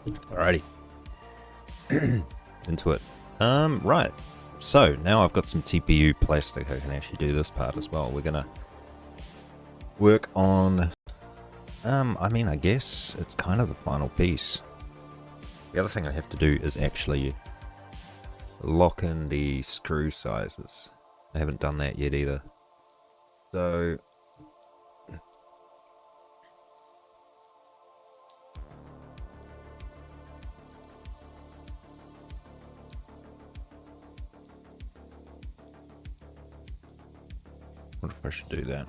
Alrighty. Into it. Right. So now I've got some TPU plastic. I can actually do this part as well. We're gonna work on, I guess it's kind of the final piece. The other thing I have to do is actually lock in the screw sizes. I haven't done that yet either. So what if I should do that?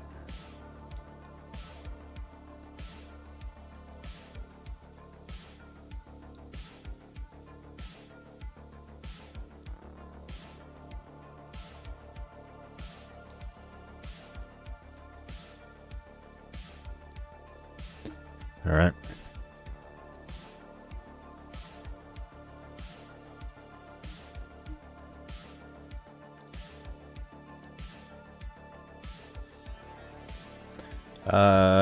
All right.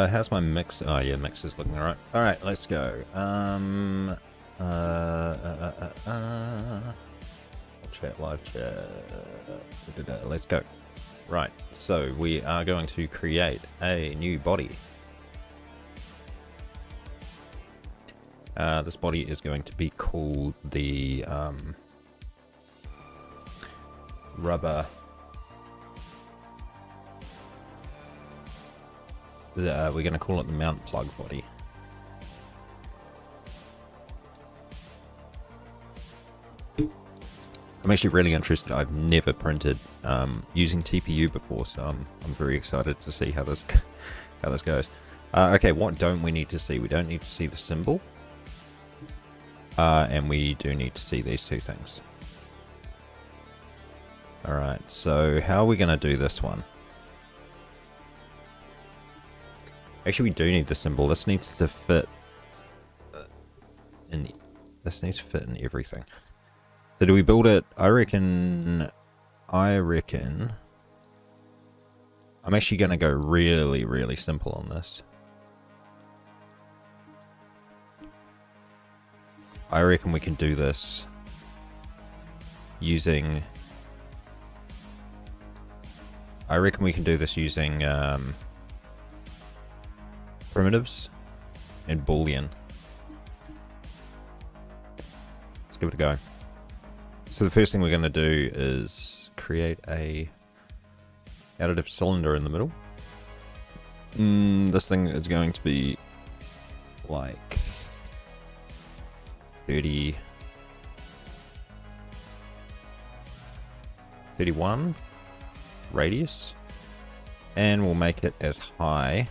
How's my mix? Oh yeah, mix is looking alright. Alright, let's go. Live chat. Let's go. Right, so we are going to create a new body. This body is going to be called the rubber. We're going to call it the mount plug body. I'm actually really interested. I've never printed using TPU before, so I'm very excited to see how this goes. Okay, what don't we need to see? We don't need to see the cymbal, and we do need to see these two things. All right, so how are we going to do this one? Actually, we do need the cymbal. This needs to fit in. This needs to fit in everything. So do we build it? I reckon. I'm actually going to go really, really simple on this. I reckon we can do this using. Primitives and Boolean. Let's give it a go. So the first thing we're going to do is create a additive cylinder in the middle. This thing is going to be like 31 radius, and we'll make it as high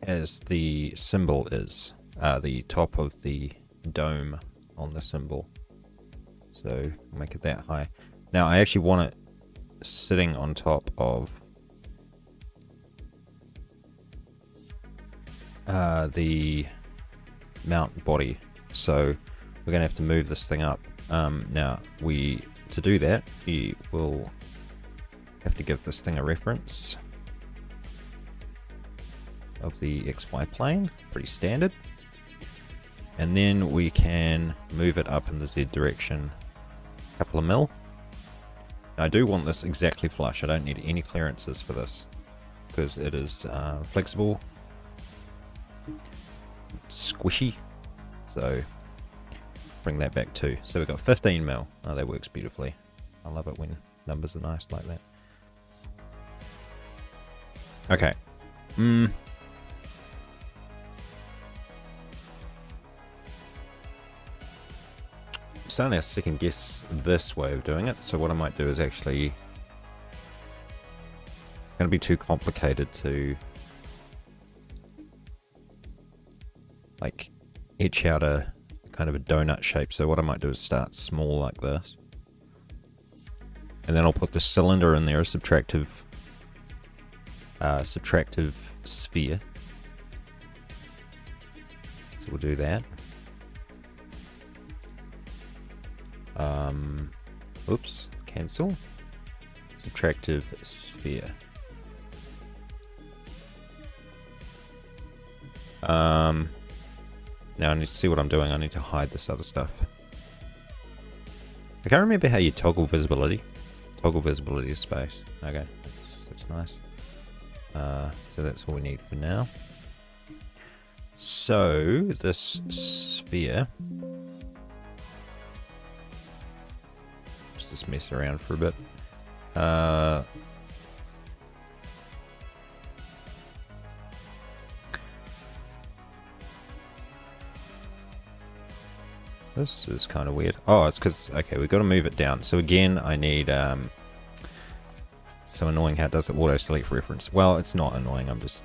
as the cymbal is, the top of the dome on the cymbal. So make it that high. Now I actually want it sitting on top of the mount body. So we're gonna have to move this thing up. Now to do that, we will have to give this thing a reference of the XY plane, pretty standard. And then we can move it up in the Z direction a couple of mil. Now, I do want this exactly flush. I don't need any clearances for this because it is flexible, squishy. So bring that back too. So we've got 15 mil. Oh, that works beautifully. I love it when numbers are nice like that. Okay. Starting to second guess this way of doing it. So what I might do is actually, it's going to be too complicated to like etch out a kind of a donut shape. So what I might do is start small like this, and then I'll put the cylinder in there, a subtractive sphere. So we'll do that. Oops, cancel. Subtractive sphere. Now I need to see what I'm doing. I need to hide this other stuff. I can't remember how you toggle visibility. Toggle visibility of space. Okay, that's nice. So that's all we need for now. So this sphere, let's just mess around for a bit. This is kind of weird. Oh, it's because, okay, we've got to move it down. So again, I need, so annoying how it does the auto select reference. Well, it's not annoying, I'm just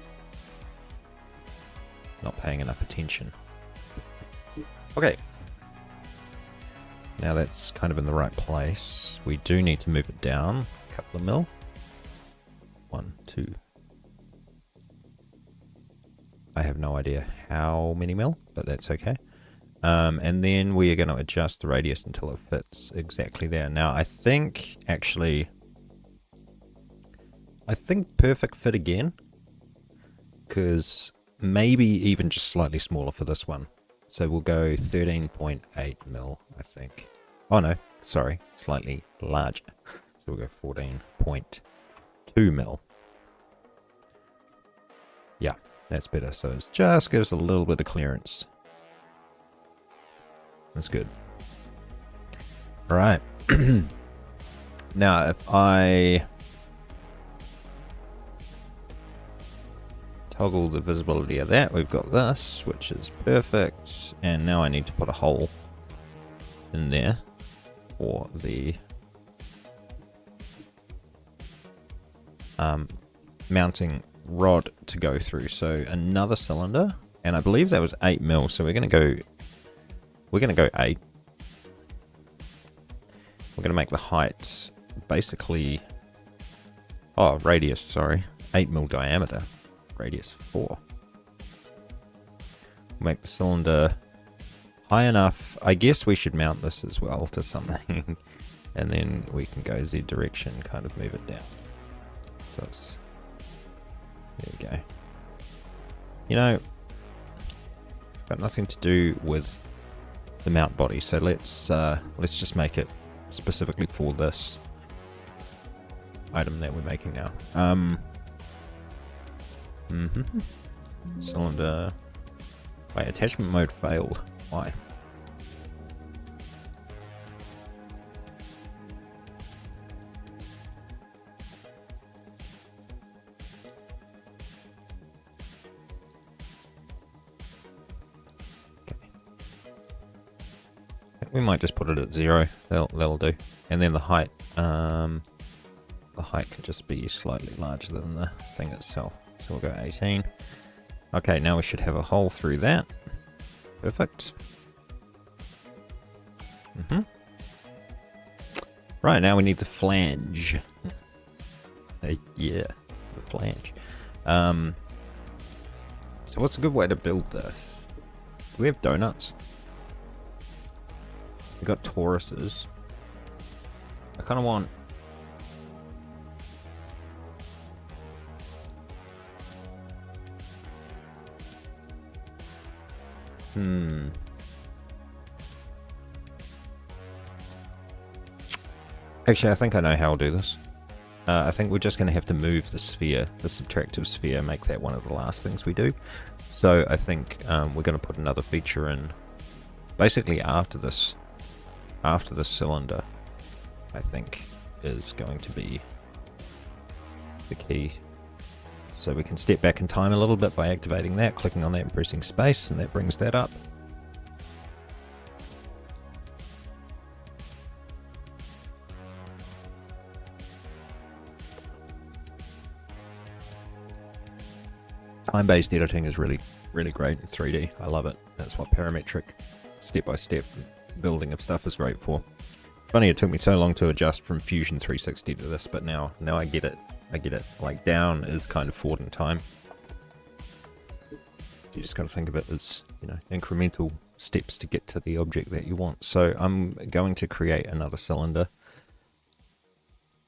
not paying enough attention. Okay. Now that's kind of in the right place. We do need to move it down a couple of mil. 1, 2. I have no idea how many mil, but that's okay. And then we are going to adjust the radius until it fits exactly there. Now, I think, actually, perfect fit again, because maybe even just slightly smaller for this one. So we'll go 13.8 mil, I think. Oh, no, sorry, slightly larger. So we'll go 14.2 mil. Yeah, that's better. So it just gives a little bit of clearance. That's good. All right. Now, if I toggle the visibility of that, we've got this, which is perfect. And now I need to put a hole in there for the mounting rod to go through. So another cylinder, and I believe that was 8 mil. So we're going to go 8. We're going to make the height basically, radius, sorry, 8 mil diameter, radius 4. Make the cylinder high enough. I guess we should mount this as well to something, and then we can go Z direction, kind of move it down. So it's, there we go. You know, it's got nothing to do with the mount body, so let's just make it specifically for this item that we're making now. Cylinder. Wait, attachment mode failed. Why? We might just put it at 0. That'll do. And then the height can just be slightly larger than the thing itself. So we'll go 18. Okay, now we should have a hole through that. Perfect. Right, now we need the flange. Yeah, the flange. So what's a good way to build this? Do we have donuts? We've got toruses. I kind of want... Actually, I think I know how I'll do this. I think we're just going to have to move the sphere, the subtractive sphere, make that one of the last things we do. So I think we're going to put another feature in basically after this cylinder, I think, is going to be the key. So we can step back in time a little bit by activating that, clicking on that and pressing space, and that brings that up. Time-based editing is really great in 3D. I love it. That's what parametric, step-by-step building of stuff is great for. Funny it took me so long to adjust from Fusion 360 to this, but now I get it. I get it. Like, down is kind of forward in time. You just got to think of it as, you know, incremental steps to get to the object that you want. So I'm going to create another cylinder.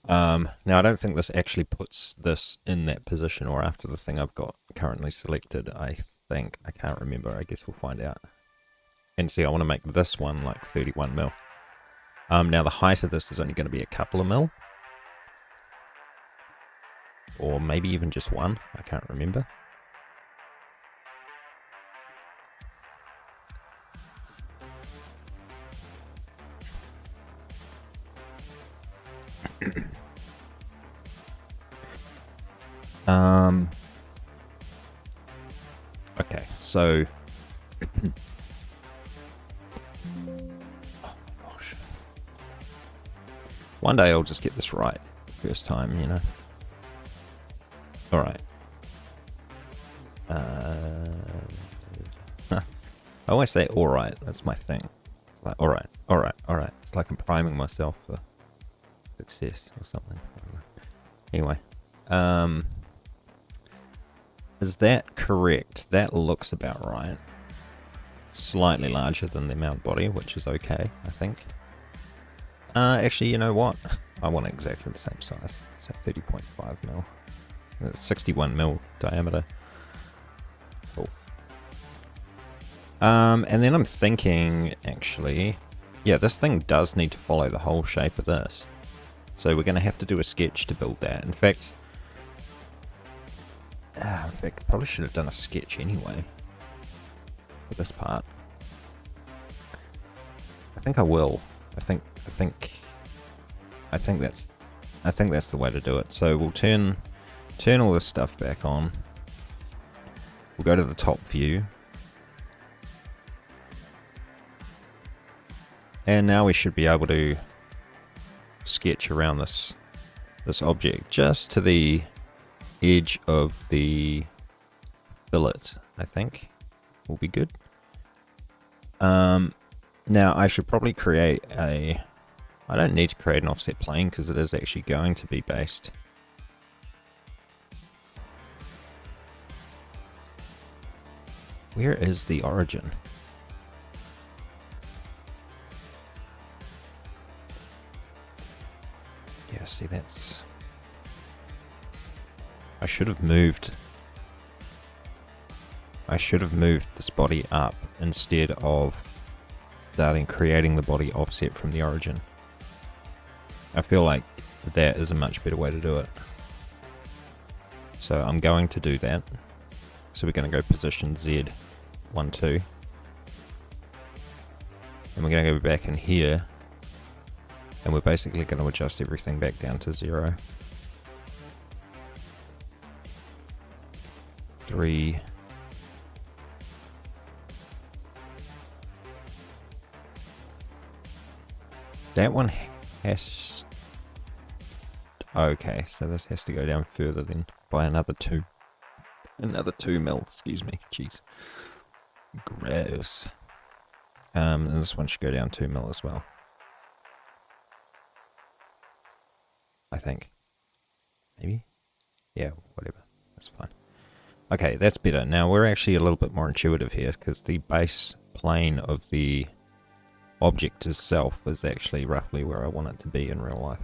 Now I don't think this actually puts this in that position or after the thing I've got currently selected. I think. I can't remember. I guess we'll find out. And see, I want to make this one like 31 mil. Now the height of this is only going to be a couple of mil. Or maybe even just one. I can't remember. Okay, so oh gosh. One day I'll just get this right. First time, you know. Alright. I always say alright, that's my thing. It's like alright, alright, alright. It's like I'm priming myself for success or something. Anyway. Is that correct? That looks about right. Slightly larger than the mount body, which is okay, I think. Actually, you know what? I want exactly the same size. So 30.5 mil. 61 mil diameter. Cool. And then I'm thinking, actually, yeah, this thing does need to follow the whole shape of this. So we're going to have to do a sketch to build that. In fact, probably should have done a sketch anyway for this part. I think I will. I think that's the way to do it. So we'll turn all this stuff back on. We'll go to the top view. And now we should be able to sketch around this object just to the edge of the fillet, I think will be good. Now I should probably create I don't need to create an offset plane because it is actually going to be based. Where is the origin? Yeah, see, that's... I should have moved this body up instead of creating the body offset from the origin. I feel like that is a much better way to do it. So I'm going to do that. So we're going to go position Z, 1, 2. And we're going to go back in here. And we're basically going to adjust everything back down to 0. 3. That one has... Okay, so this has to go down further then by another 2. Another 2 mil, excuse me. Jeez. Gross. And this one should go down 2 mil as well. I think. Maybe? Yeah, whatever. That's fine. Okay, that's better. Now we're actually a little bit more intuitive here because the base plane of the object itself is actually roughly where I want it to be in real life.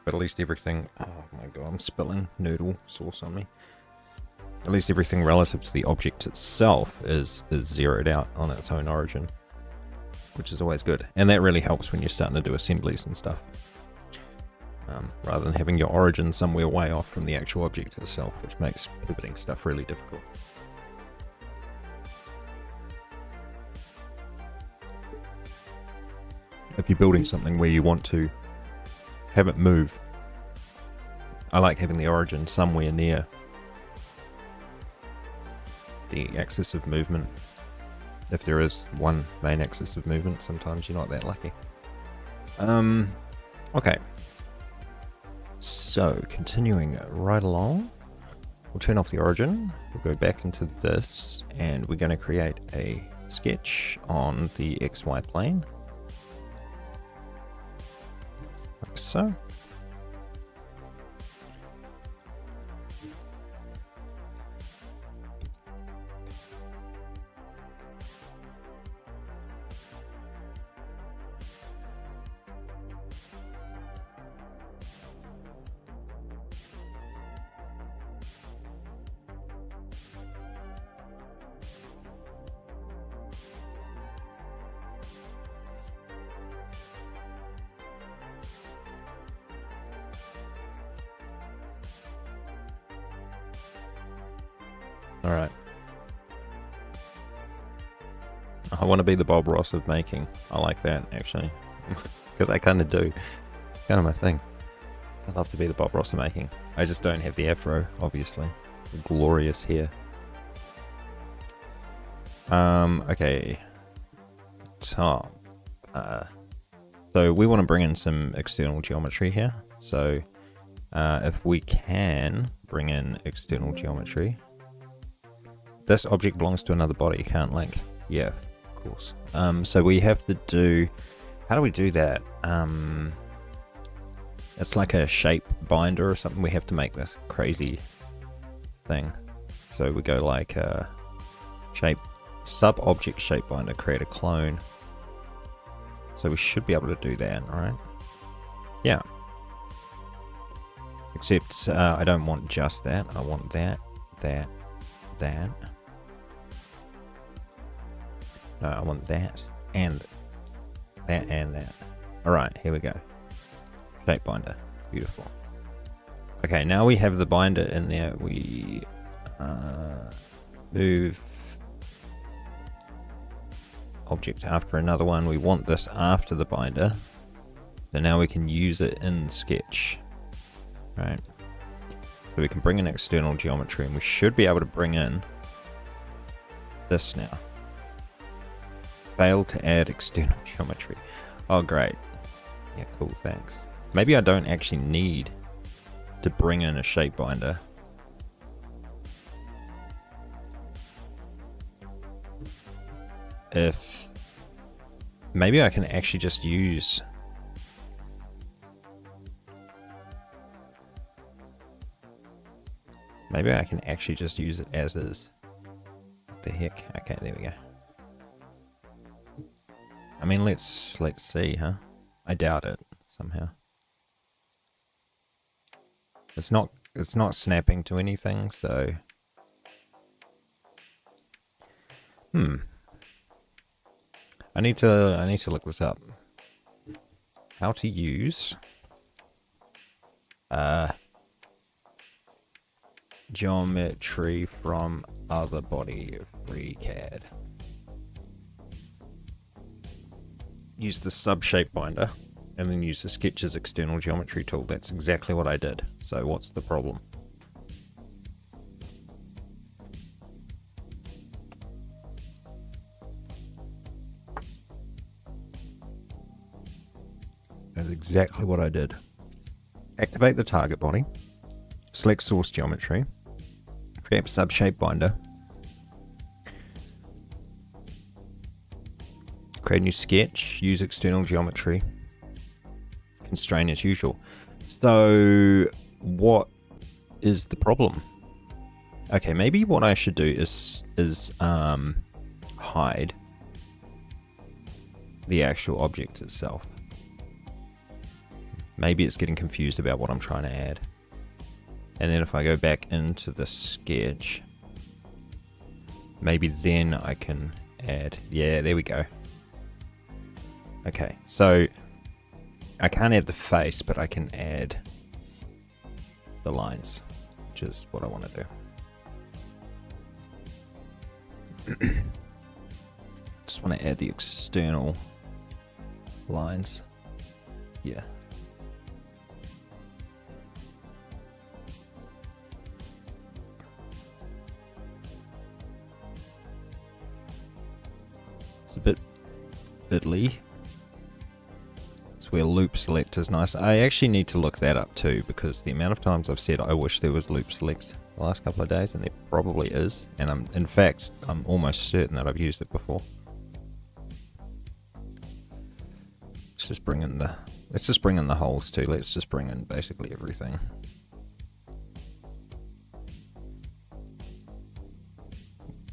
But at least everything... Oh my god, I'm spilling noodle sauce on me. At least everything relative to the object itself is zeroed out on its own origin, which is always good. And that really helps when you're starting to do assemblies and stuff. Rather than having your origin somewhere way off from the actual object itself, which makes pivoting stuff really difficult. If you're building something where you want to have it move, I like having the origin somewhere near the axis of movement. If there is one main axis of movement, sometimes you're not that lucky. Okay. So, continuing right along, we'll turn off the origin, we'll go back into this, and we're going to create a sketch on the XY plane. Like so. Alright. I want to be the Bob Ross of making. I like that, actually. Because I kind of do. Kind of my thing. I love to be the Bob Ross of making. I just don't have the afro, obviously. The glorious hair. Okay. Top. So we want to bring in some external geometry here. So if we can bring in external geometry. This object belongs to another body, can't link. Yeah, of course. So we have to do... How do we do that? It's like a shape binder or something. We have to make this crazy thing. So we go like shape, sub-object shape binder, create a clone. So we should be able to do that, right? Yeah. Except I don't want just that. I want that, that, that. No, I want that and that and that. Alright, here we go. Shape binder. Beautiful. Okay, now we have the binder in there. We move object after another one. We want this after the binder. So now we can use it in Sketch. Right. So we can bring in external geometry and we should be able to bring in this now. Failed to add external geometry. Oh, great. Yeah, cool, thanks. Maybe I don't actually need to bring in a shape binder. If maybe I can actually just use it as is. What the heck? Okay, there we go. I mean, let's see, huh? I doubt it somehow. It's not snapping to anything, so I need to look this up. How to use geometry from other body FreeCAD. Use the sub-shape binder and then use the Sketch's external geometry tool. That's exactly what I did. So what's the problem? That's exactly what I did. Activate the target body. Select source geometry. Create sub-shape binder. Create a new sketch. Use external geometry. Constrain as usual. So what is the problem? Okay, maybe what I should do is hide the actual object itself. Maybe it's getting confused about what I'm trying to add. And then if I go back into the sketch, maybe then I can add, yeah, there we go. Okay, so I can't add the face, but I can add the lines, which is what I want to do. Just want to add the external lines. Yeah. It's a bit fiddly. It's where loop select is nice. I actually need to look that up too, because the amount of times I've said I wish there was loop select the last couple of days, and there probably is, and in fact I'm almost certain that I've used it before. Let's just bring in the holes too. Let's just bring in basically everything.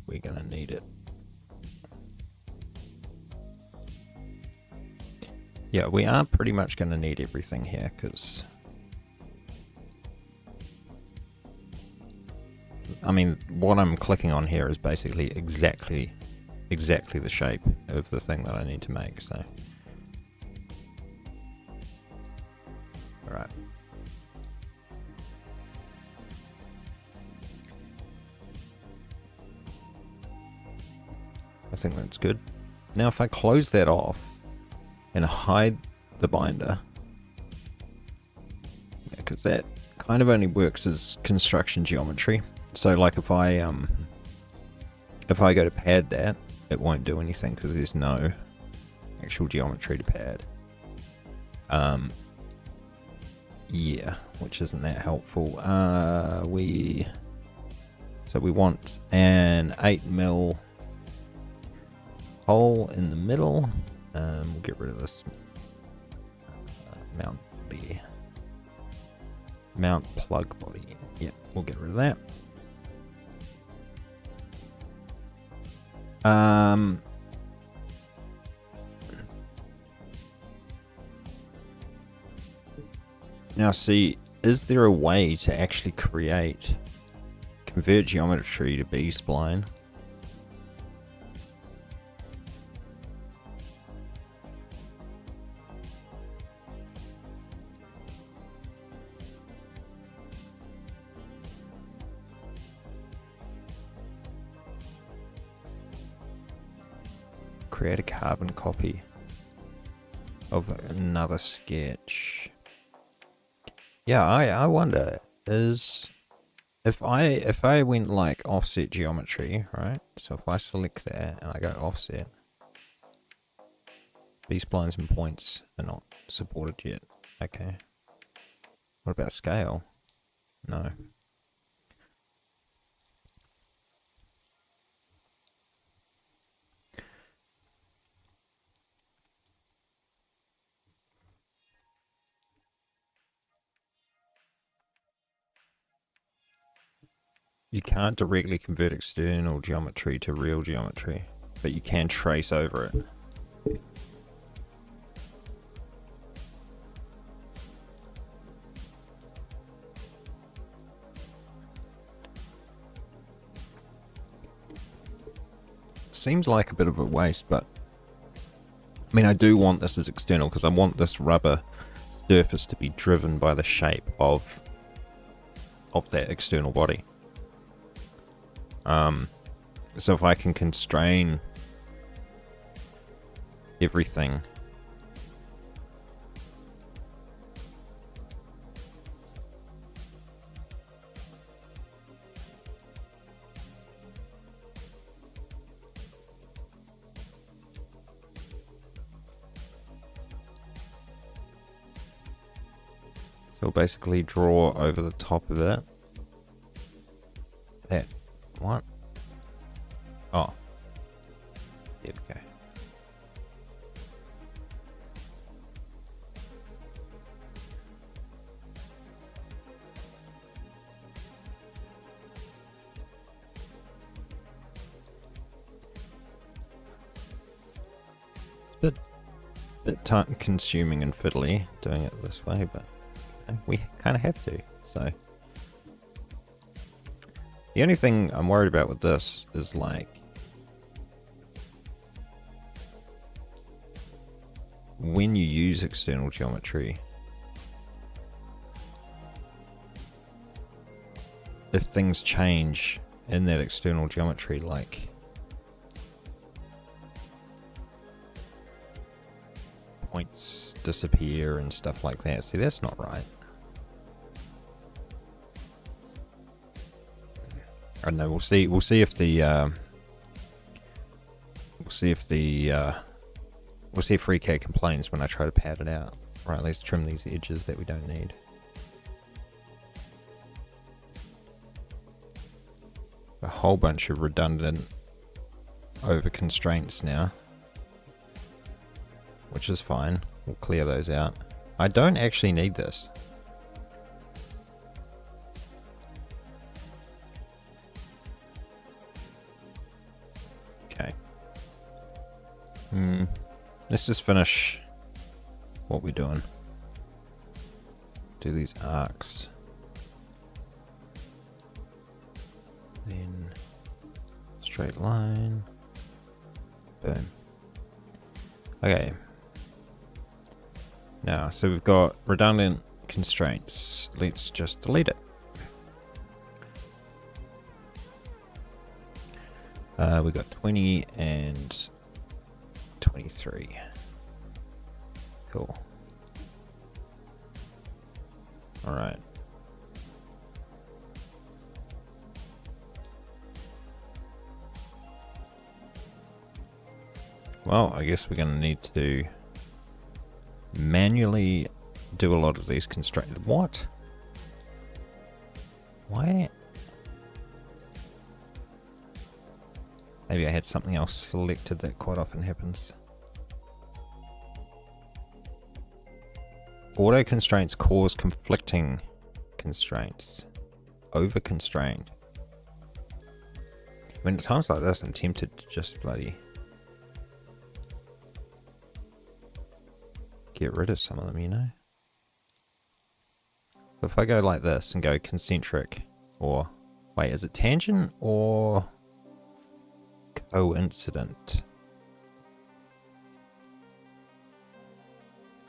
We're gonna need it. Yeah, we are pretty much going to need everything here, because I mean, what I'm clicking on here is basically exactly the shape of the thing that I need to make, so. Alright. I think that's good. Now if I close that off and hide the binder, because that kind of only works as construction geometry. So like if I go to pad that, it won't do anything because there's no actual geometry to pad. Yeah, which isn't that helpful. So we want an 8mm hole in the middle. We'll get rid of this mount body. Mount plug body. Yeah, we'll get rid of that. Now see, is there a way to actually convert geometry to B-spline? Create a carbon copy of another sketch. Yeah, I wonder, is if I went like offset geometry, right? So if I select that and I go offset, B-splines and points are not supported yet. Okay. What about scale? No. You can't directly convert external geometry to real geometry, but you can trace over it. Seems like a bit of a waste, but I mean, I do want this as external because I want this rubber surface to be driven by the shape of that external body. So if I can constrain everything, so basically draw over the top of it. That what? Oh, there we go. It's a bit time consuming and fiddly doing it this way, but we kind of have to, so. The only thing I'm worried about with this is like when you use external geometry, if things change in that external geometry, like points disappear and stuff like that. See, that's not right. I don't know. We'll see if the we'll see if FreeCAD complains when I try to pad it out. Right, let's trim these edges that we don't need. A whole bunch of redundant over constraints now, which is fine. We'll clear those out. I don't actually need this. Okay. Let's just finish what we're doing. Do these arcs. Then straight line. Boom. Okay. Now, so we've got redundant constraints. Let's just delete it. We got 20 and 23. Cool. All right. Well, I guess we're going to need to manually do a lot of these constraints. What? Why? Maybe I had something else selected. That quite often happens. Auto constraints cause conflicting constraints. Over constrained. When at times like this, I'm tempted to just bloody get rid of some of them, you know? So if I go like this and go concentric, or wait, is it tangent or coincident?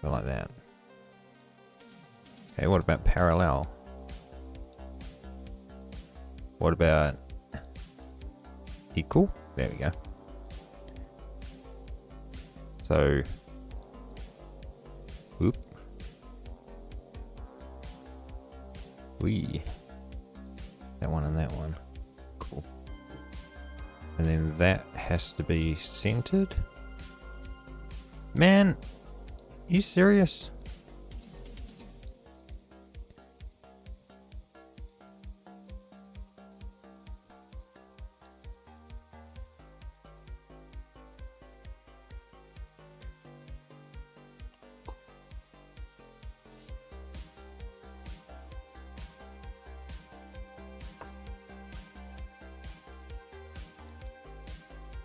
Go like that. Okay, what about parallel? What about equal? There we go. So, whoop. Wee. That one and that one. Cool. And then that has to be centered. Man, you serious?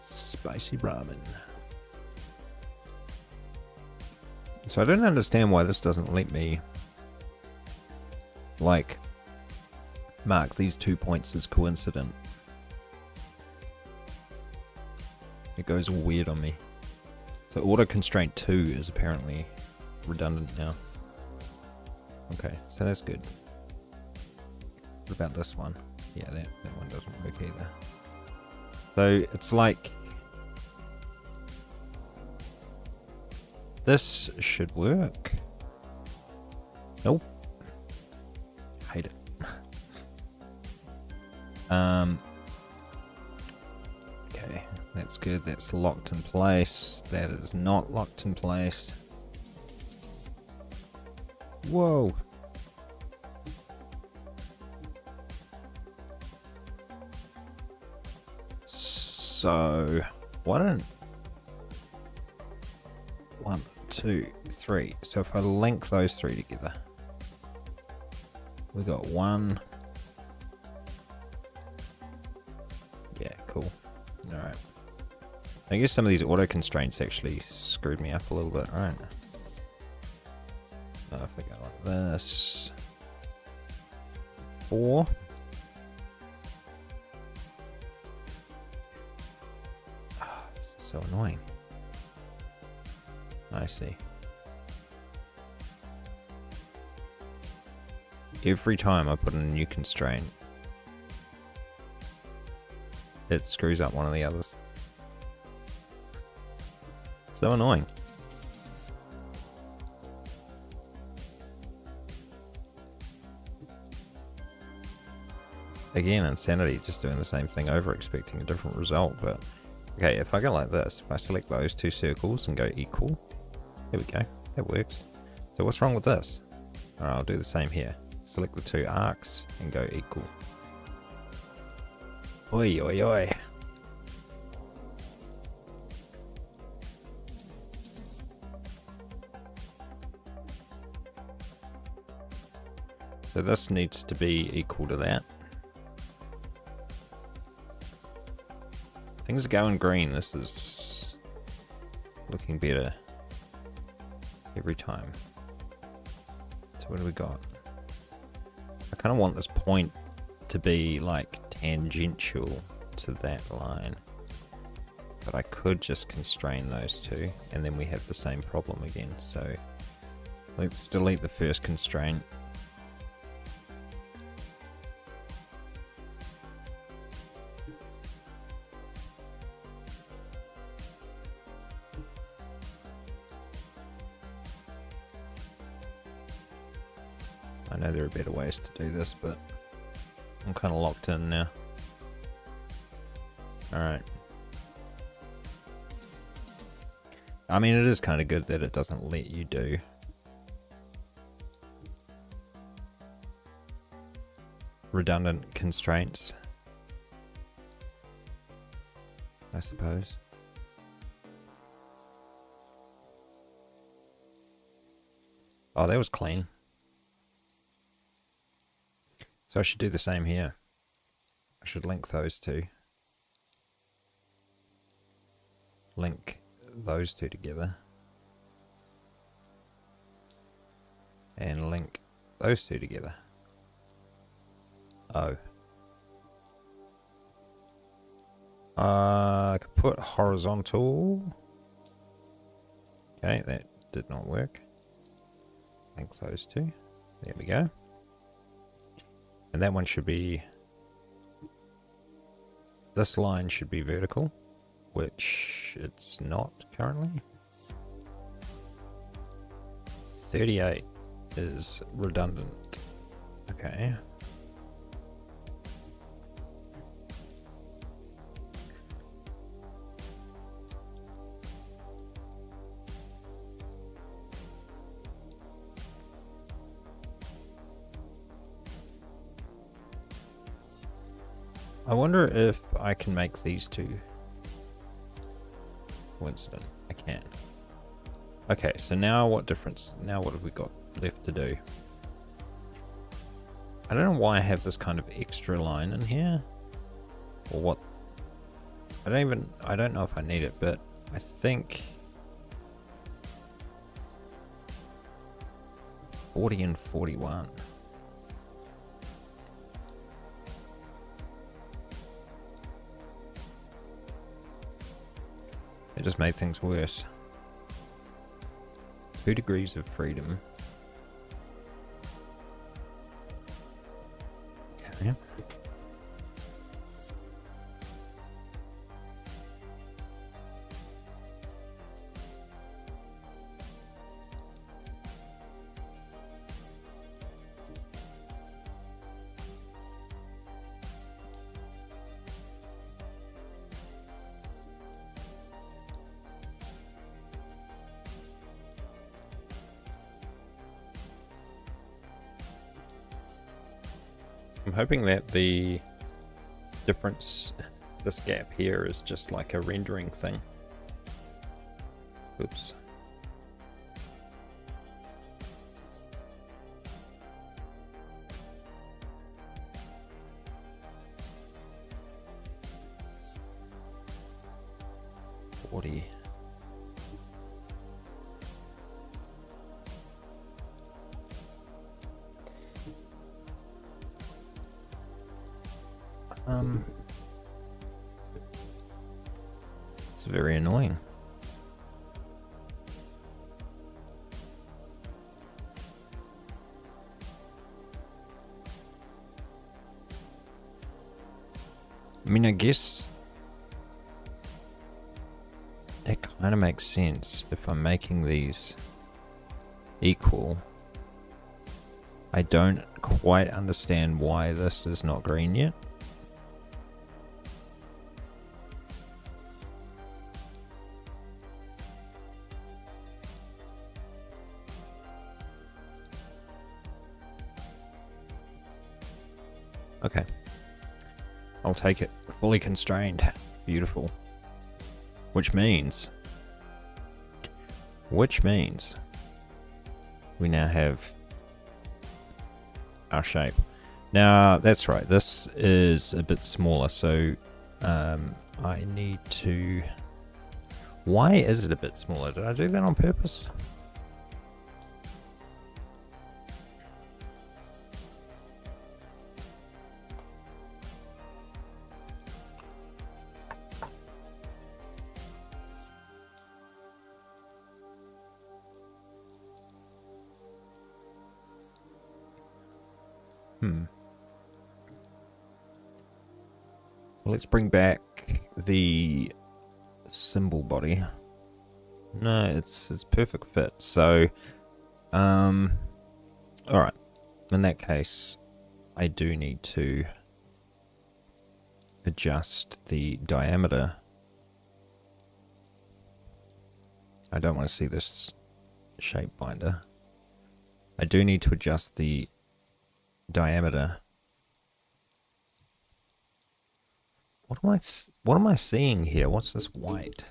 Spicy ramen. So I don't understand why this doesn't let me like mark these 2 points as coincident. It goes all weird on me. So auto constraint 2 is apparently redundant now. Okay, so that's good. What about this one? Yeah, that one doesn't work either. So it's like this should work. Nope. Hate it. Okay, that's good. That's locked in place. That is not locked in place. Whoa. So, why don't 1, 2, 3. So if I link those three together, we got 1. Yeah, cool. All right. I guess some of these auto constraints actually screwed me up a little bit. All right. If I go like this, 4. This is so annoying. I see. Every time I put in a new constraint, it screws up one of the others. So annoying. Again, insanity, just doing the same thing over, expecting a different result. But okay, if I go like this, if I select those 2 circles and go equal, there we go, that works. So what's wrong with this? Alright, I'll do the same here. Select the 2 arcs and go equal. Oi, oi, oi. So this needs to be equal to that. Things are going green. This is looking better every time. So what do we got? I kind of want this point to be like tangential to that line, but I could just constrain those 2 and then we have the same problem again. So let's delete the first constraint. I know there are better ways to do this, but I'm kind of locked in now. Alright. I mean, it is kind of good that it doesn't let you do redundant constraints, I suppose. Oh, that was clean. So I should do the same here. I should link those two. Link those two together. And link those two together. Oh. I could put horizontal. Okay, that did not work. Link those two. There we go. And that one should be... This line should be vertical, which it's not currently. 38 is redundant. Okay. I wonder if I can make these two coincident. I can. Okay, so now what difference? Now what have we got left to do? I don't know why I have this kind of extra line in here. Or what? I don't know if I need it, but I think 40 and 41. It just made things worse. 2 degrees of freedom. Okay. I'm hoping that the difference, this gap here, is just like a rendering thing. Oops. It's very annoying. I mean, I guess it kind of makes sense if I'm making these equal. I don't quite understand why this is not green yet. Okay. I'll take it. Fully constrained. Beautiful. Which means we now have our shape. Now, that's right. This is a bit smaller, so I need to... Why is it a bit smaller? Did I do that on purpose? Well, let's bring back the cymbal body. No, it's perfect fit. So, all right. in that case, I do need to adjust the diameter. I don't want to see this shape binder. I do need to adjust the diameter. What am I seeing here? What's this white?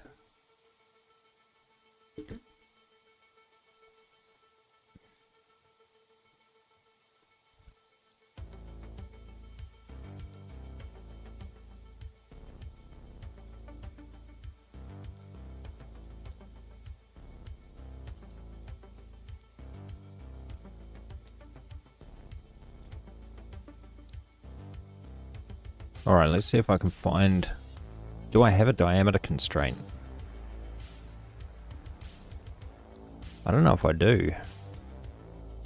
Alright, let's see if I can find... Do I have a diameter constraint? I don't know if I do.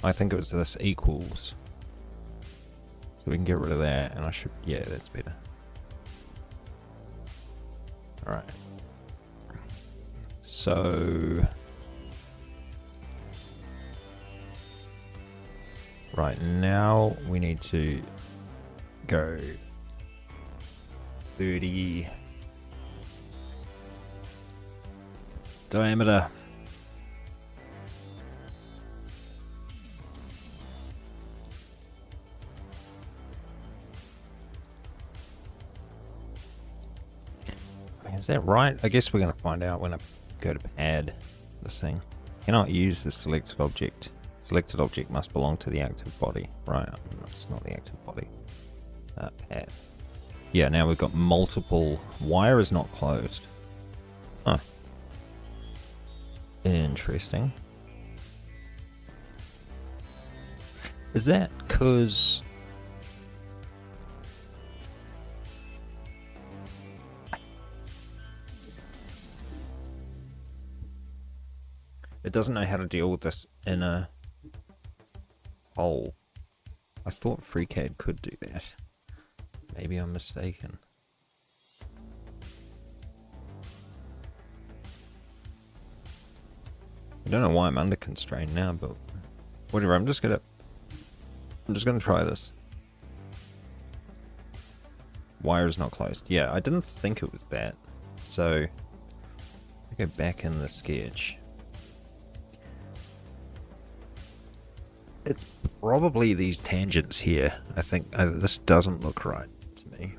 I think it was this equals. So we can get rid of that, and I should... Yeah, that's better. Alright. So... Right, now we need to go 30 diameter. Is that right? I guess we're going to find out when I go to pad this thing. Cannot use the selected object. Selected object must belong to the active body. Right, it's not the active body. Pad. Yeah, now we've got multiple... Wire is not closed. Huh. Interesting. Is that because... It doesn't know how to deal with this inner hole. I thought FreeCAD could do that. Maybe I'm mistaken. I don't know why I'm under constraint now, but whatever. I'm just gonna try this. Wire is not closed. Yeah, I didn't think it was that. So I go back in the sketch. It's probably these tangents here. I think this doesn't look right to me.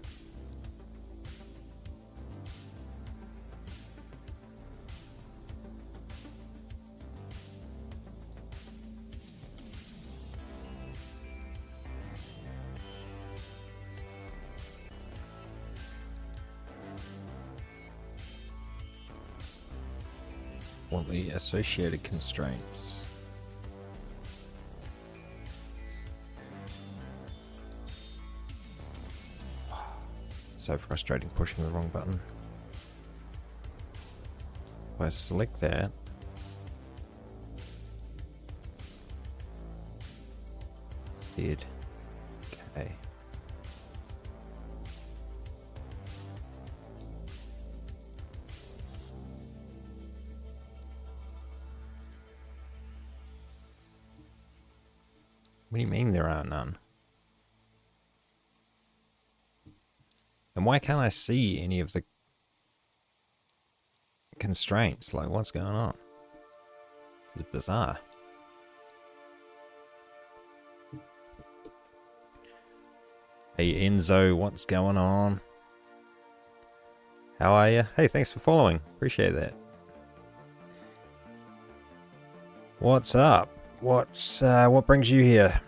Want the associated constraints. So frustrating pushing the wrong button. If I select that, Z, okay. What do you mean there are none? And why can't I see any of the constraints? Like, what's going on? This is bizarre. Hey Enzo, what's going on? How are you? Hey, thanks for following. Appreciate that. What's up? What brings you here?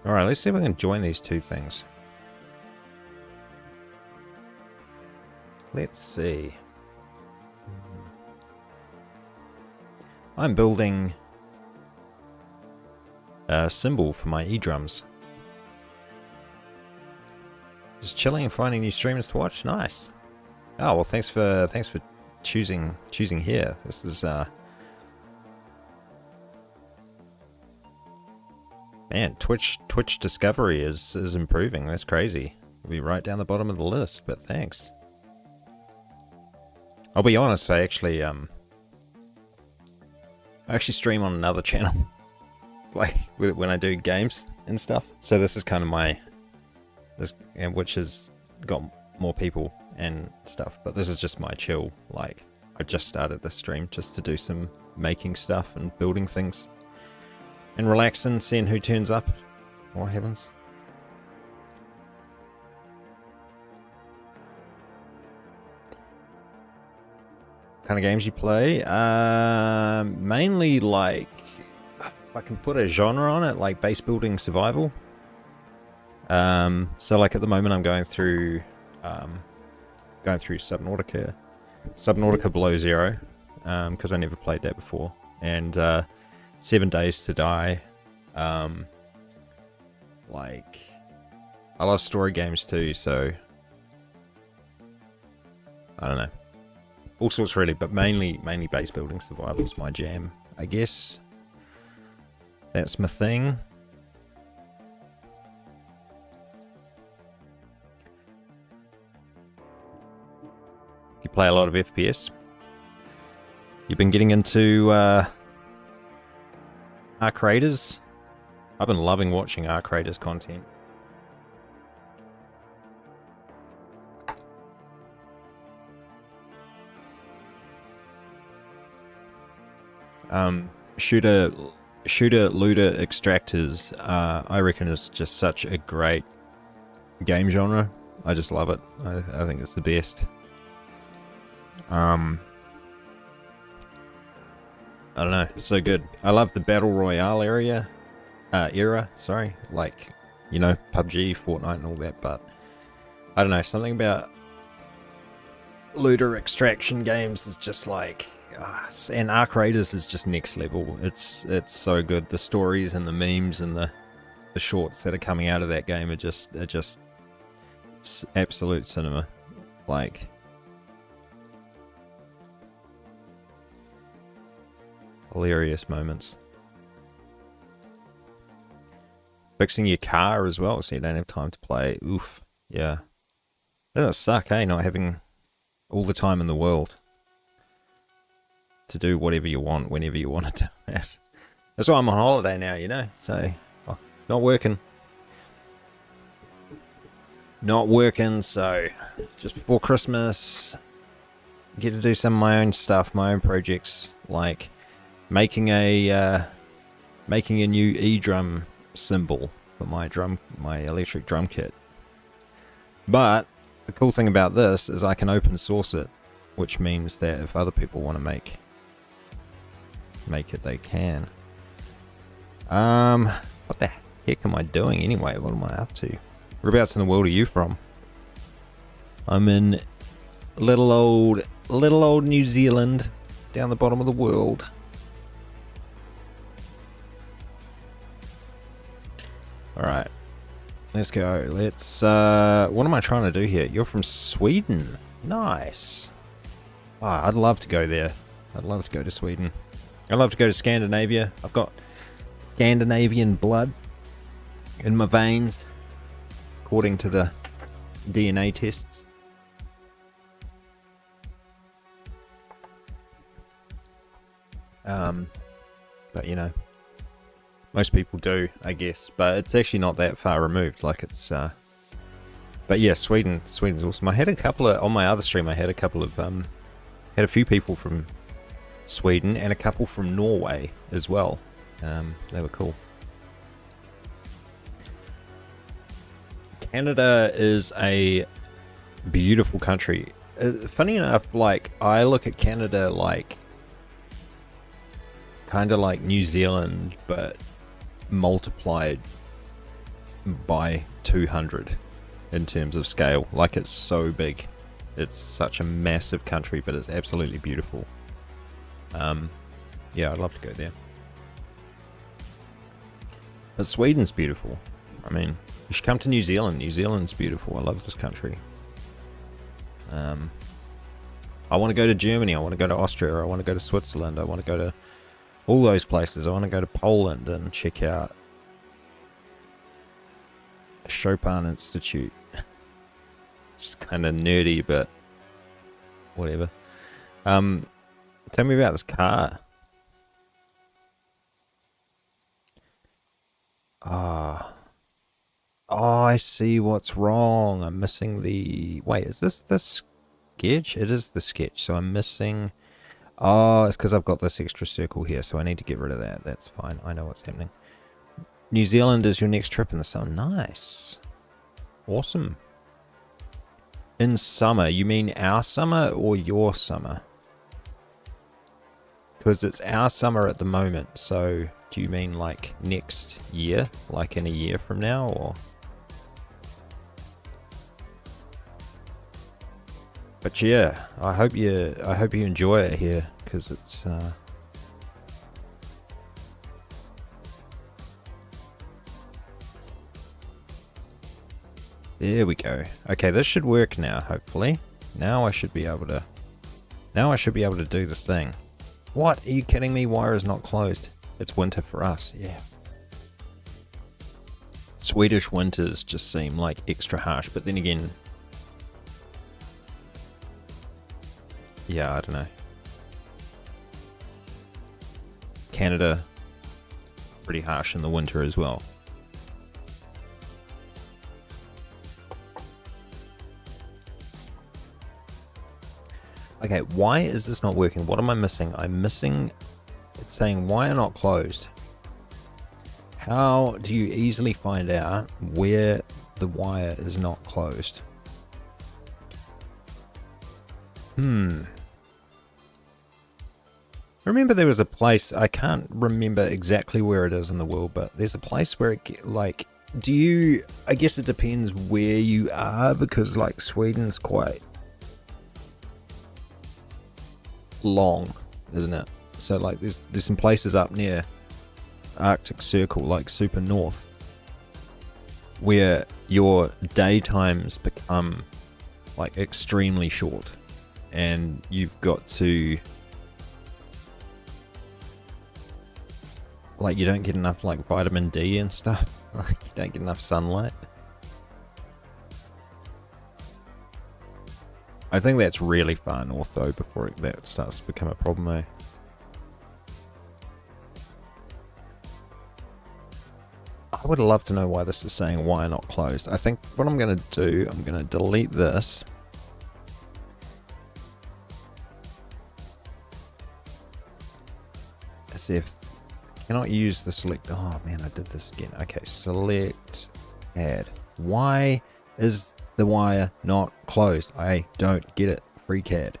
Alright, let's see if I can join these two things. Let's see. I'm building a cymbal for my e-drums. Just chilling and finding new streamers to watch. Nice. Oh well, thanks for choosing here. This is man, Twitch discovery is improving. That's crazy. It'll be right down the bottom of the list, but thanks. I'll be honest, I actually stream on another channel, like when I do games and stuff. So this is kind of which has got more people and stuff. But this is just my chill. Like I just started this stream just to do some making stuff and building things, and relaxing, seeing who turns up, what happens. Kind of games you play? Mainly like, if I can put a genre on it, like base building survival. So like at the moment I'm going through Subnautica Below Zero, because I never played that before, and 7 Days to Die. Like I love story games too, so I don't know. All sorts really, but mainly base building survival is my jam, I guess. That's my thing. You play a lot of FPS. You've been getting into Arc Raiders. I've been loving watching Arc Raiders content. Shooter looter extractors, I reckon is just such a great game genre. I just love it. I think it's the best. I don't know, it's so good. I love the battle royale era, sorry, like, you know, PUBG, Fortnite and all that, but I don't know, something about looter extraction games is just like, and Arc Raiders is just next level. It's so good. The stories and the memes and the shorts that are coming out of that game are just absolute cinema. Like, hilarious moments. Fixing your car as well, so you don't have time to play. Oof. Yeah. Doesn't suck, hey, not having all the time in the world to do whatever you want, whenever you want to do it. That's why I'm on holiday now, you know, so not working. Not working, so just before Christmas, get to do some of my own stuff, my own projects, like making a new E-drum cymbal for my electric drum kit. But the cool thing about this is I can open source it, which means that if other people want to make it, they can. What the heck am I doing anyway? What am I up to? Whereabouts in the world are you from? I'm in little old New Zealand, down the bottom of the world. Alright, let's go. Let's, what am I trying to do here? You're from Sweden. Nice. Oh, I'd love to go there. I'd love to go to Sweden. I'd love to go to Scandinavia. I've got Scandinavian blood in my veins, according to the DNA tests. But you know, most people do, I guess. But it's actually not that far removed. Like it's, but yeah, Sweden's awesome. I had a couple of on my other stream. I had a couple of had a few people from Sweden and a couple from Norway as well. They were cool. Canada is a beautiful country. Funny enough, like I look at Canada like kind of like New Zealand, but multiplied by 200 in terms of scale. Like it's so big. It's such a massive country, but it's absolutely beautiful. Yeah, I'd love to go there. But Sweden's beautiful. I mean, you should come to New Zealand. New Zealand's beautiful. I love this country. I want to go to Germany. I want to go to Austria. I want to go to Switzerland. I want to go to all those places. I want to go to Poland and check out Chopin Institute. Just kind of nerdy, but whatever. Tell me about this car. Ah. Oh, I see what's wrong. I'm missing the... Wait, is this the sketch? It is the sketch, so I'm missing... Oh, it's because I've got this extra circle here, so I need to get rid of that. That's fine. I know what's happening. New Zealand is your next trip in the summer. Nice. Awesome. In summer, you mean our summer or your summer? Because it's our summer at the moment, so do you mean like next year? Like in a year from now, or... But yeah, I hope you enjoy it here, because it's there we go. Okay, this should work now, hopefully. Now I should be able to do this thing. What? Are you kidding me? Wire is not closed. It's winter for us, yeah. Swedish winters just seem like extra harsh, but then again, yeah, I don't know. Canada, pretty harsh in the winter as well. Okay, why is this not working? What am I missing? I'm missing... It's saying wire not closed. How do you easily find out where the wire is not closed? Remember there was a place, I can't remember exactly where it is in the world, but there's a place where it, like, do you, I guess it depends where you are, because like Sweden's quite long, isn't it? So like there's some places up near Arctic Circle, like super north, where your daytimes become like extremely short, and you've got to, like, you don't get enough like vitamin D and stuff. Like you don't get enough sunlight. I think that's really far north though, before that starts to become a problem, eh? I would love to know why this is saying wire not closed. I think what I'm going to do, I'm going to delete this. As if cannot use the select. Oh man, I did this again. Okay, select add. Why is the wire not closed? I don't get it. FreeCAD.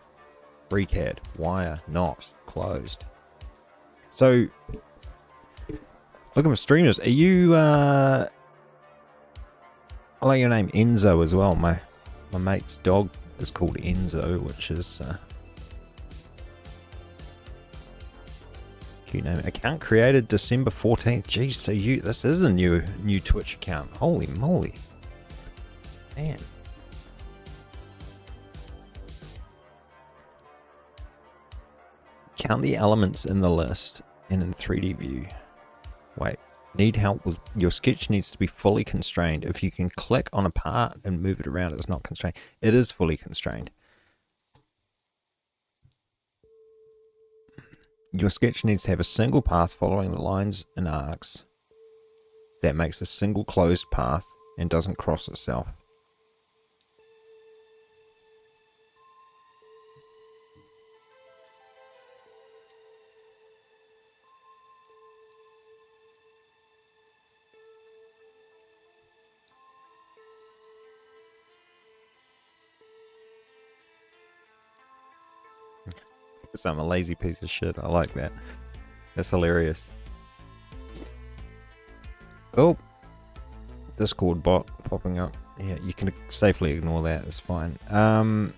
FreeCAD. Wire not closed. So, looking for streamers. Are you, I like your name, Enzo, as well. My mate's dog is called Enzo, which is, cute name. Account created December 14th. Geez, so this is a new Twitch account. Holy moly. Man. Count the elements in the list and in 3D view. Wait, need help with your sketch needs to be fully constrained. If you can click on a part and move it around, it's not constrained. It is fully constrained. Your sketch needs to have a single path following the lines and arcs that makes a single closed path and doesn't cross itself. I'm a lazy piece of shit. I like that. That's hilarious. Oh, Discord bot popping up. Yeah, you can safely ignore that. It's fine. Oh,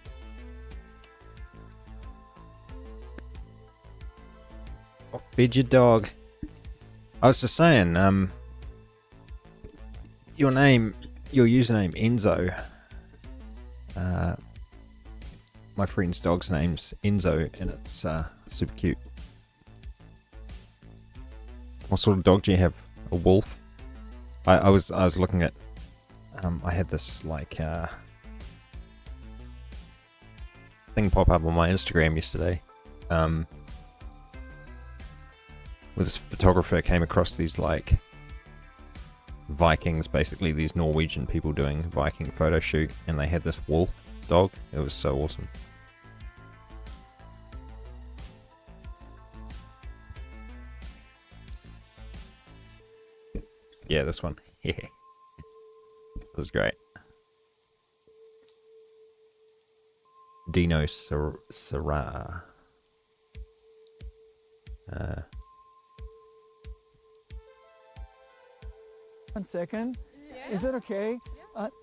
feed your dog. I was just saying, your username Enzo. My friend's dog's name's Enzo, and it's super cute. What sort of dog do you have? A wolf? I was looking at. I had this like. I thing pop up on my Instagram yesterday. Where this photographer came across these like Vikings, basically these Norwegian people doing Viking photo shoot, and they had this wolf dog. It was so awesome. Yeah, this one. Yeah. This is great. Dino Sarah. 1 second. Yeah. Is that okay?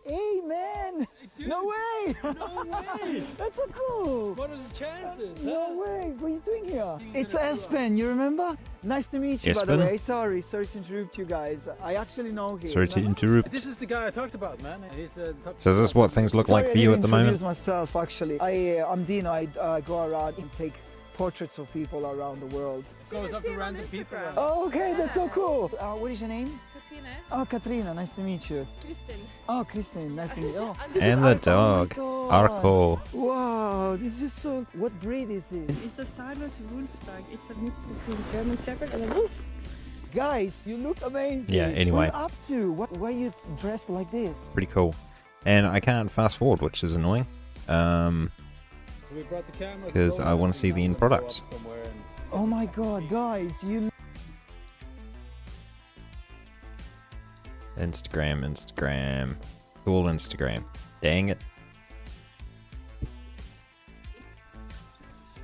Hey, man! No way! No way! That's so cool! What are the chances? No way! What are you doing here? It's Espen, you remember? Nice to meet you, by the Espen? way. Sorry to interrupt you guys. I actually know him. Sorry to interrupt. This is the guy I talked about, man. He's So is this what things look Sorry, like for you at the I didn't moment? introduce myself, actually. I'm Dino. I go around and take portraits of people around the world. goes up see to him on random people. Instagram. Oh, okay, that's so cool. What is your name? Katrina, Oh, Katrina, nice to meet you. Kristin. Oh, Christine, nice to meet you. Oh, And the dog, oh my God. Arco. Wow, this is so... What breed is this? It's a Siamese wolf dog. It's a mix between German Shepherd and a wolf. Guys, you look amazing. Yeah, anyway. What are you up to? Why are you dressed like this? Pretty cool. And I can't fast forward, which is annoying. We brought the camera 'Cause I wanna see the end products. Oh my God, guys, you... Instagram. Cool Instagram. Dang it.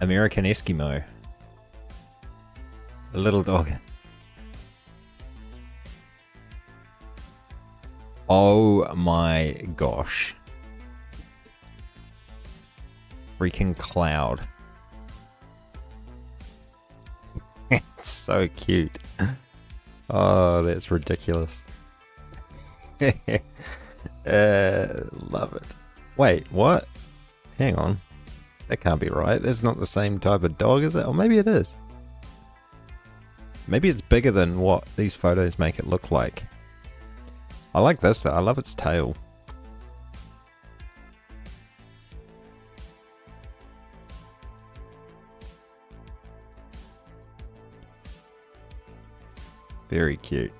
American Eskimo. A little dog. Oh my gosh. Freaking cloud. It's so cute. Oh, that's ridiculous. Love it. Wait, what? Hang on. That can't be right. That's not the same type of dog, is it? Or maybe it is. Maybe it's bigger than what these photos make it look like. I like this though. I love its tail. Very cute.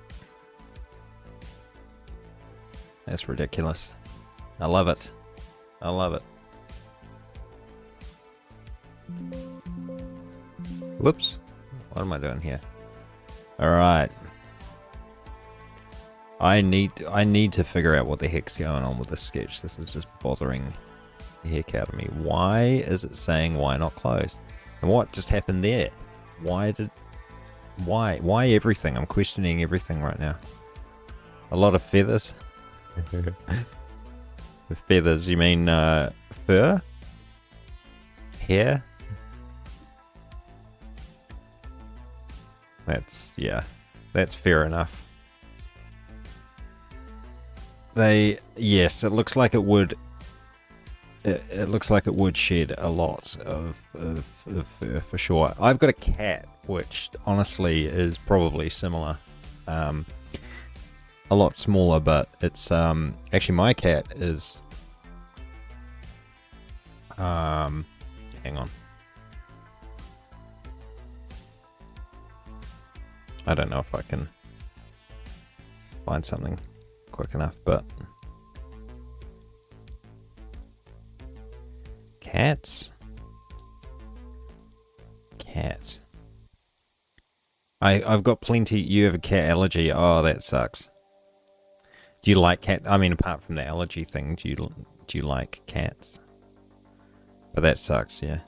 That's ridiculous. I love it. I love it. Whoops. What am I doing here? Alright. I need to figure out what the heck's going on with this sketch. This is just bothering the heck out of me. Why is it saying why not closed? And what just happened there? Why everything? I'm questioning everything right now. A lot of feathers. With feathers, you mean fur? Hair? That's fair enough. Yes, it looks like it would. It looks like it would shed a lot of fur for sure. I've got a cat, which honestly is probably similar. A lot smaller, but it's actually my cat is hang on. I don't know if I can find something quick enough, but cats. Cat. I've got plenty. You have a cat allergy. Oh, that sucks. Do you like cat? I mean, apart from the allergy thing, do you like cats? But that sucks, yeah.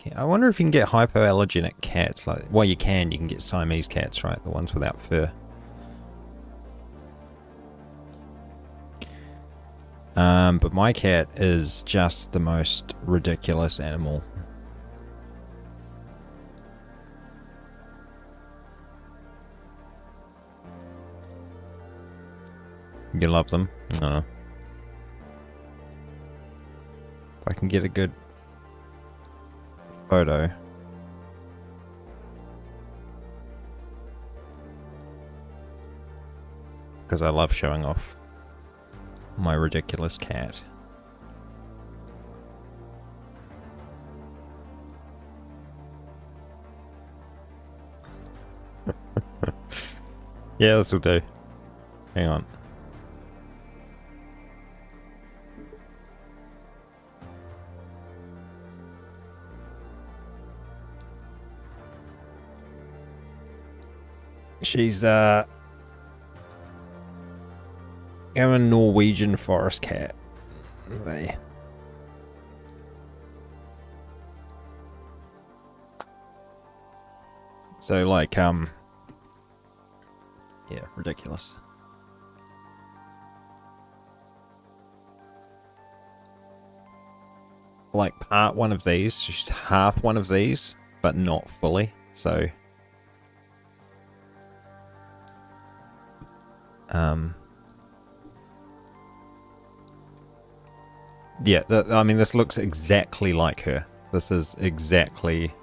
Okay, I wonder if you can get hypoallergenic cats. Well, you can get Siamese cats, right? The ones without fur. But my cat is just the most ridiculous animal. You love them? No. If I can get a good photo. Because I love showing off my ridiculous cat. Yeah, this will do. Hang on. She's a Norwegian forest cat. They. So like yeah, ridiculous. Like part one of these, she's half one of these, but not fully. So yeah, I mean, this looks exactly like her. This is exactly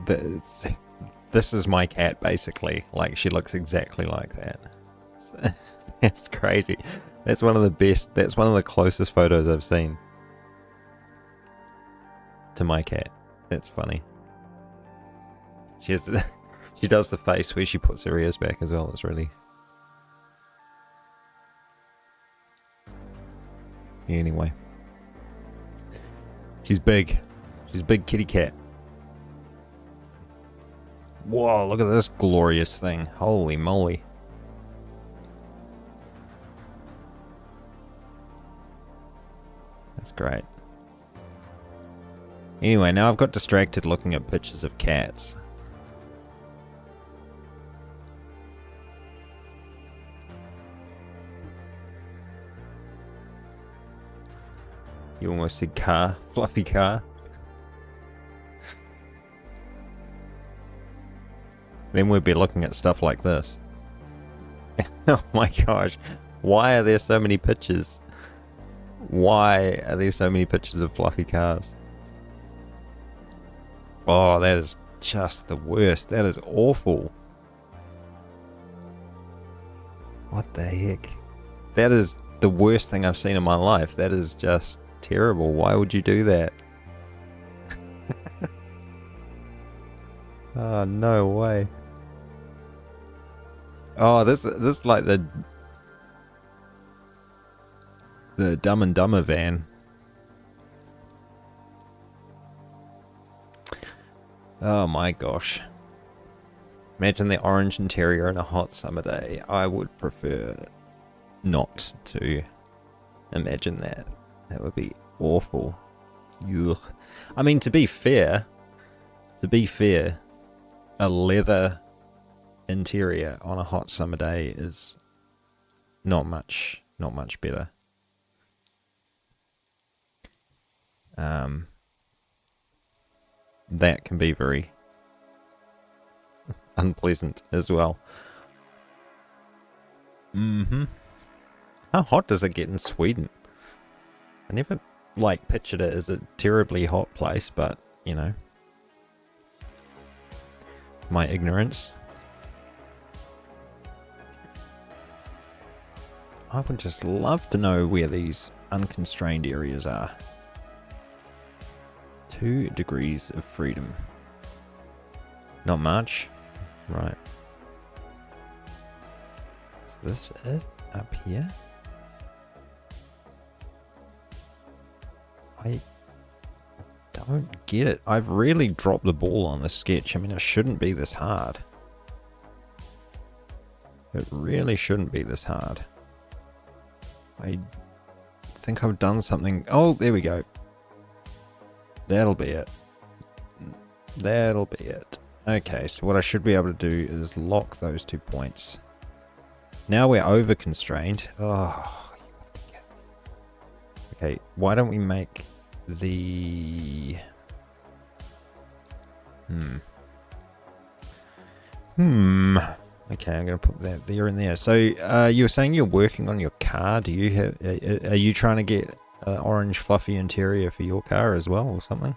this is my cat, basically. Like, she looks exactly like that. It's crazy. That's one of the best. That's one of the closest photos I've seen to my cat. That's funny. She has she does the face where she puts her ears back as well. It's really. Anyway, she's big. She's a big kitty cat. Whoa, look at this glorious thing. Holy moly. That's great. Anyway, now I've got distracted looking at pictures of cats. You almost said car. Fluffy car. Then we'd be looking at stuff like this. Oh my gosh. Why are there so many pictures? Why are there so many pictures of fluffy cars? Oh, that is just the worst. That is awful. What the heck? That is the worst thing I've seen in my life. That is just terrible. Why would you do that? Oh, no way. Oh, this is like the Dumb and Dumber van. Oh my gosh. Imagine the orange interior on a hot summer day. I would prefer not to imagine that. That would be awful. Ugh. I mean, to be fair, a leather interior on a hot summer day is not much better. That can be very unpleasant as well. How hot does it get in Sweden? I never pictured it as a terribly hot place, but you know, my ignorance. I would just love to know where these unconstrained areas are. 2 degrees of freedom. Not much. Right. Is this it up here? I don't get it. I've really dropped the ball on this sketch. I mean, it shouldn't be this hard. It really shouldn't be this hard. I think I've done something. Oh, there we go. That'll be it. That'll be it. Okay, so what I should be able to do is lock those 2 points. Now we're over constrained. Oh, okay, why don't we make the... Okay, I'm going to put that there and there. So, you were saying you're working on your car. Do you have... Are you trying to get an orange fluffy interior for your car as well, or something?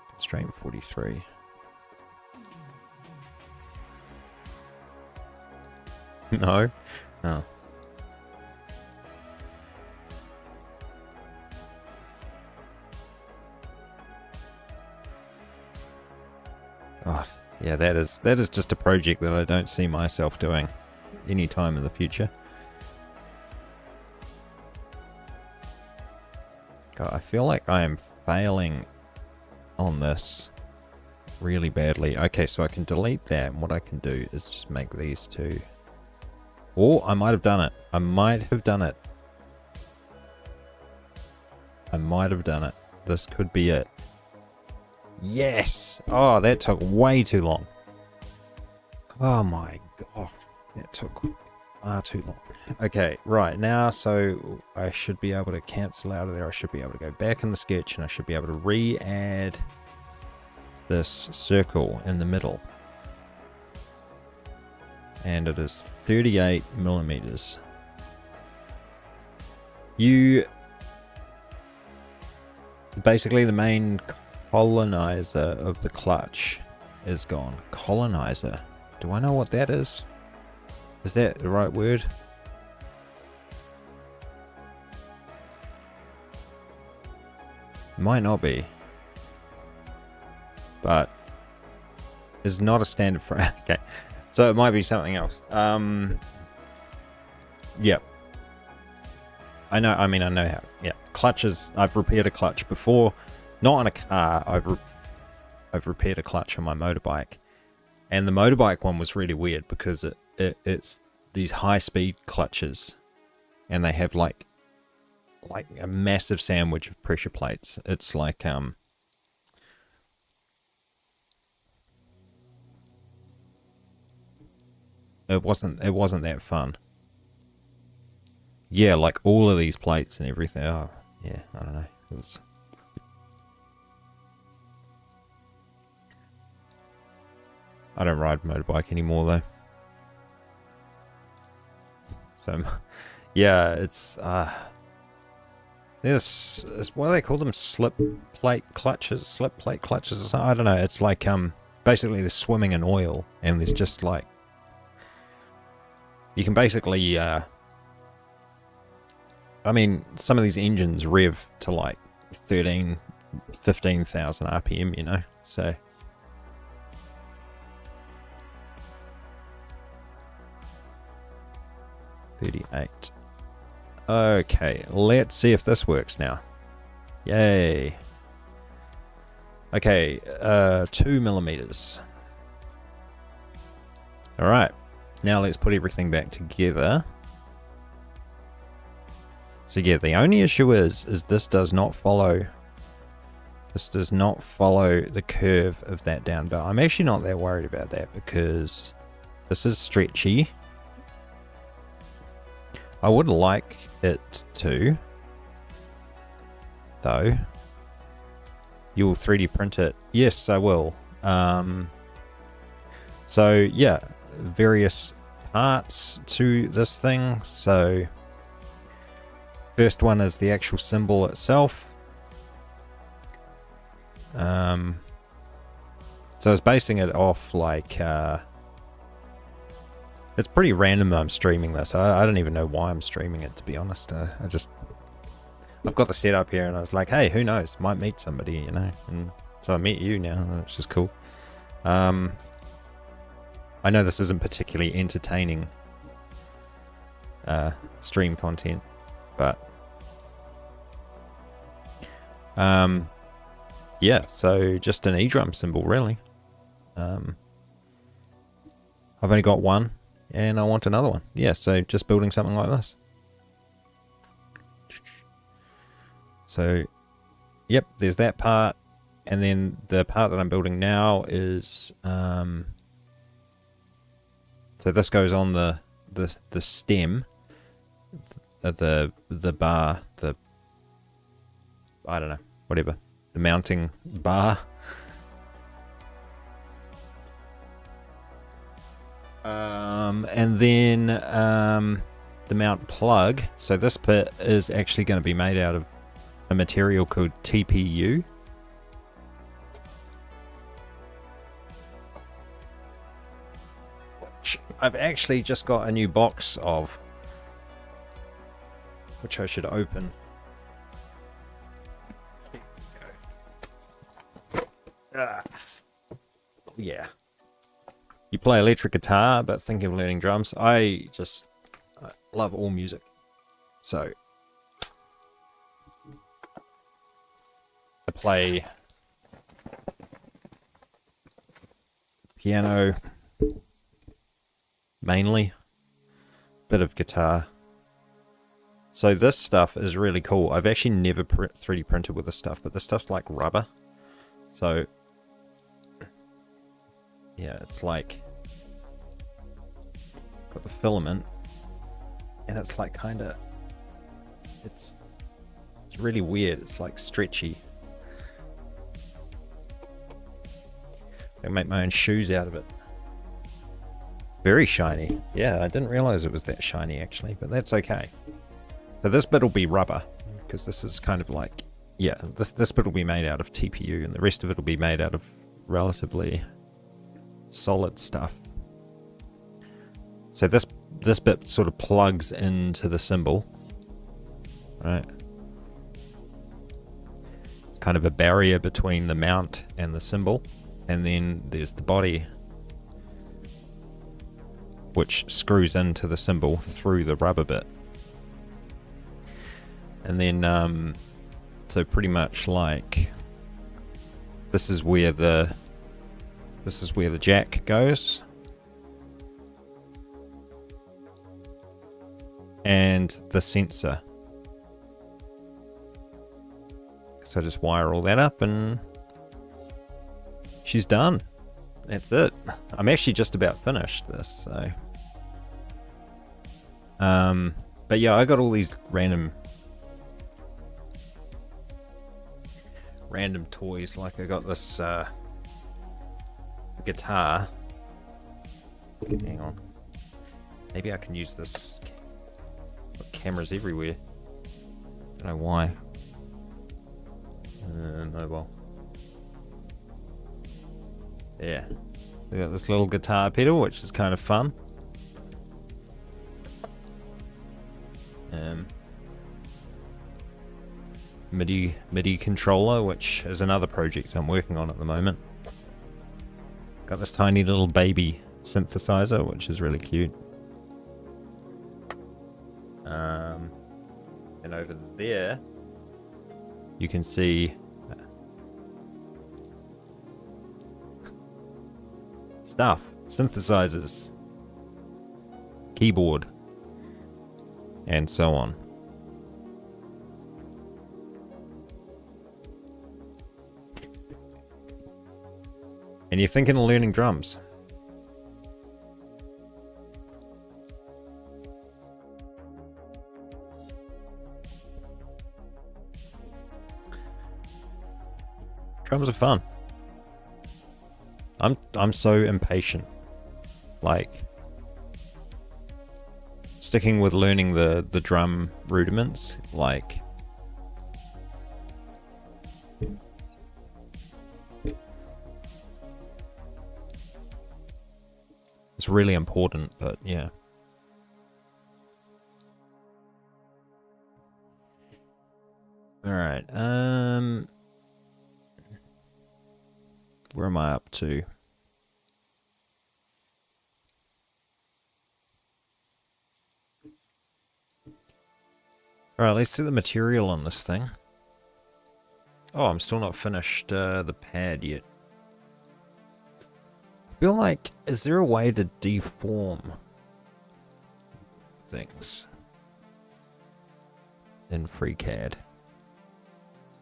Constraint 43. No? Oh. God, yeah, that is just a project that I don't see myself doing any time in the future. God, I feel like I am failing on this really badly. Okay, so I can delete that, and what I can do is just make these two. Oh, I might have done it. I might have done it. I might have done it. This could be it. Yes! Oh, that took way too long. Oh my god. That took far too long. Okay, right now, so I should be able to cancel out of there. I should be able to go back in the sketch, and I should be able to re-add this circle in the middle. And it is 38 millimeters. Basically, the main colonizer of the clutch is gone. Colonizer. Do I know what that is? Is that the right word? Might not be. But it's not a standard for okay. So it might be something else. Yep. I know how. Yeah. Clutches. I've repaired a clutch before. Not on a car. I've repaired a clutch on my motorbike. And the motorbike one was really weird because it's these high speed clutches, and they have like a massive sandwich of pressure plates. It's like it wasn't that fun. Yeah, like all of these plates and everything. Oh, yeah, I don't know. It was. I don't ride motorbike anymore though. So, yeah, it's this is what do they call them? Slip plate clutches or something. I don't know. It's like basically they're swimming in oil, and there's just like you can basically I mean, some of these engines rev to like 15,000 RPM, you know, so. $38. Okay, let's see if this works now. Yay. Okay, 2 millimeters. Alright, now let's put everything back together. So yeah, the only issue is this does not follow the curve of that down, but I'm actually not that worried about that because this is stretchy. I would like it to, though. You'll 3D print it. Yes, I will. So yeah, various parts to this thing. So first one is the actual cymbal itself. So I was basing it off like it's pretty random that I'm streaming this. I don't even know why I'm streaming it, to be honest. I've got the setup here, and I was like, hey, who knows? Might meet somebody, you know. And so I met you now, which is cool. I know this isn't particularly entertaining stream content, but yeah, so just an E-drum cymbal, really. I've only got one, and I want another one. Yeah, so just building something like this. So, yep, there's that part, and then the part that I'm building now is so this goes on the stem, the bar, I don't know, whatever, the mounting bar. And then the mount plug. So this bit is actually going to be made out of a material called TPU. Which I've actually just got a new box of, which I should open. yeah. You play electric guitar, but thinking of learning drums. I love all music. So I play piano mainly, bit of guitar. So this stuff is really cool. I've actually never 3D printed with this stuff, but this stuff's like rubber. So yeah, it's like got the filament, and it's like kind of it's really weird. It's like stretchy. I make my own shoes out of it. Very shiny. Yeah, I didn't realize it was that shiny actually, but that's okay. So this bit will be rubber, because this is kind of like, yeah, this bit will be made out of TPU, and the rest of it will be made out of relatively solid stuff. So this bit sort of plugs into the cymbal, right? It's kind of a barrier between the mount and the cymbal, and then there's the body, which screws into the cymbal through the rubber bit. And then, so pretty much like, this is where the jack goes. And the sensor. So just wire all that up and she's done. That's it. I'm actually just about finished this, so. But yeah, I got all these random toys. Like I got this guitar. Hang on. Maybe I can use this. Got cameras everywhere. Don't know why. No, well. Yeah. We got this little guitar pedal, which is kind of fun. MIDI controller, which is another project I'm working on at the moment. Got this tiny little baby synthesizer, which is really cute. And over there, you can see stuff, synthesizers, keyboard, and so on. And you're thinking of learning drums. Drums are fun. I'm so impatient. Like sticking with learning the drum rudiments, like it's really important, but yeah. All right. Where am I up to? All right, let's see the material on this thing. Oh, I'm still not finished the pad yet. I feel like, is there a way to deform things in FreeCAD?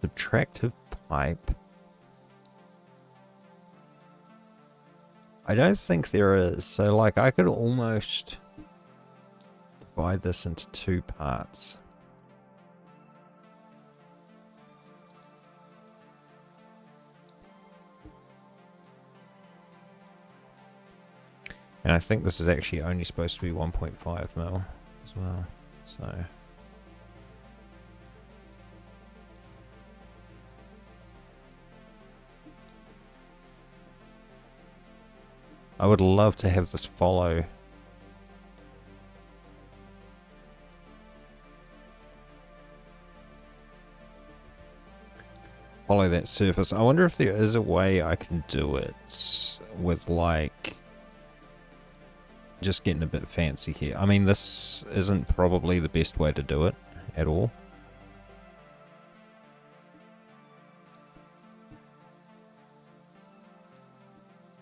Subtractive pipe. I don't think there is. So like I could almost divide this into two parts. And I think this is actually only supposed to be 1.5 mil as well. So I would love to have this follow follow that surface. I wonder if there is a way I can do it with like just getting a bit fancy here. I mean, this isn't probably the best way to do it at all.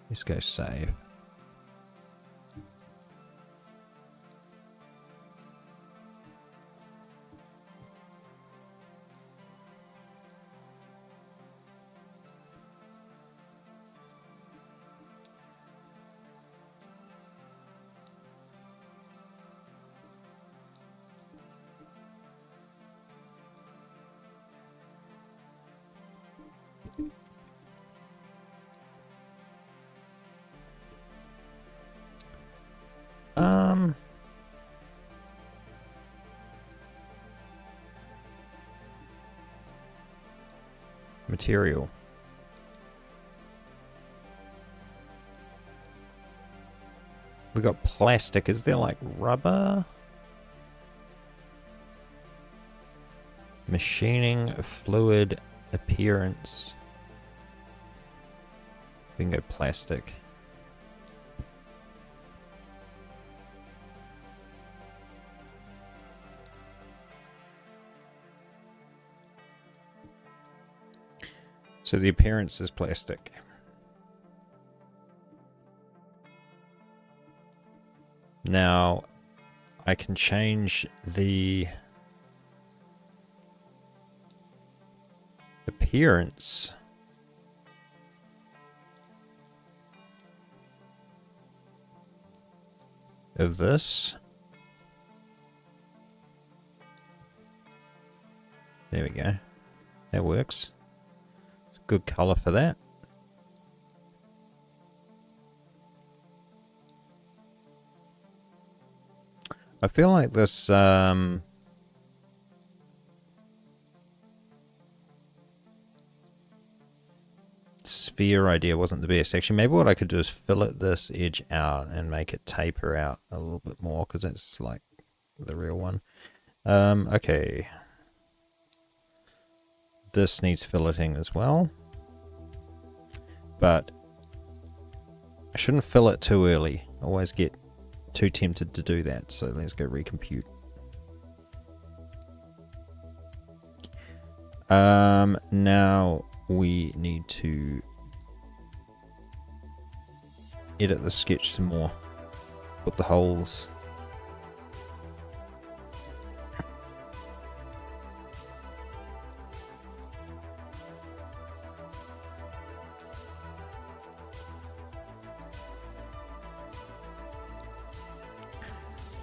Let's go save. Material. We got plastic. Is there like rubber? Machining, fluid, appearance. We can go plastic. So the appearance is plastic. Now I can change the appearance of this. There we go. That works. It's a good color for that. I feel like this sphere idea wasn't the best. Actually, maybe what I could do is fillet this edge out and make it taper out a little bit more, because it's like the real one. Okay. This needs filleting as well. But I shouldn't fillet too early. I always get too tempted to do that, so let's go recompute. Now we need to edit the sketch some more. Put the holes.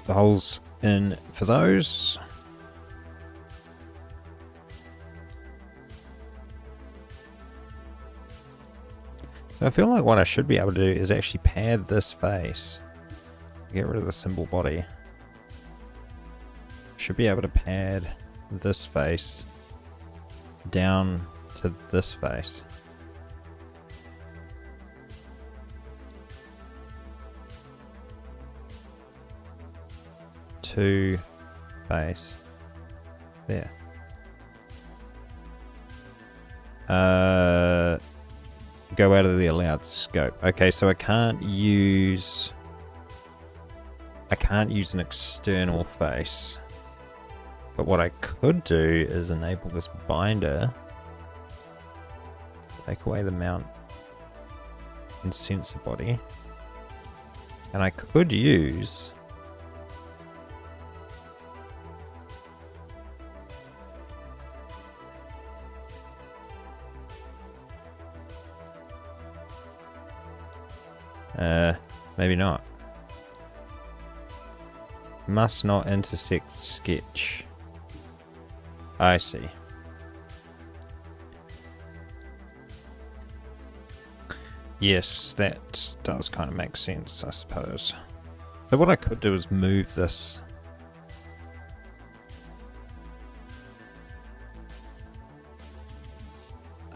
The holes in for those. So I feel like what I should be able to do is actually pad this face. Get rid of the cymbal body. Should be able to pad this face down to this face. To face there. Go out of the allowed scope. Okay, so I can't use an external face. But what I could do is enable this binder. Take away the mount and sensor body. And I could use maybe not. Must not intersect sketch. I see. Yes, that does kind of make sense, I suppose. So what I could do is move this.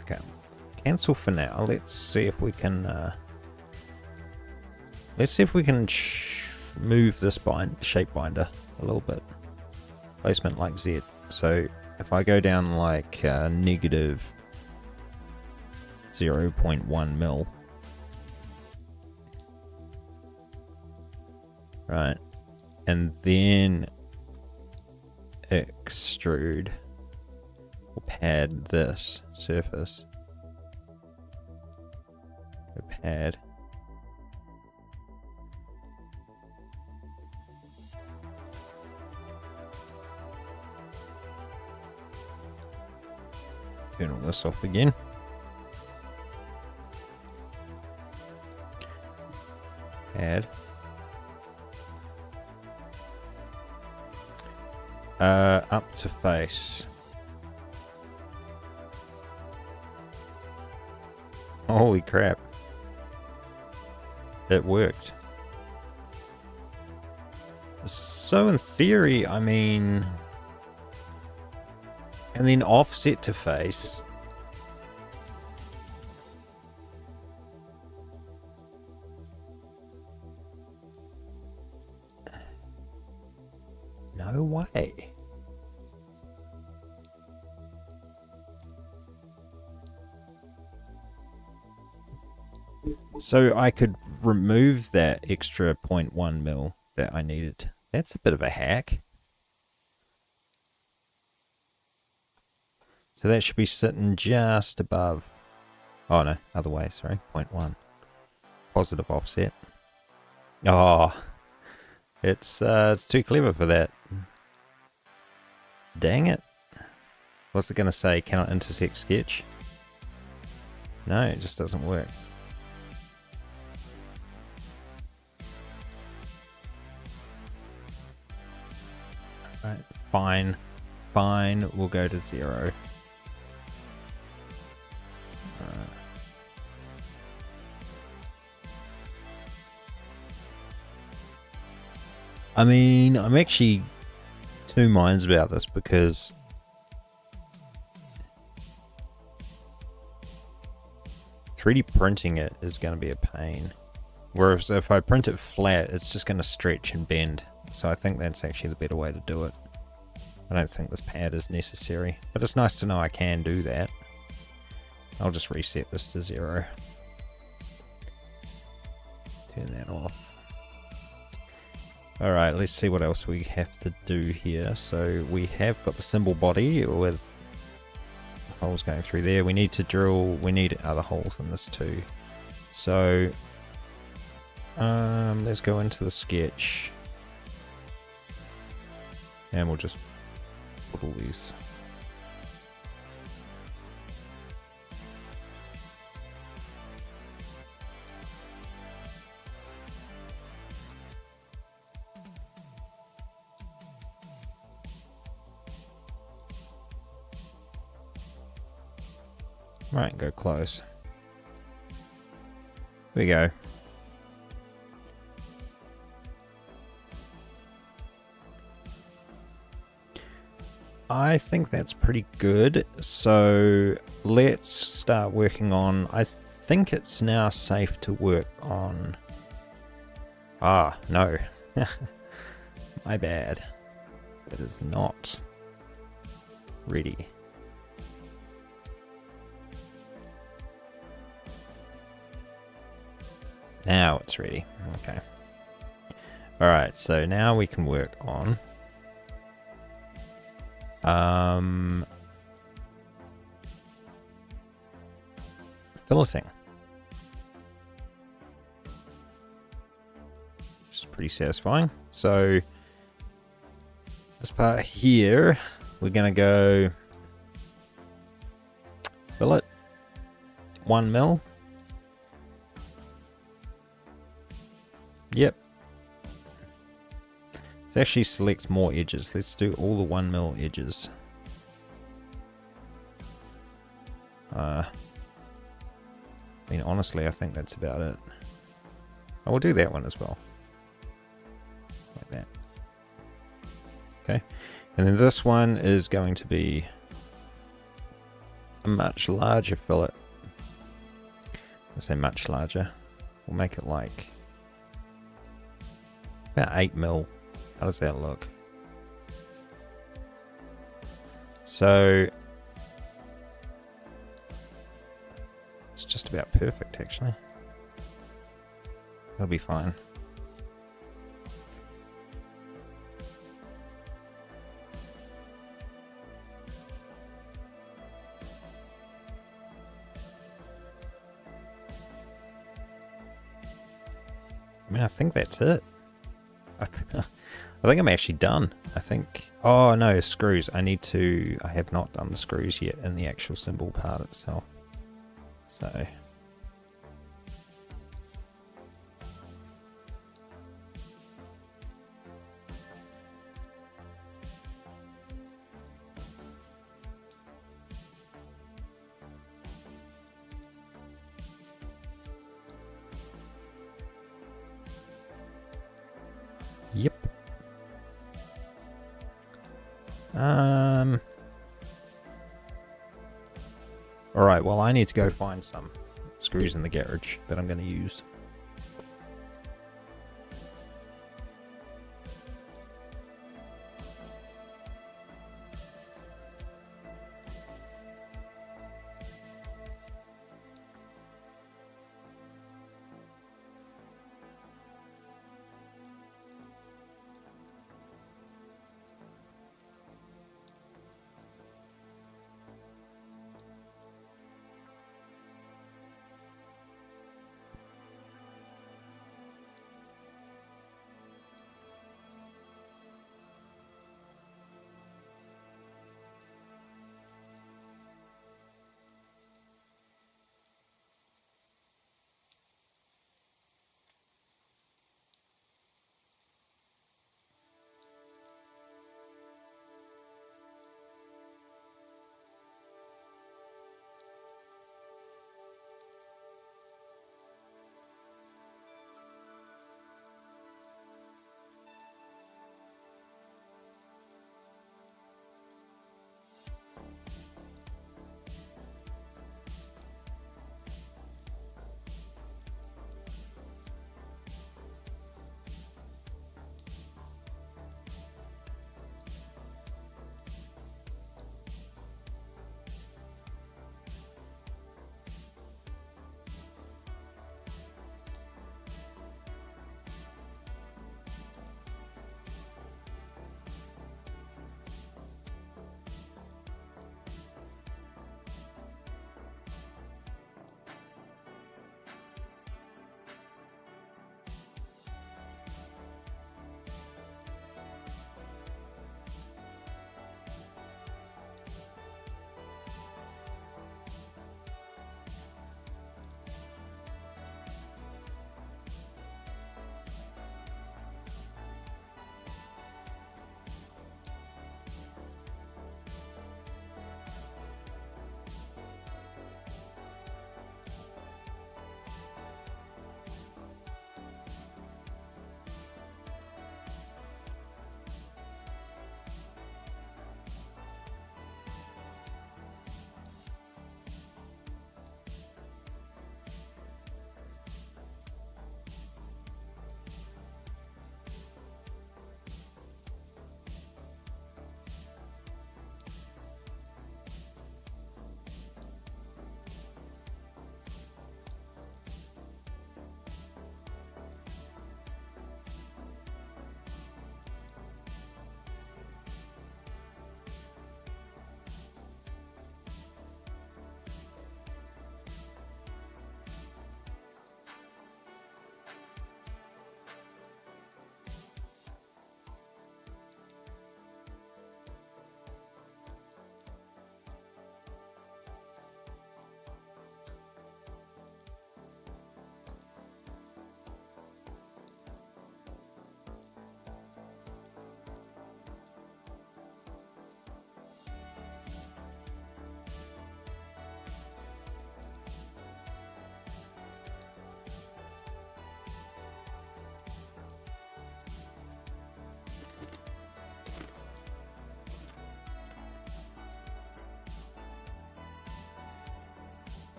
Okay, cancel for now. Let's see if we can move this shape binder a little bit. Placement like Z. So if I go down like -, 0.1 mil. Right. And then extrude or pad this surface. Go pad. Turn all this off again. Add. Up to face. Holy crap. It worked. So in theory, I mean... And then offset to face. No way. So I could remove that extra 0.1 mil that I needed. That's a bit of a hack. So that should be sitting just above. Oh no, other way, sorry. 0.1. Positive offset. Oh, it's too clever for that. Dang it. What's it going to say? Cannot intersect sketch? No, it just doesn't work. Right, fine. Fine, we'll go to 0. I mean, I'm actually two minds about this because .3D printing it is going to be a pain. Whereas if I print it flat, it's just going to stretch and bend. So I think that's actually the better way to do it. I don't think this pad is necessary, but it's nice to know I can do that. I'll just reset this to 0. Turn that off. Alright, let's see what else we have to do here. So we have got the cymbal body with holes going through there. We need to drill, we need other holes in this too. So let's go into the sketch. And we'll just put all these. Right, go close. There we go. I think that's pretty good. So let's start working on, I think it's now safe to work on. Ah, no. My bad. It is not ready. Now it's ready. Okay. Alright, so now we can work on filleting. Which is pretty satisfying. So this part here, we're gonna go fillet 1 mil. Yep. Let's actually select more edges. Let's do all the 1 mil edges. I mean, honestly, I think that's about it. I will do that one as well. Like that. Okay. And then this one is going to be a much larger fillet. I say much larger. We'll make it like about 8 mil. How does that look? So It's just about perfect, actually. That'll be fine. I mean, I think that's it. I think I'm actually done. I think... Oh, no, screws. I have not done the screws yet in the actual cymbal part itself. So... Yep. Alright, well I need to go find some screws in the garage that I'm going to use.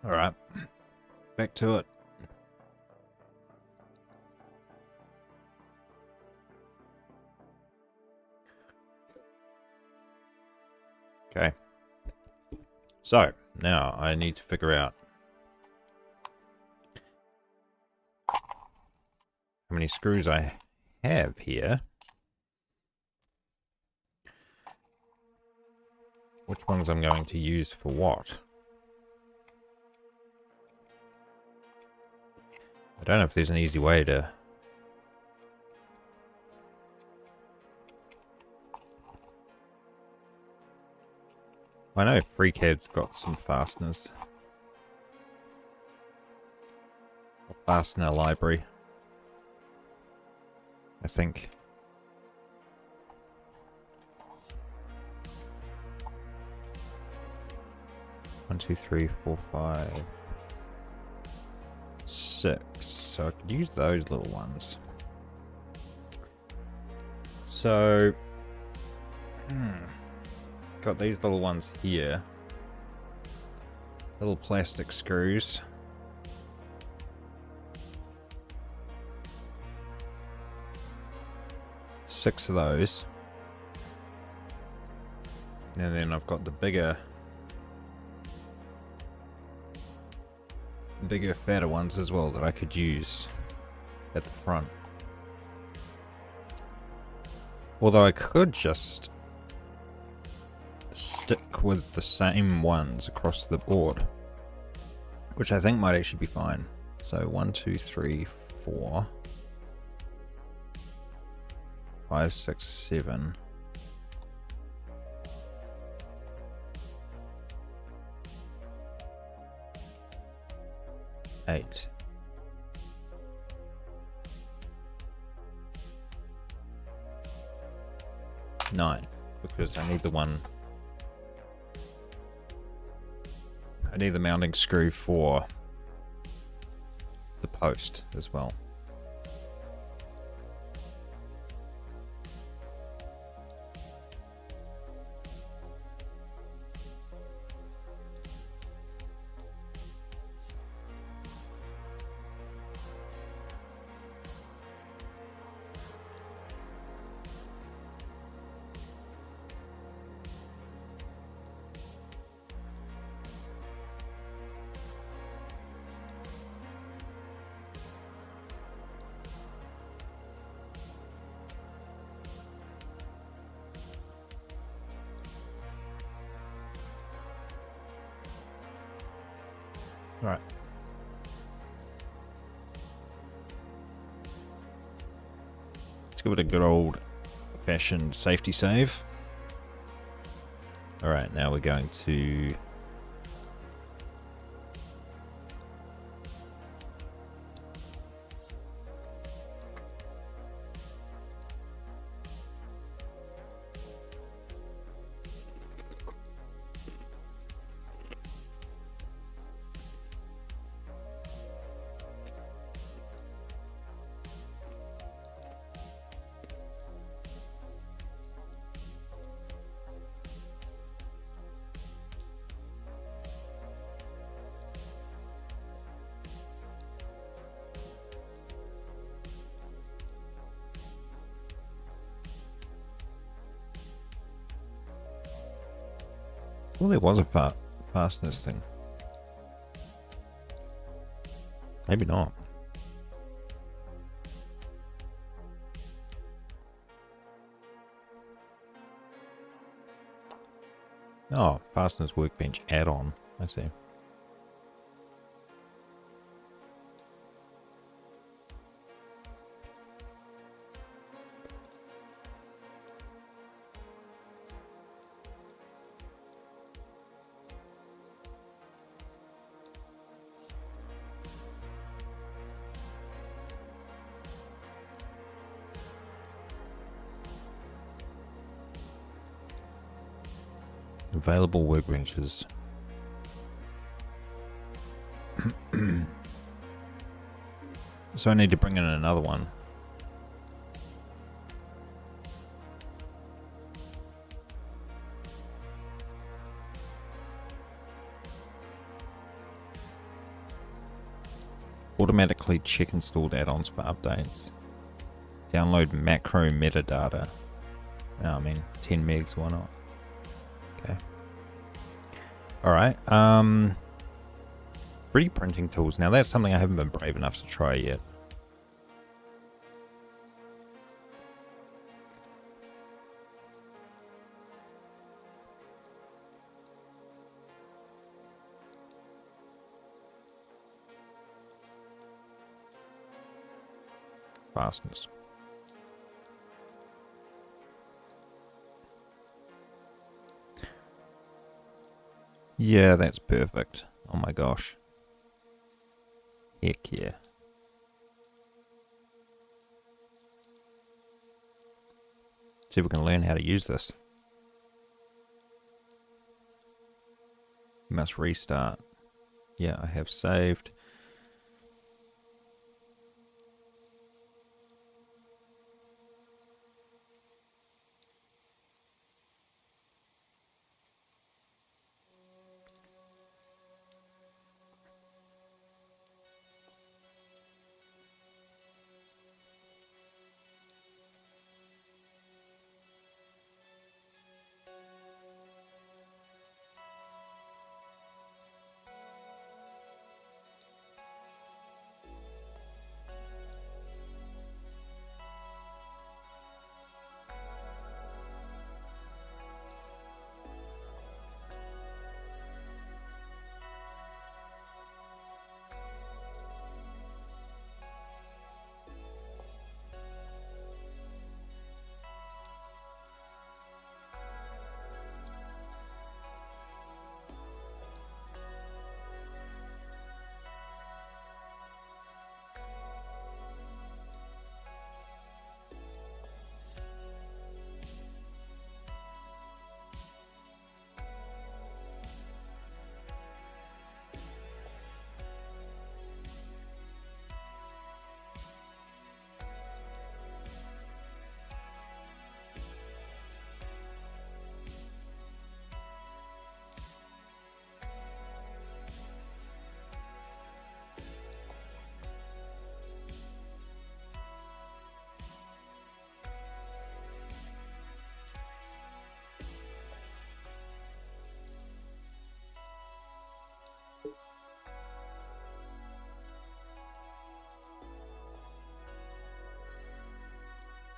Alright, back to it. Okay. So, now I need to figure out how many screws I have here. Which ones I'm going to use for what. I don't know if there's an easy way to... I know FreeCAD's got some fasteners. A fastener library, I think. One, two, three, four, 5, 6. So I could use those little ones. So, got these little ones here. Little plastic screws. Six of those. And then I've got the bigger, fatter ones as well that I could use at the front. Although I could just stick with the same ones across the board, which I think might actually be fine. So 1, 2, 3, 4, 5, 6, 7. Eight. 9, because I need the one. I need the mounting screw for the post as well. Right. Let's give it a good old fashioned safety save. Alright, now we're going to well, there was a fastness thing. Maybe not. Oh, fastness workbench add-on. I see. Available workbenches. So I need to bring in another one. Automatically check installed add-ons for updates. Download macro metadata. Oh, I mean, 10 megs, why not? Okay. Alright, 3D printing tools. Now that's something I haven't been brave enough to try yet. Fastness. Yeah, that's perfect. Oh my gosh. Heck yeah. See if we can learn how to use this. Must restart. Yeah, I have saved.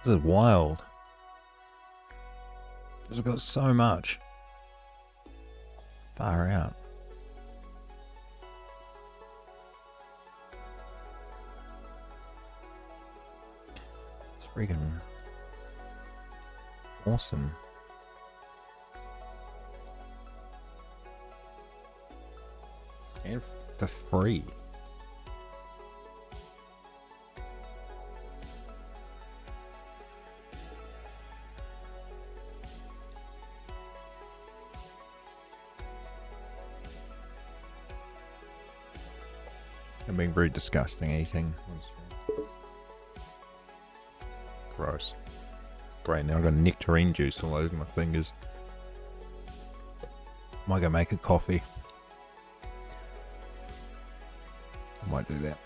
This is wild. This has got so much. Far out. It's freaking awesome. And for free. I'm being very disgusting eating. Gross. Great, now I've got nectarine juice all over my fingers. Might go make a coffee. I might do that.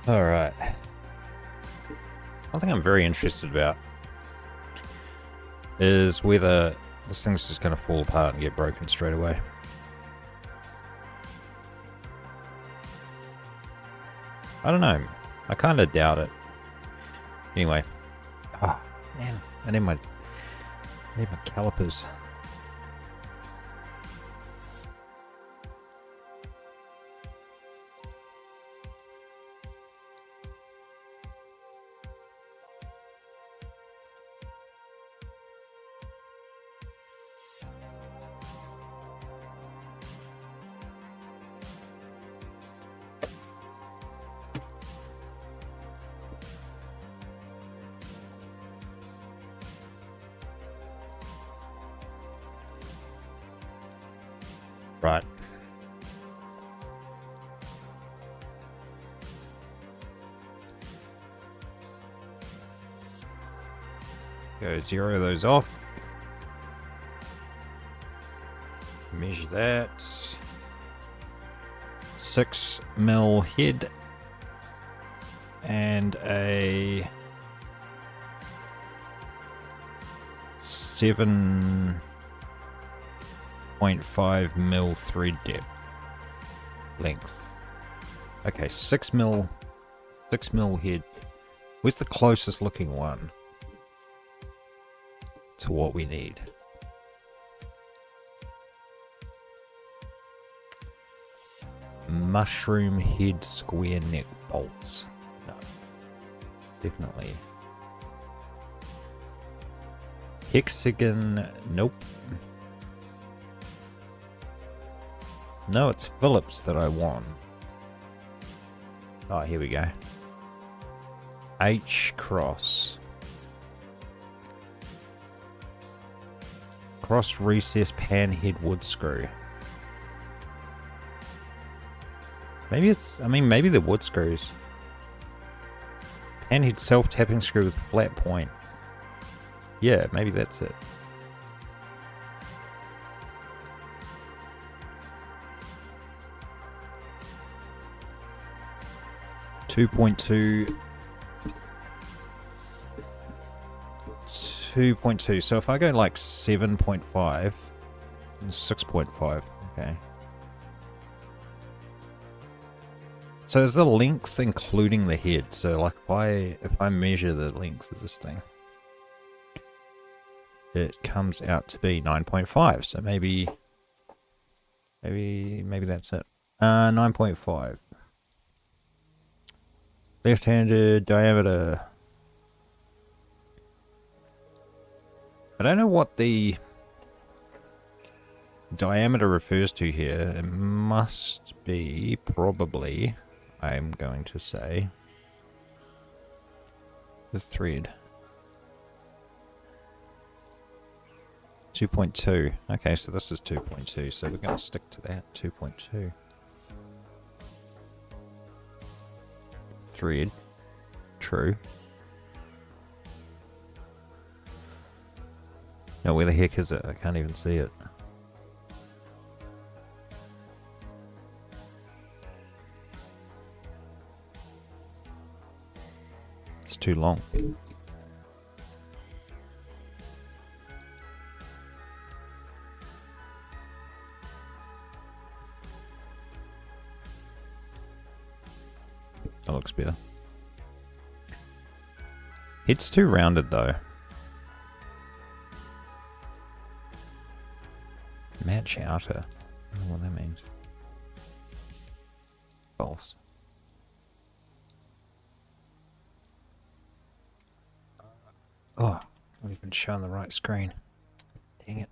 Alright. One thing I'm very interested about is whether this thing's just going to fall apart and get broken straight away. I don't know. I kind of doubt it. Anyway. Oh, man. I need my calipers. Right. Go 0 those off. Measure that. 6 mil head. And a 7.5 mil thread depth. Length. Okay, 6 mil head. Where's the closest looking one to what we need? Mushroom head square neck bolts. No. Definitely. Hexagon. Nope. No, it's Phillips that I want. Oh, here we go. H cross. Cross recess panhead wood screw. Maybe it's, I mean, maybe the wood screws. Panhead self-tapping screw with flat point. Yeah, maybe that's it. .2. 2.2. So if I go like 7.5 and 6.5, okay. So is the length including the head? So like if I measure the length of this thing, it comes out to be 9.5. So maybe that's it. 9.5. Left-handed diameter. I don't know what the diameter refers to here. It must be probably, I'm going to say, the thread. 2.2. Okay, so this is 2.2. So we're going to stick to that. 2.2. Thread. True. Now where the heck is it? I can't even see it. It's too long. That looks better. It's too rounded though. Match outer. I don't know what that means. False. Oh, I've even shown the right screen. Dang it.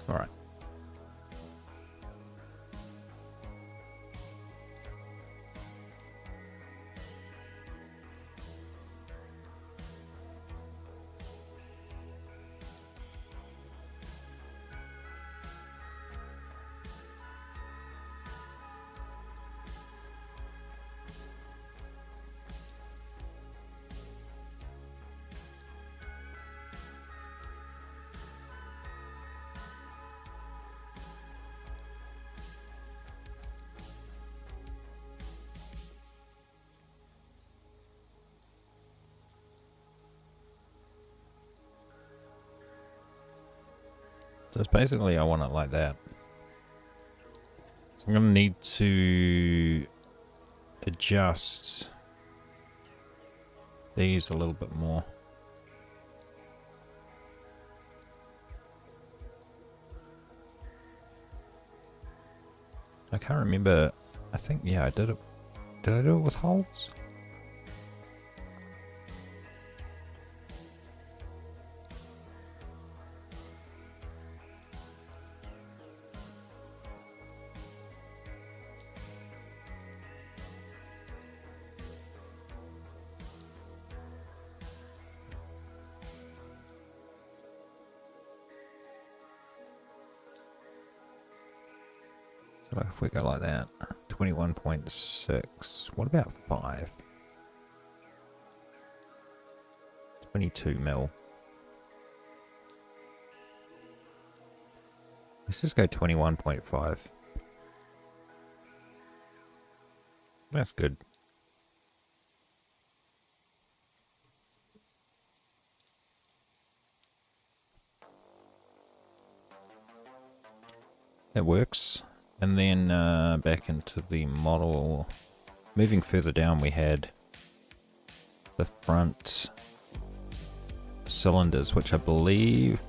Alright. So it's basically I want it like that. So I'm going to need to adjust these a little bit more. I can't remember. I think, yeah, I did it. Did I do it with holes? So like if we go like that, 21.6. What about 5? 22 mil. Let's just go 21.5. That's good. That works. And then back into the model. Moving further down, we had the front cylinders, which I believe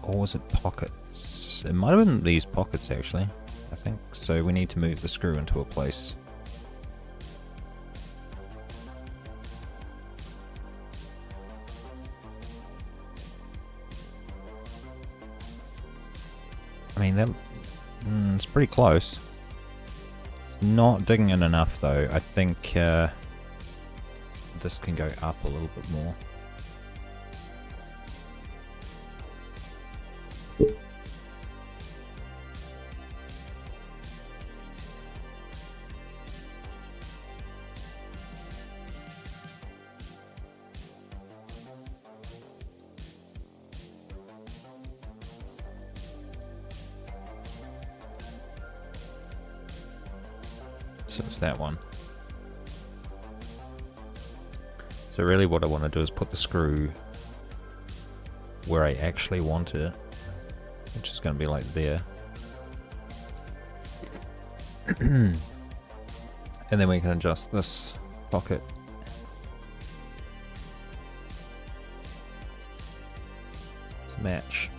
or was it pockets? It might have been these pockets actually, I think. So we need to move the screw into a place. I mean, that it's pretty close. It's not digging in enough though. I think this can go up a little bit more. So it's that one. So really what I want to do is put the screw where I actually want it, which is going to be like there. And then we can adjust this pocket. To match.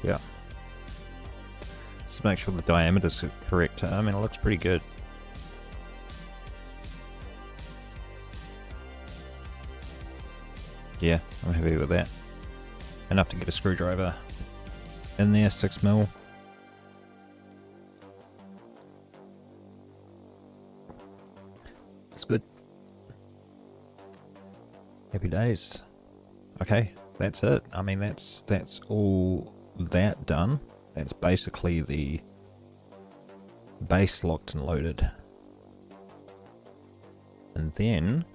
Yeah. Just make sure the diameter's correct. I mean, it looks pretty good. Yeah, I'm happy with that. Enough to get a screwdriver in there, 6 mil. That's good. Happy days. Okay, that's it. I mean, that's all that done. That's basically the base locked and loaded. And then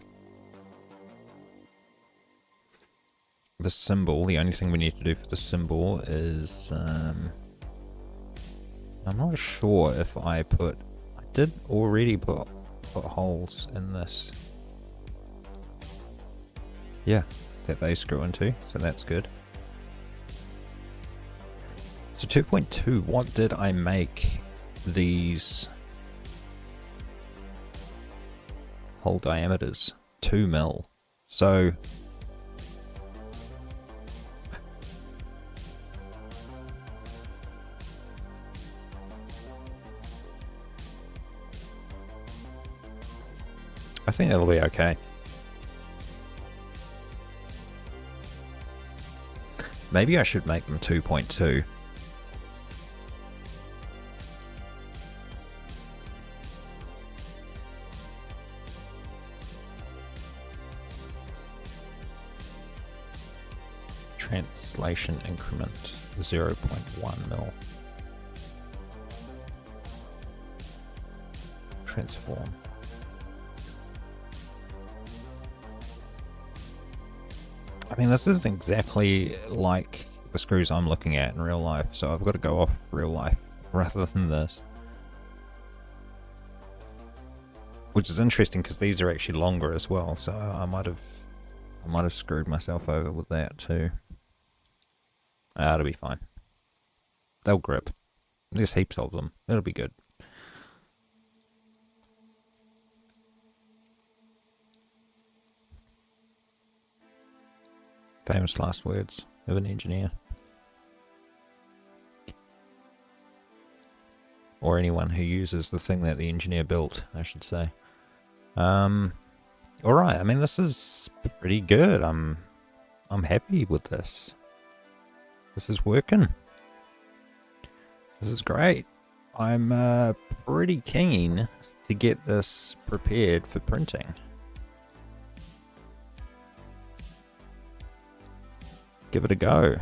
the cymbal, the only thing we need to do for the cymbal is I'm not sure if I did already put holes in this. Yeah, that they screw into, so that's good. So 2.2, what did I make these hole diameters? 2 mil. So I think that'll be okay. Maybe I should make them 2.2. Translation increment 0.1 mil. Transform. I mean, this isn't exactly like the screws I'm looking at in real life, so I've got to go off real life rather than this. which is interesting because these are actually longer as well. So I might have screwed myself over with that too. It'll be fine. They'll grip. There's heaps of them. It'll be good. Famous last words of an engineer. Or anyone who uses the thing that the engineer built, I should say. Alright, I mean, this is pretty good. I'm happy with this. This is working. This is great. I'm pretty keen to get this prepared for printing. Give it a go.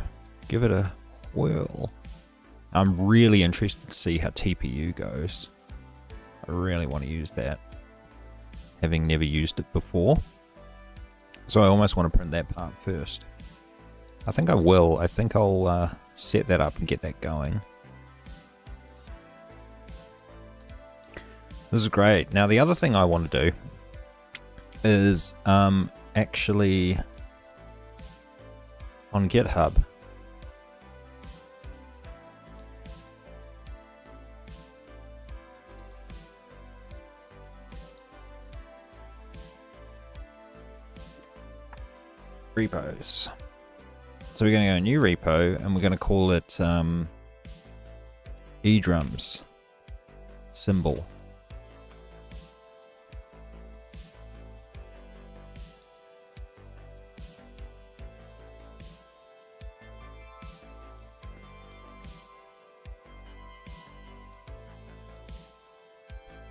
Give it a whirl. I'm really interested to see how TPU goes. I really want to use that, having never used it before. So I almost want to print that part first. I think I will. I think I'll set that up and get that going. This is great. Now the other thing I want to do is actually on GitHub repos. So we're going to go a new repo and we're going to call it eDrums cymbal.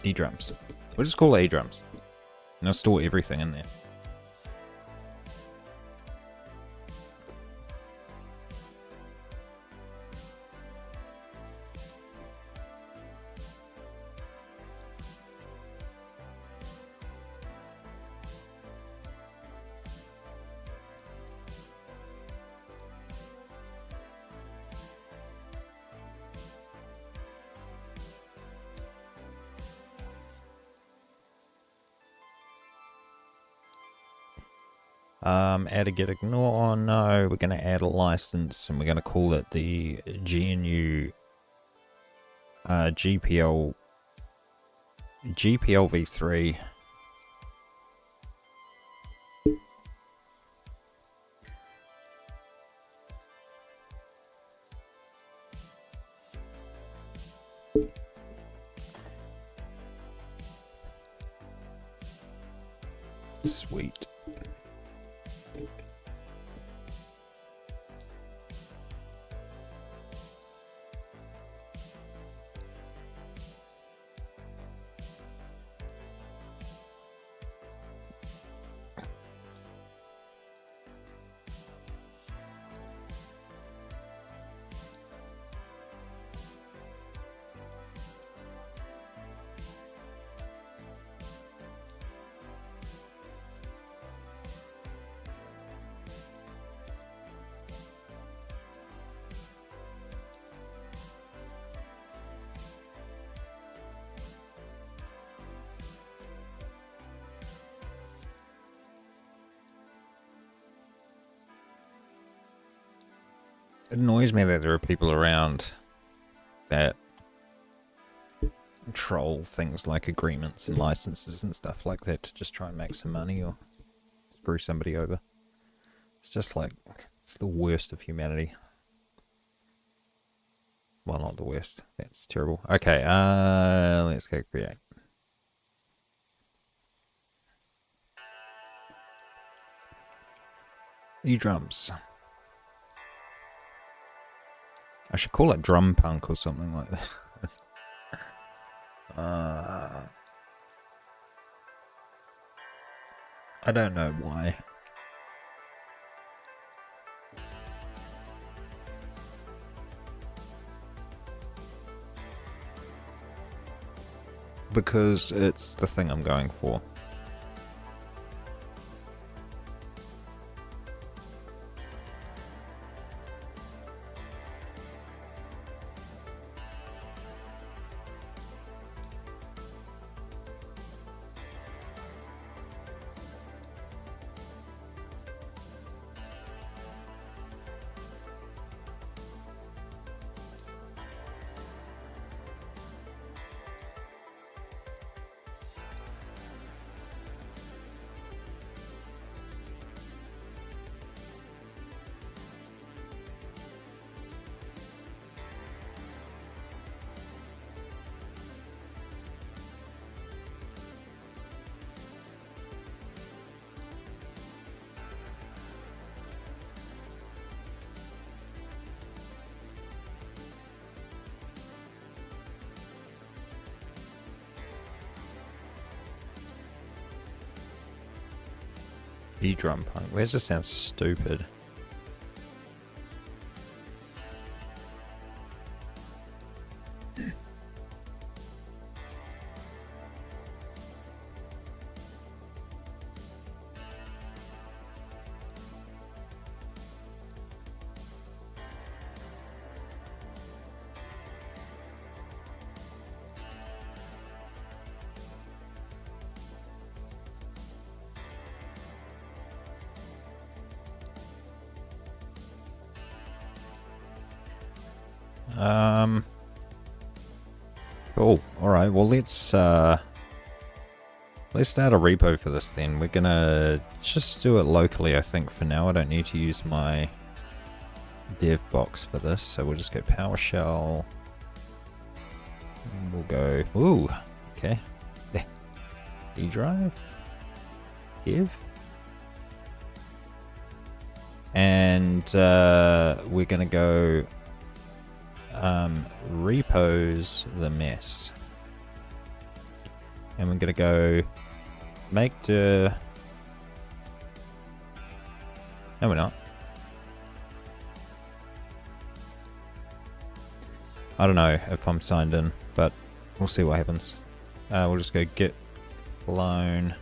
eDrums. We'll just call it eDrums. And I'll store everything in there. Add a get ignore. Oh no, we're going to add a license and we're going to call it the GNU GPL v3. Sweet. It annoys me that there are people around that troll things like agreements and licenses and stuff like that to just try and make some money or screw somebody over. It's just like, it's the worst of humanity. Well, not the worst. That's terrible. Okay, let's go create. eDrums. I should call it drum punk or something like that. I don't know why. Because it's the thing I'm going for. E-drum punk. Where's this sound stupid? Cool. Alright, well let's start a repo for this then. We're gonna just do it locally, I think, for now. I don't need to use my dev box for this, so we'll just go PowerShell. And we'll go, ooh, okay. D drive, dev. And we're gonna go repos the mess, and we're gonna go make the. No, we're not. I don't know if I'm signed in, but we'll see what happens. We'll just go git clone.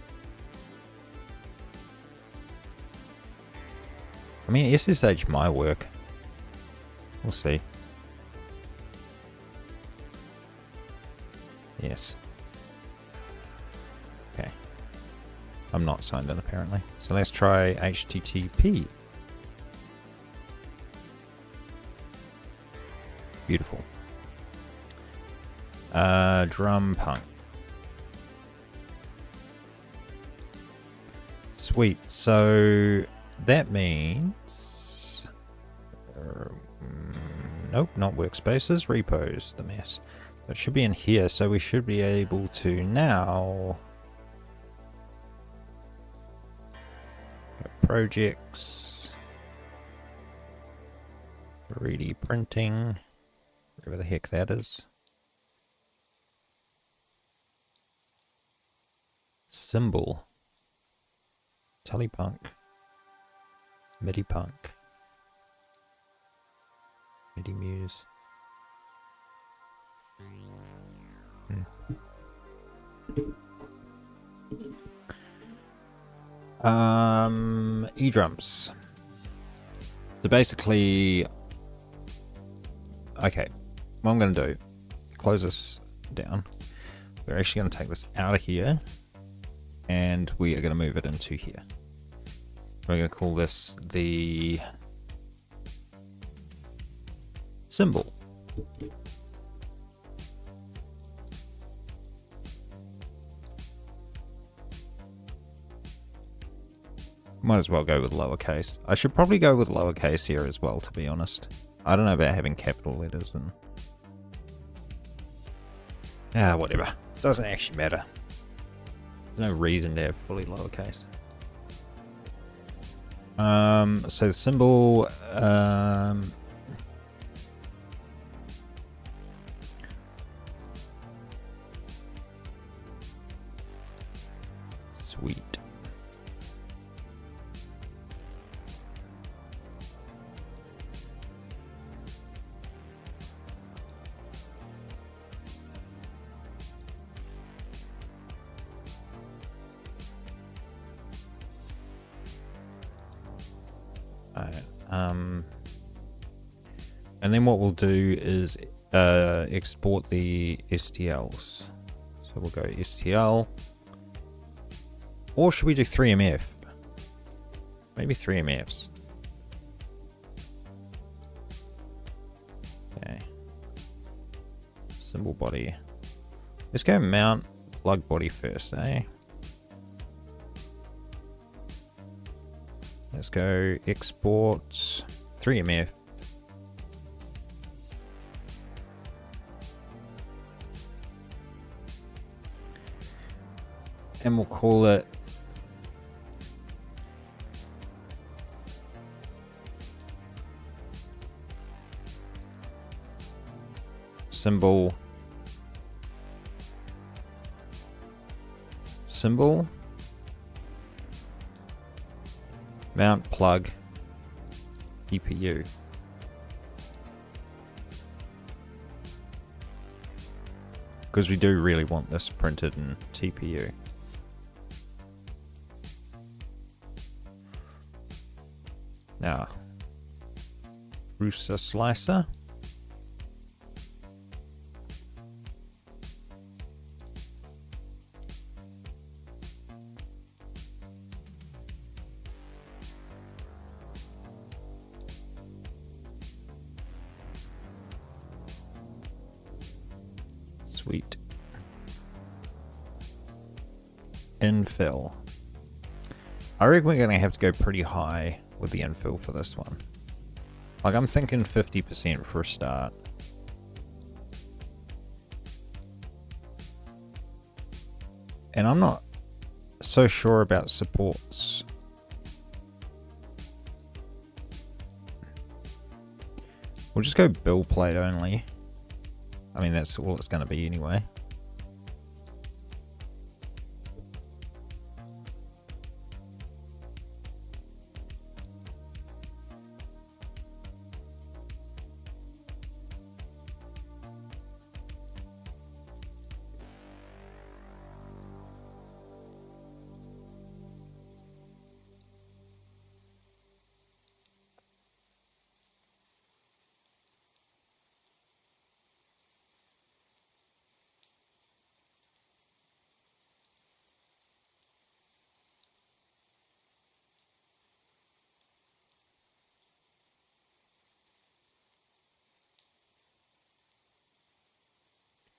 I mean, SSH might work. We'll see. Yes. Okay. I'm not signed in apparently. So let's try HTTP. Beautiful. Drum punk. Sweet. So that means nope, not workspaces, repos, the mess. It should be in here, so we should be able to now projects, 3D printing, whatever the heck that is, cymbal, telepunk, MIDI punk, MIDI muse. E-drums. So basically, okay, what I'm going to do, close this down. We're actually going to take this out of here, and we are going to move it into here. We're going to call this the cymbal. Might as well go with lowercase. I should probably go with lowercase here as well, to be honest. I don't know about having capital letters and... whatever. Doesn't actually matter. There's no reason to have fully lowercase. So the symbol... Sweet. And then what we'll do is export the STLs. So we'll go STL. Or should we do 3MF? Maybe 3MFs. Okay. Symbol body. Let's go mount plug body first, eh? Let's go export 3MF. And we'll call it symbol Mount, plug, TPU. Because we do really want this printed in TPU. Now, Rusa slicer. Sweet. Infill. I reckon we're going to have to go pretty high with the infill for this one. Like, I'm thinking 50% for a start. And I'm not so sure about supports. We'll just go bill plate only. I mean, that's all it's going to be anyway.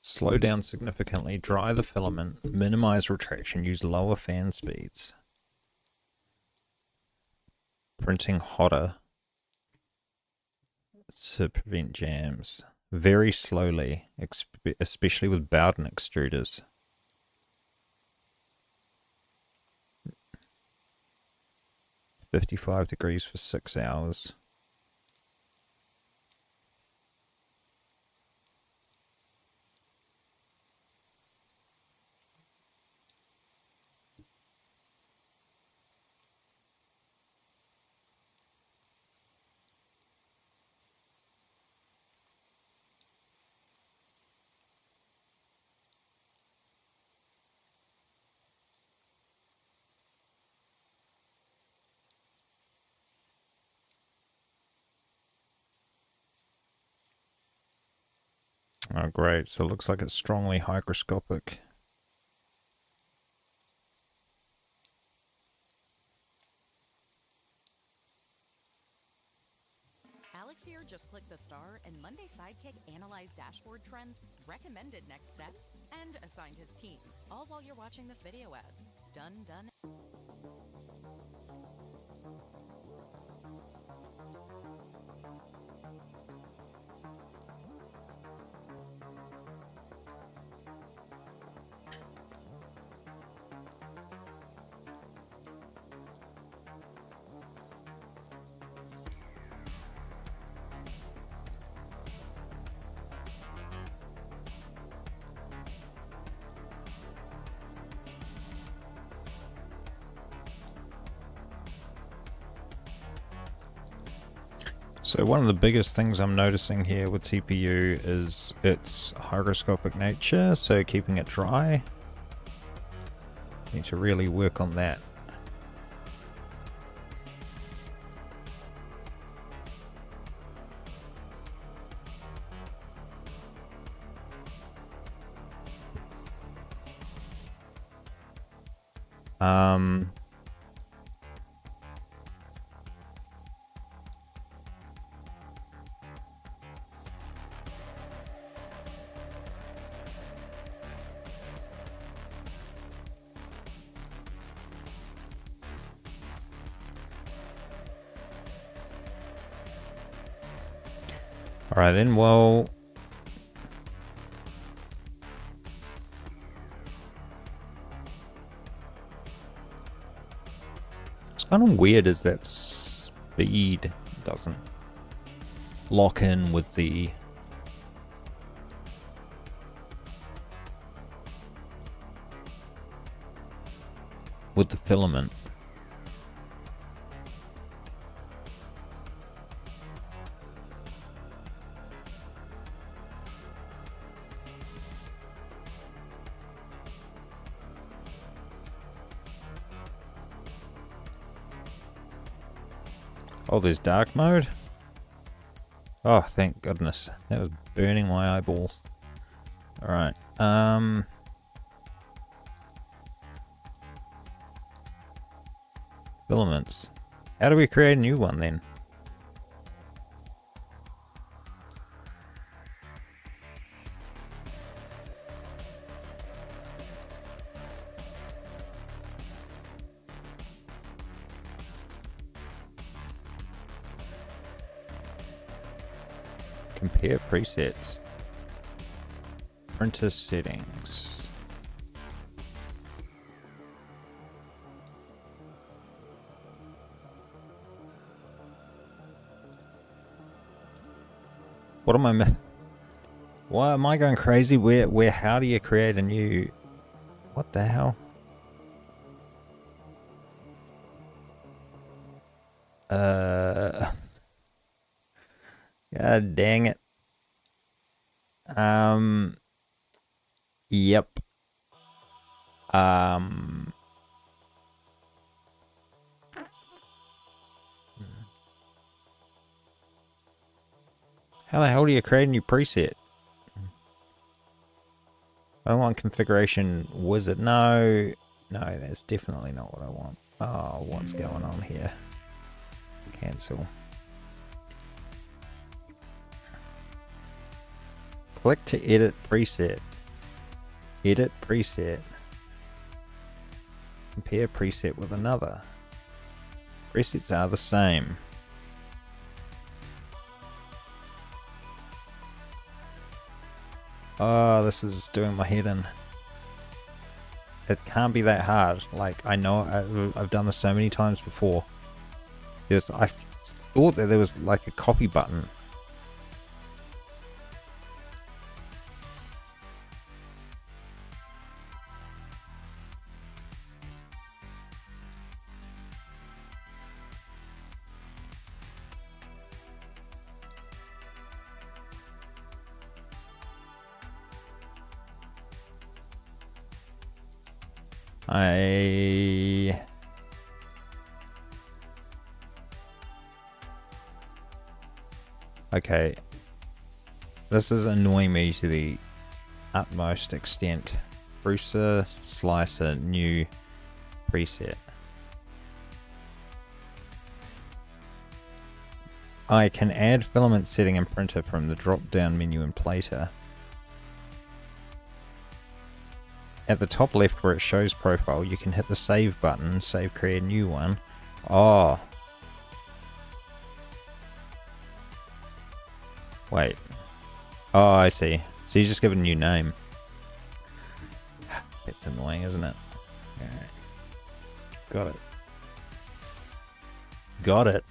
Slow down significantly, dry the filament, minimize retraction, use lower fan speeds. Printing hotter to prevent jams. Very slowly, especially with Bowden extruders. $55 for 6 hours. Oh, great. So it looks like it's strongly hygroscopic. Alex here, just click the star, and Monday Sidekick analyzed dashboard trends, recommended next steps, and assigned his team. All while you're watching this video ad. Done. So one of the biggest things I'm noticing here with TPU is its hygroscopic nature, so keeping it dry. Need to really work on that. Alright then, well... It's kind of weird is that speed doesn't lock in with the... filament. Oh, there's dark mode? Oh, thank goodness. That was burning my eyeballs. Alright, filaments. How do we create a new one then? Compare presets. Printer settings. What am I missing? Why am I going crazy? How do you create a new... What the hell? God dang it. Yep. How the hell do you create a new preset? I don't want configuration wizard. No, that's definitely not what I want. Oh, what's going on here? Cancel. Click to edit preset. Edit preset. Compare preset with another. Presets are the same. Oh, this is doing my head in. It can't be that hard. Like, I know I've done this so many times before. I thought that there was like a copy button. Okay. This is annoying me to the utmost extent. Sprucer, slicer, new preset. I can add filament setting and printer from the drop down menu in Plater. At the top left where it shows profile, you can hit the save button, save create a new one. Oh. Wait. Oh, I see. So you just give it a new name. That's annoying, isn't it? Alright. Got it. Got it.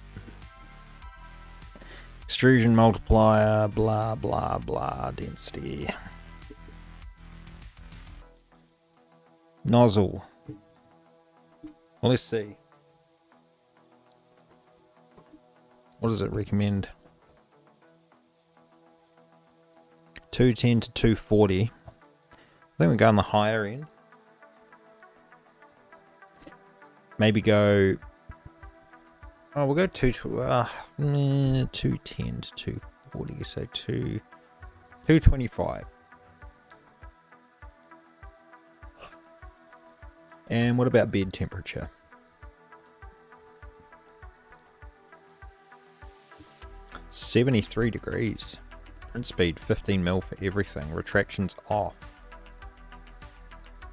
Extrusion multiplier, blah, blah, blah, density. Nozzle. Well, let's see. What does it recommend? 210 to 240. I think we go on the higher end. Maybe go... Oh, we'll go 210 to 240, so 225. And what about bed temperature? $73. Print speed 15 mil for everything. Retractions off.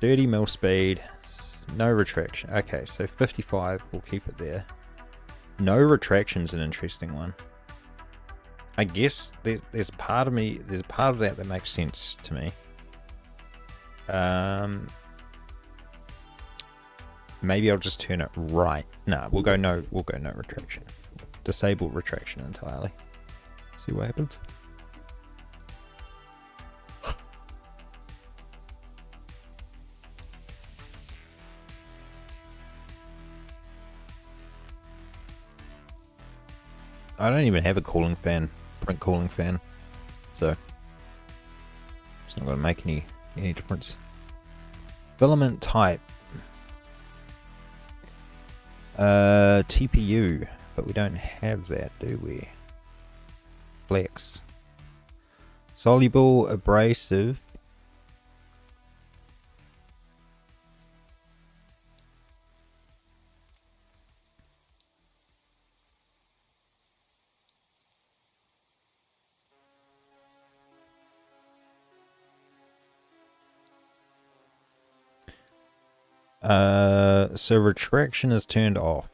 30 mil speed. No retraction. Okay, so 55. We'll keep it there. No retraction's an interesting one. I guess there's part of me. There's part of that makes sense to me. Maybe I'll just turn it right. No, we'll go no retraction. Disable retraction entirely. See what happens. I don't even have a cooling fan, print cooling fan, so it's not going to make any difference. Filament type. TPU, but we don't have that, do we? Flex. Soluble, abrasive. So retraction is turned off.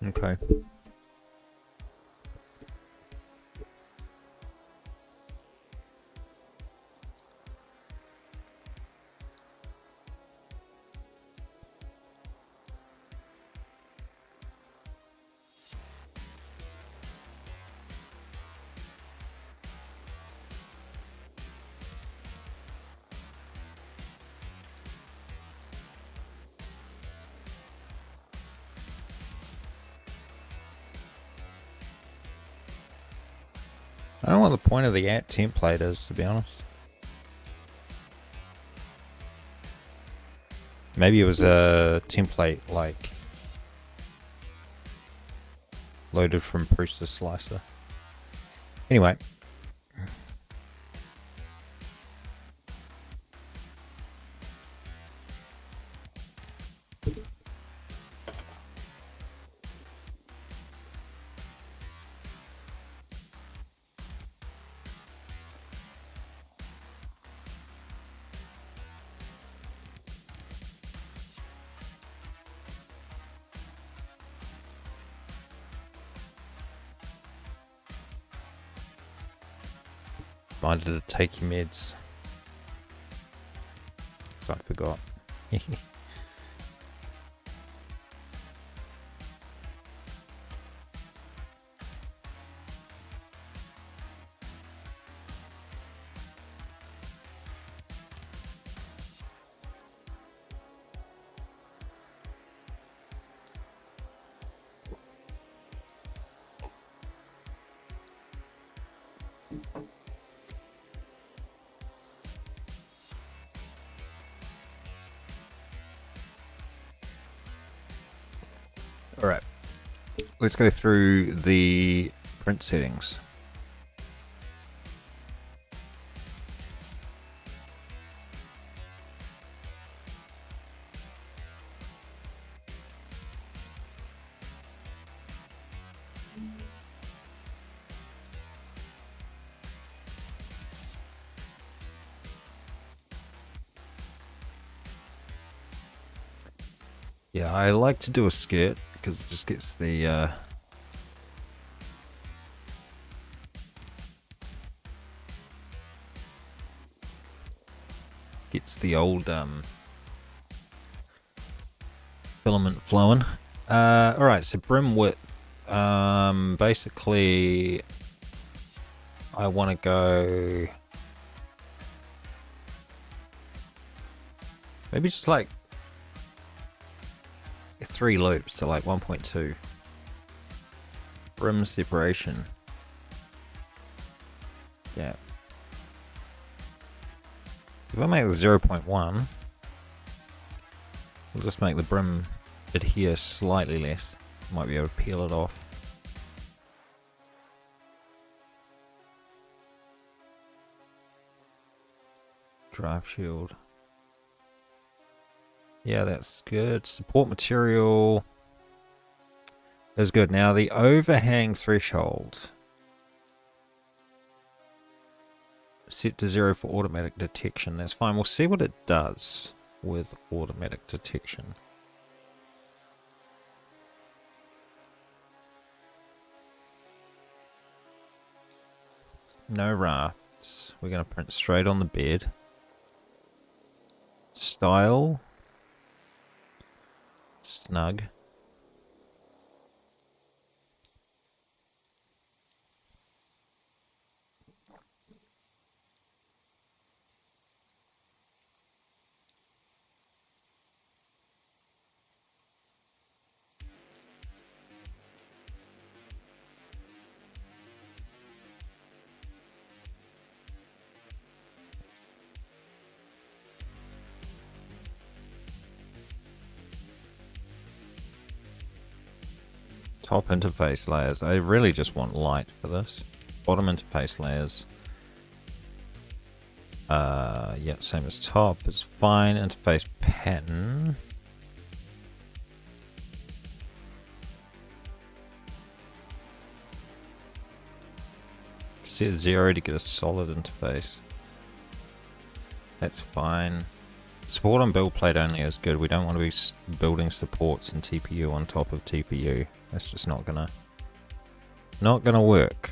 Okay. I don't know what the point of the at template is, to be honest. Maybe it was a template like loaded from Brewster Slicer. Anyway. Reminded to take your meds. So I forgot. Alright, let's go through the print settings. Yeah, I like to do a skirt because it just gets the old filament flowing. Alright, so brim width. Basically I want to go maybe just like 3 loops, so like 1.2. Brim separation. Yeah. If I make the 0.1, we'll just make the brim adhere slightly less. Might be able to peel it off. Draft shield. Yeah, that's good. Support material is good. Now the overhang threshold set to 0 for automatic detection. That's fine. We'll see what it does with automatic detection. No rafts. We're going to print straight on the bed. Style. Snug. Top interface layers. I really just want light for this. Bottom interface layers. Yeah, same as top. It's fine. Interface pattern. Set 0 to get a solid interface. That's fine. Support on build plate only is good. We don't want to be building supports and TPU on top of TPU. That's just not gonna work.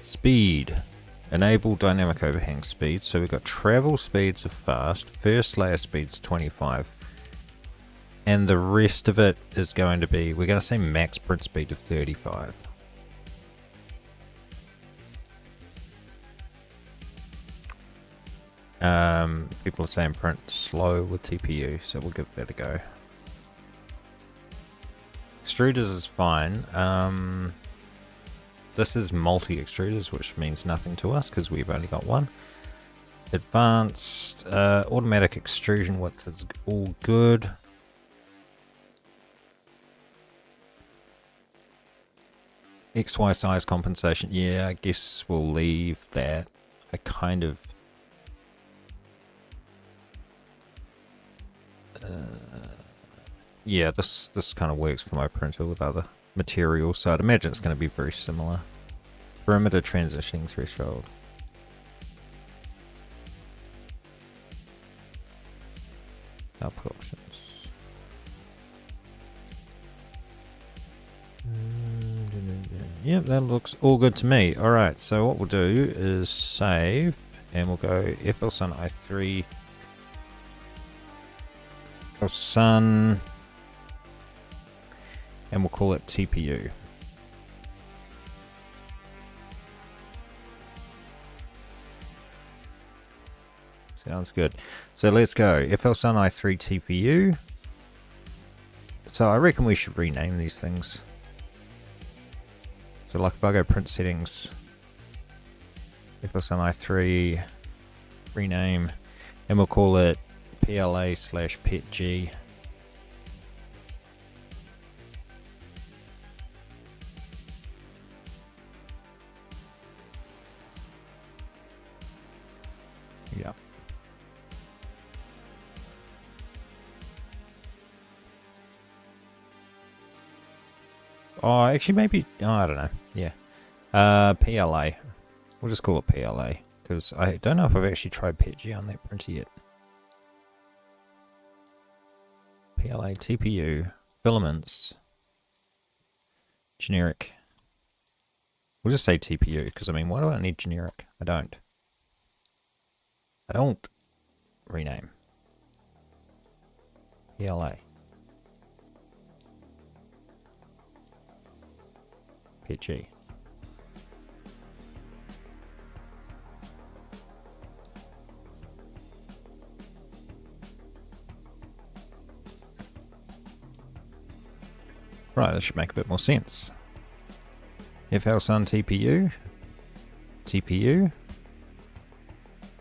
Speed. Enable dynamic overhang speed. So we've got travel speeds of fast. First layer speeds 25. And the rest of it is going to be, we're going to say max print speed of 35. People are saying print slow with TPU, so we'll give that a go. Extruders is fine. This is multi-extruders, which means nothing to us because we've only got one. Advanced automatic extrusion width is all good. XY size compensation, yeah, I guess we'll leave that. I kind of yeah, this kind of works for my printer with other materials, so I'd imagine it's going to be very similar. Perimeter transitioning threshold. Output options. Yep, that looks all good to me. Alright, so what we'll do is save, and we'll go FL-Sun i3 Sun, and we'll call it TPU. Sounds good. So let's go. FL-Sun i3 TPU. So I reckon we should rename these things. So like if I go print settings, FL-Sun i3, rename, and we'll call it PLA/PETG. Yeah. Oh, actually maybe, oh, I don't know. Yeah. PLA. We'll just call it PLA because I don't know if I've actually tried PETG on that printer yet. PLA, TPU, filaments, generic. We'll just say TPU, because I mean, why do I need generic? I don't. Rename. PLA. PG. Right, that should make a bit more sense. FL-Sun TPU, TPU,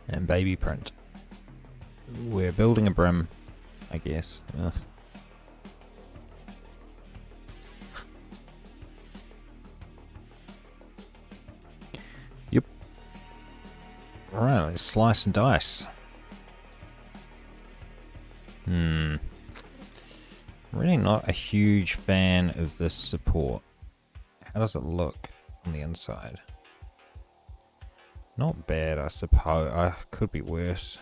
and baby print. We're building a brim, I guess. Ugh. Yep. Alright, let's slice and dice. Really not a huge fan of this support. How does it look on the inside? Not bad, I suppose. Could be worse.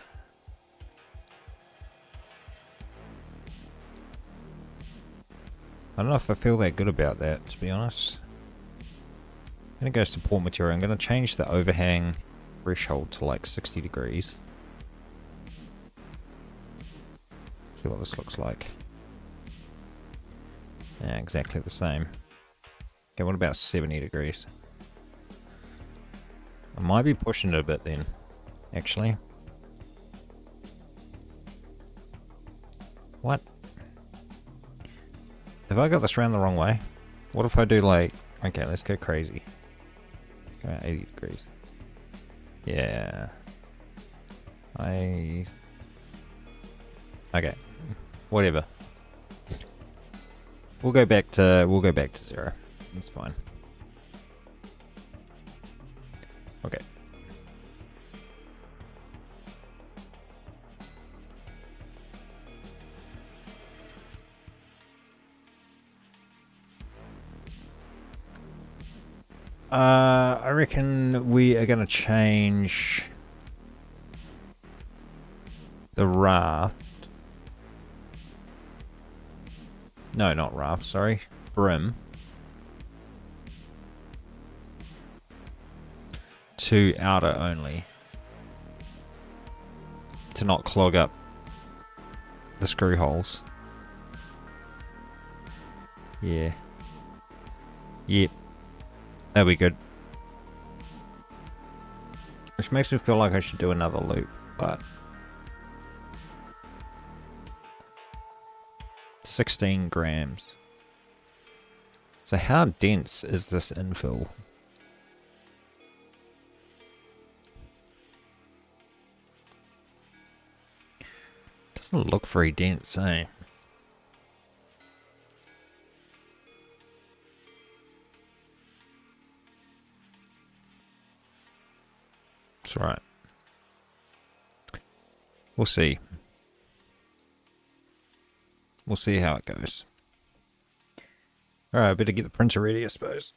I don't know if I feel that good about that, to be honest. I'm going to go support material. I'm going to change the overhang threshold to like 60 degrees. See what this looks like. Yeah, exactly the same. Okay, what about 70 degrees? I might be pushing it a bit then, actually. What? Have I got this around the wrong way? What if I do like... Okay, let's go crazy. Let's go at 80 degrees. Yeah. Okay. Whatever. We'll go back to 0. That's fine. Okay. I reckon we are going to change the raft. No, not raft, sorry. Brim. To outer only. To not clog up the screw holes. Yeah. Yep. That'll be good. Which makes me feel like I should do another loop, but 16 grams. So how dense is this infill? Doesn't look very dense, eh? It's alright. We'll see. We'll see how it goes. Alright, I better get the printer ready, I suppose.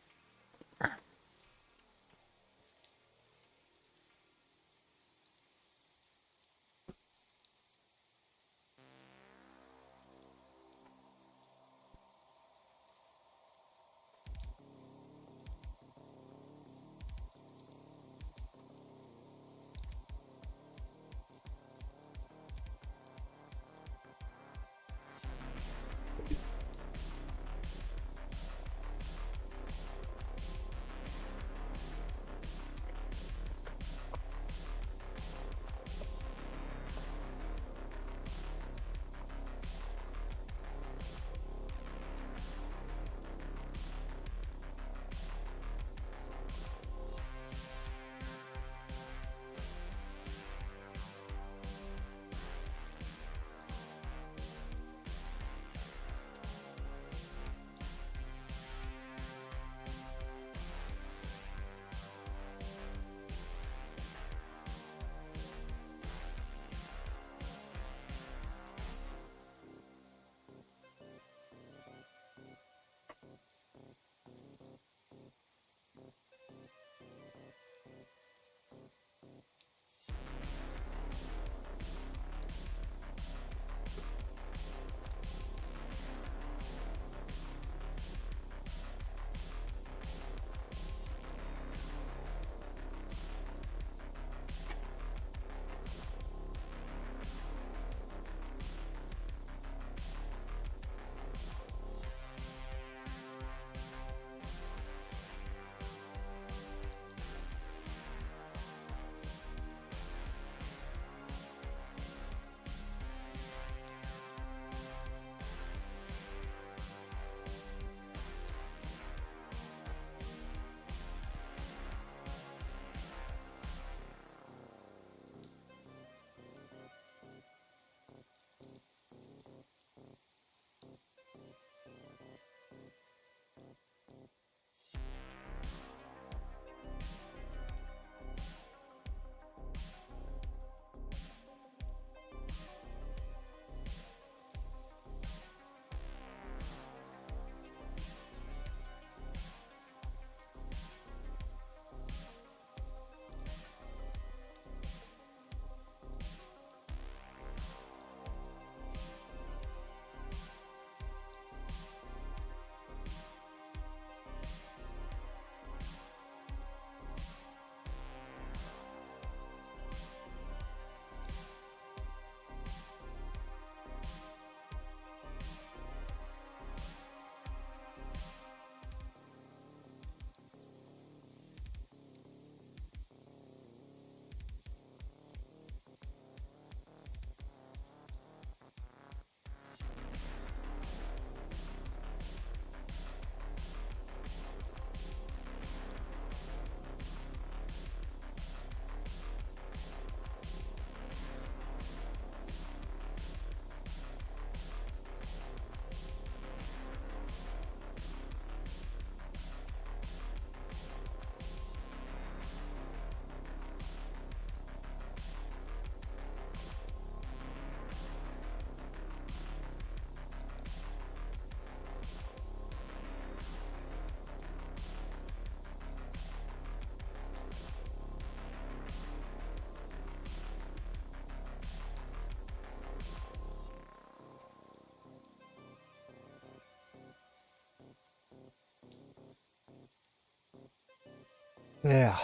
Yeah.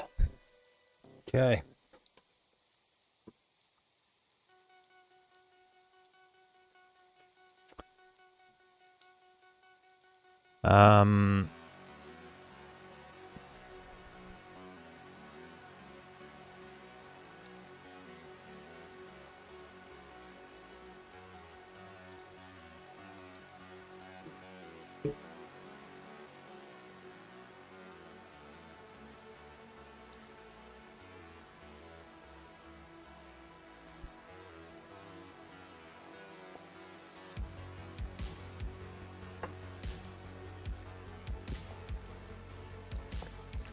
Okay. Um.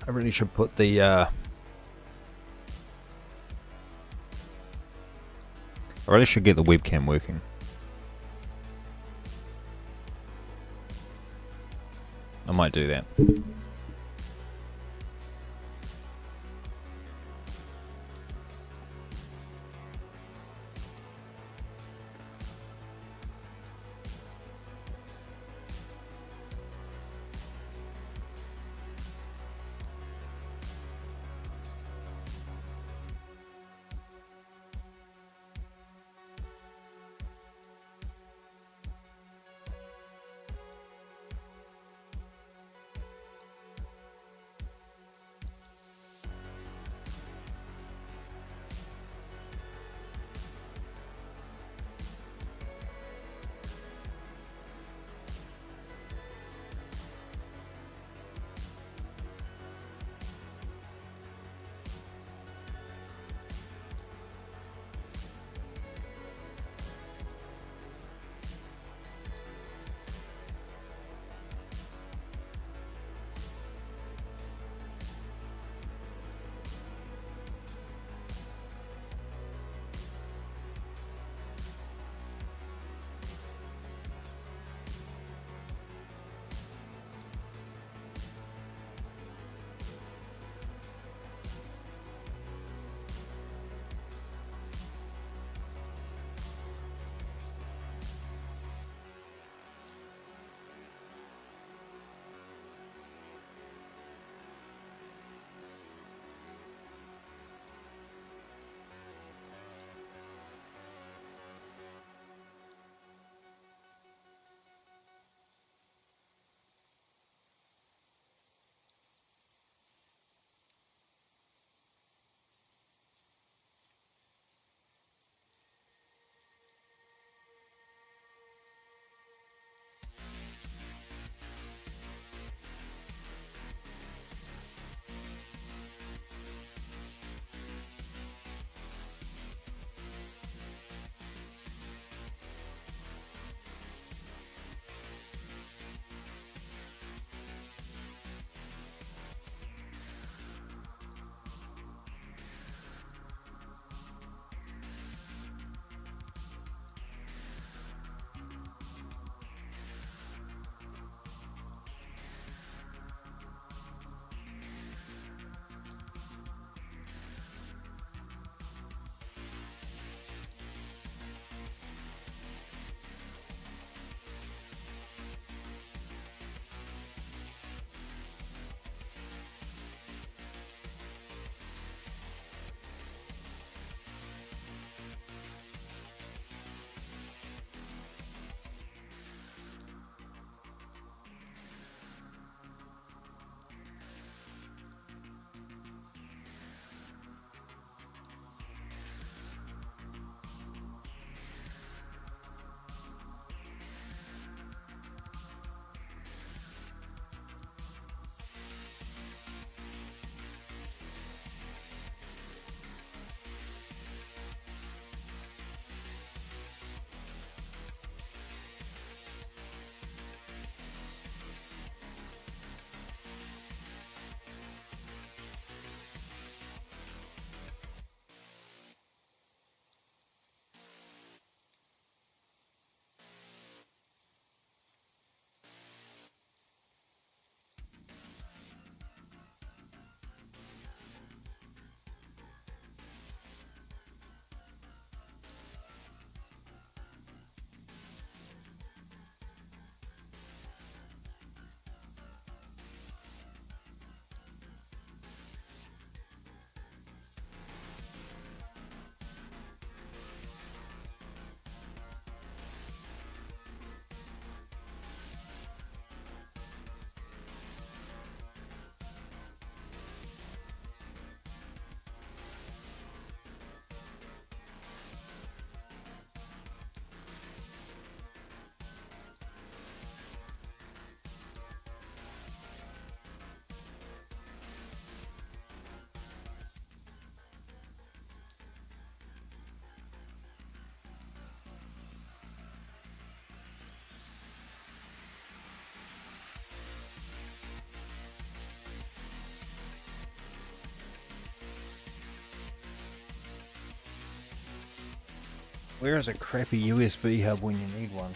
I really should put the I really should get the webcam working. I might do that. Where is a crappy USB hub when you need one?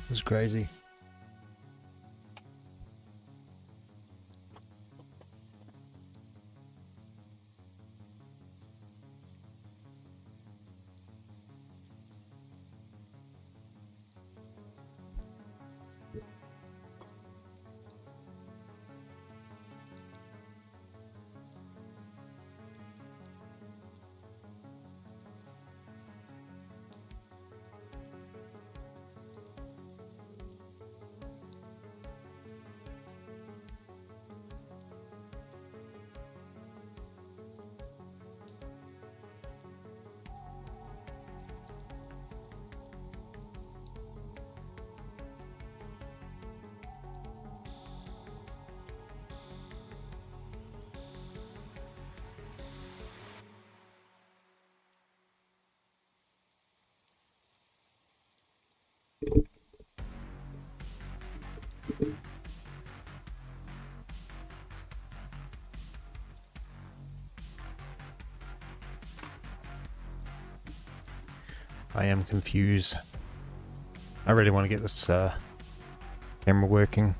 It was crazy. I am confused. I really want to get this camera working.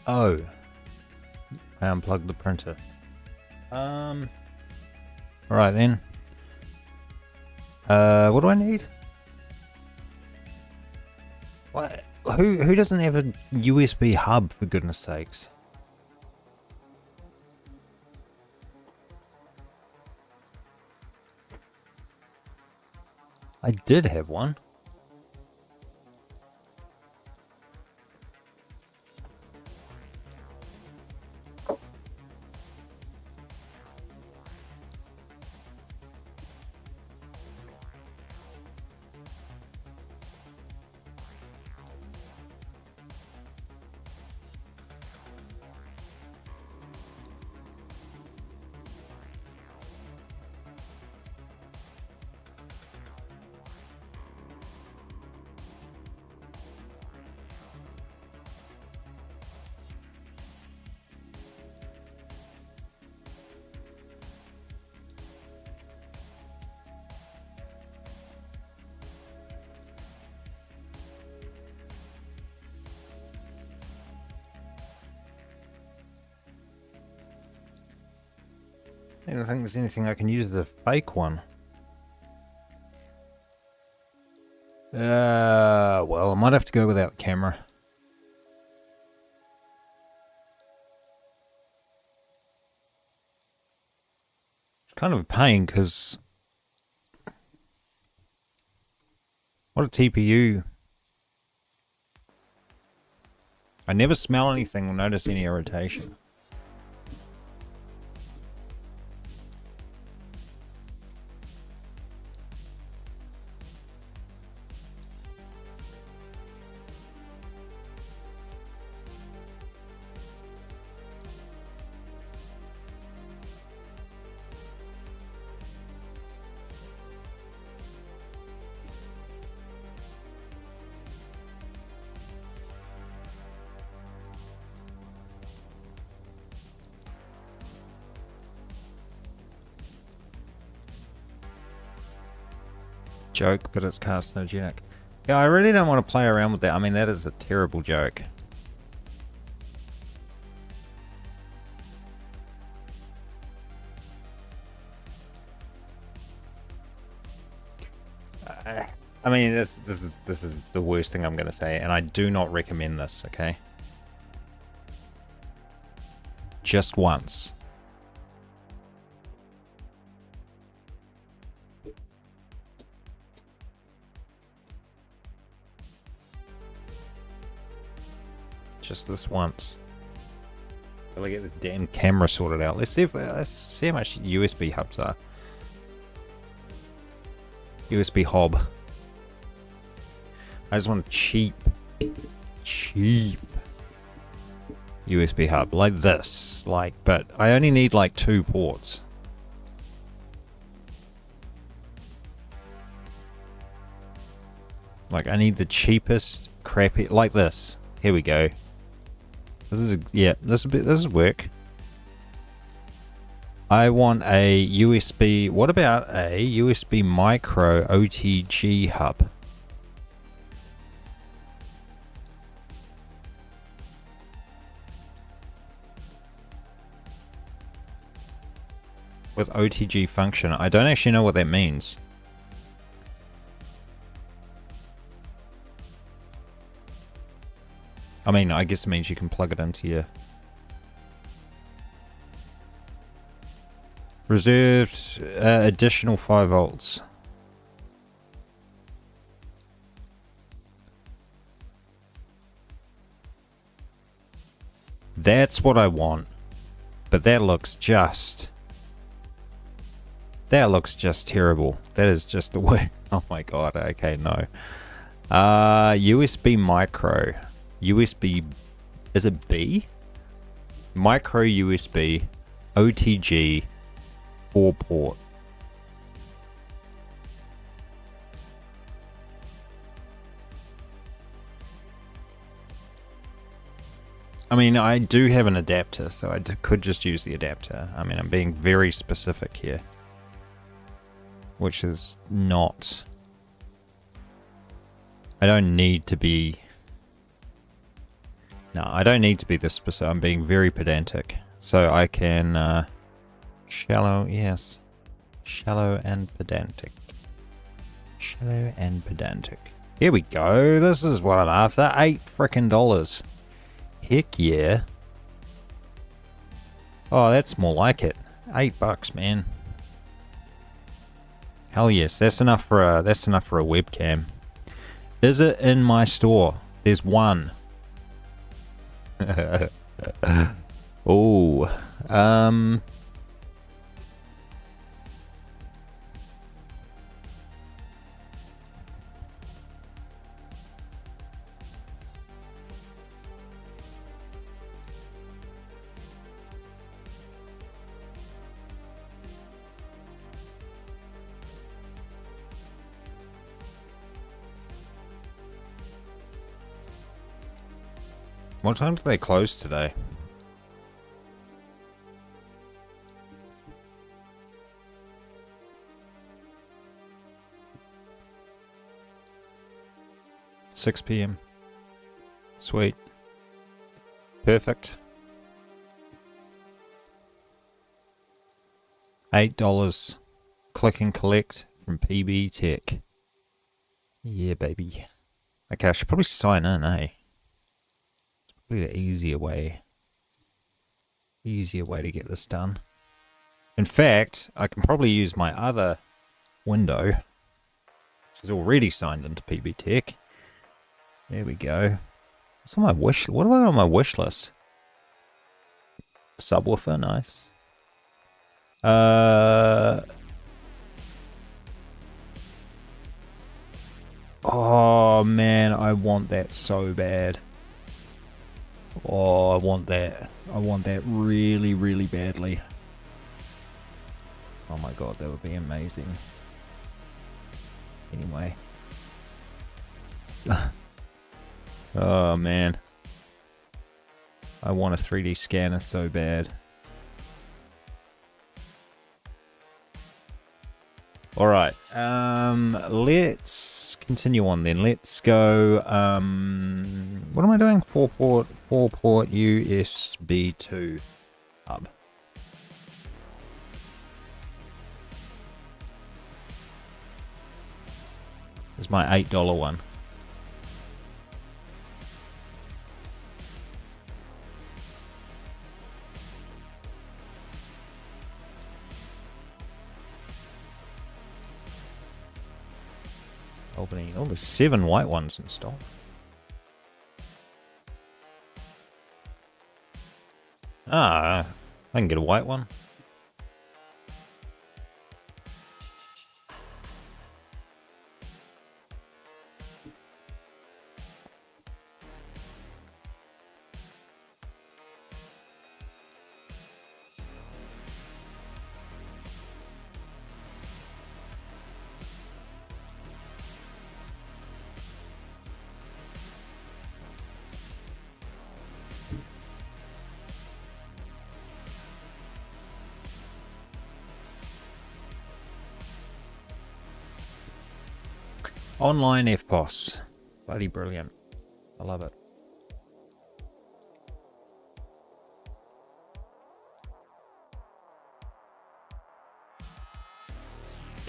Oh. I unplugged the printer. Alright then. What do I need? What? Who doesn't have a USB hub, for goodness sakes? I did have one. I don't think there's anything I can use as a fake one. Well, I might have to go without the camera. It's kind of a pain because what a TPU. I never smell anything or notice any irritation. Joke, but it's carcinogenic. Yeah, I really don't want to play around with that. I mean, that is a terrible joke. I mean, this is the worst thing I'm going to say, and I do not recommend this. Okay, just once. Just this once. Gotta get this damn camera sorted out. Let's see how much USB hubs are. USB hob. I just want a cheap USB hub like this. But I only need like 2 ports. Like I need the cheapest crappy like this. Here we go. This will work. I want a USB. What about a USB micro OTG hub? With OTG function. I don't actually know what that means. I mean, I guess it means you can plug it into your reserved additional 5 volts. That's what I want. But that looks just terrible. That is just the way. Oh my god. Okay, no. USB micro. USB, is it B? Micro USB, OTG, 4 port. I mean, I do have an adapter, so I could just use the adapter. I mean, I'm being very specific here. Which is not... I don't need to be... No, I don't need to be this specific. I'm being very pedantic. So I can, shallow, yes. Shallow and pedantic. Shallow and pedantic. Here we go. This is what I'm after. $8 frickin'. Heck yeah. Oh, that's more like it. $8, man. Hell yes, that's enough for a webcam. Is it in my store? There's one. Oh, what time do they close today? $6 p.m. Sweet. Perfect. $8. Click and collect from PB Tech. Yeah, baby. Okay, I should probably sign in, eh? Probably the easier way to get this done. In fact, I can probably use my other window, which is already signed into PB Tech. There we go. What's on my wish? What do I got on my wish list? Subwoofer, nice. Oh man, I want that so bad. Oh, I want that. I want that really, really badly. Oh my god, that would be amazing. Anyway. Oh man. I want a 3D scanner so bad. Alright, let's continue on then. Let's go, what am I doing? 4-port USB 2 hub. This is my $8 one. Opening. Oh, there's 7 white ones in stock. Ah, I can get a white one. Online FPOS. Bloody brilliant. I love it.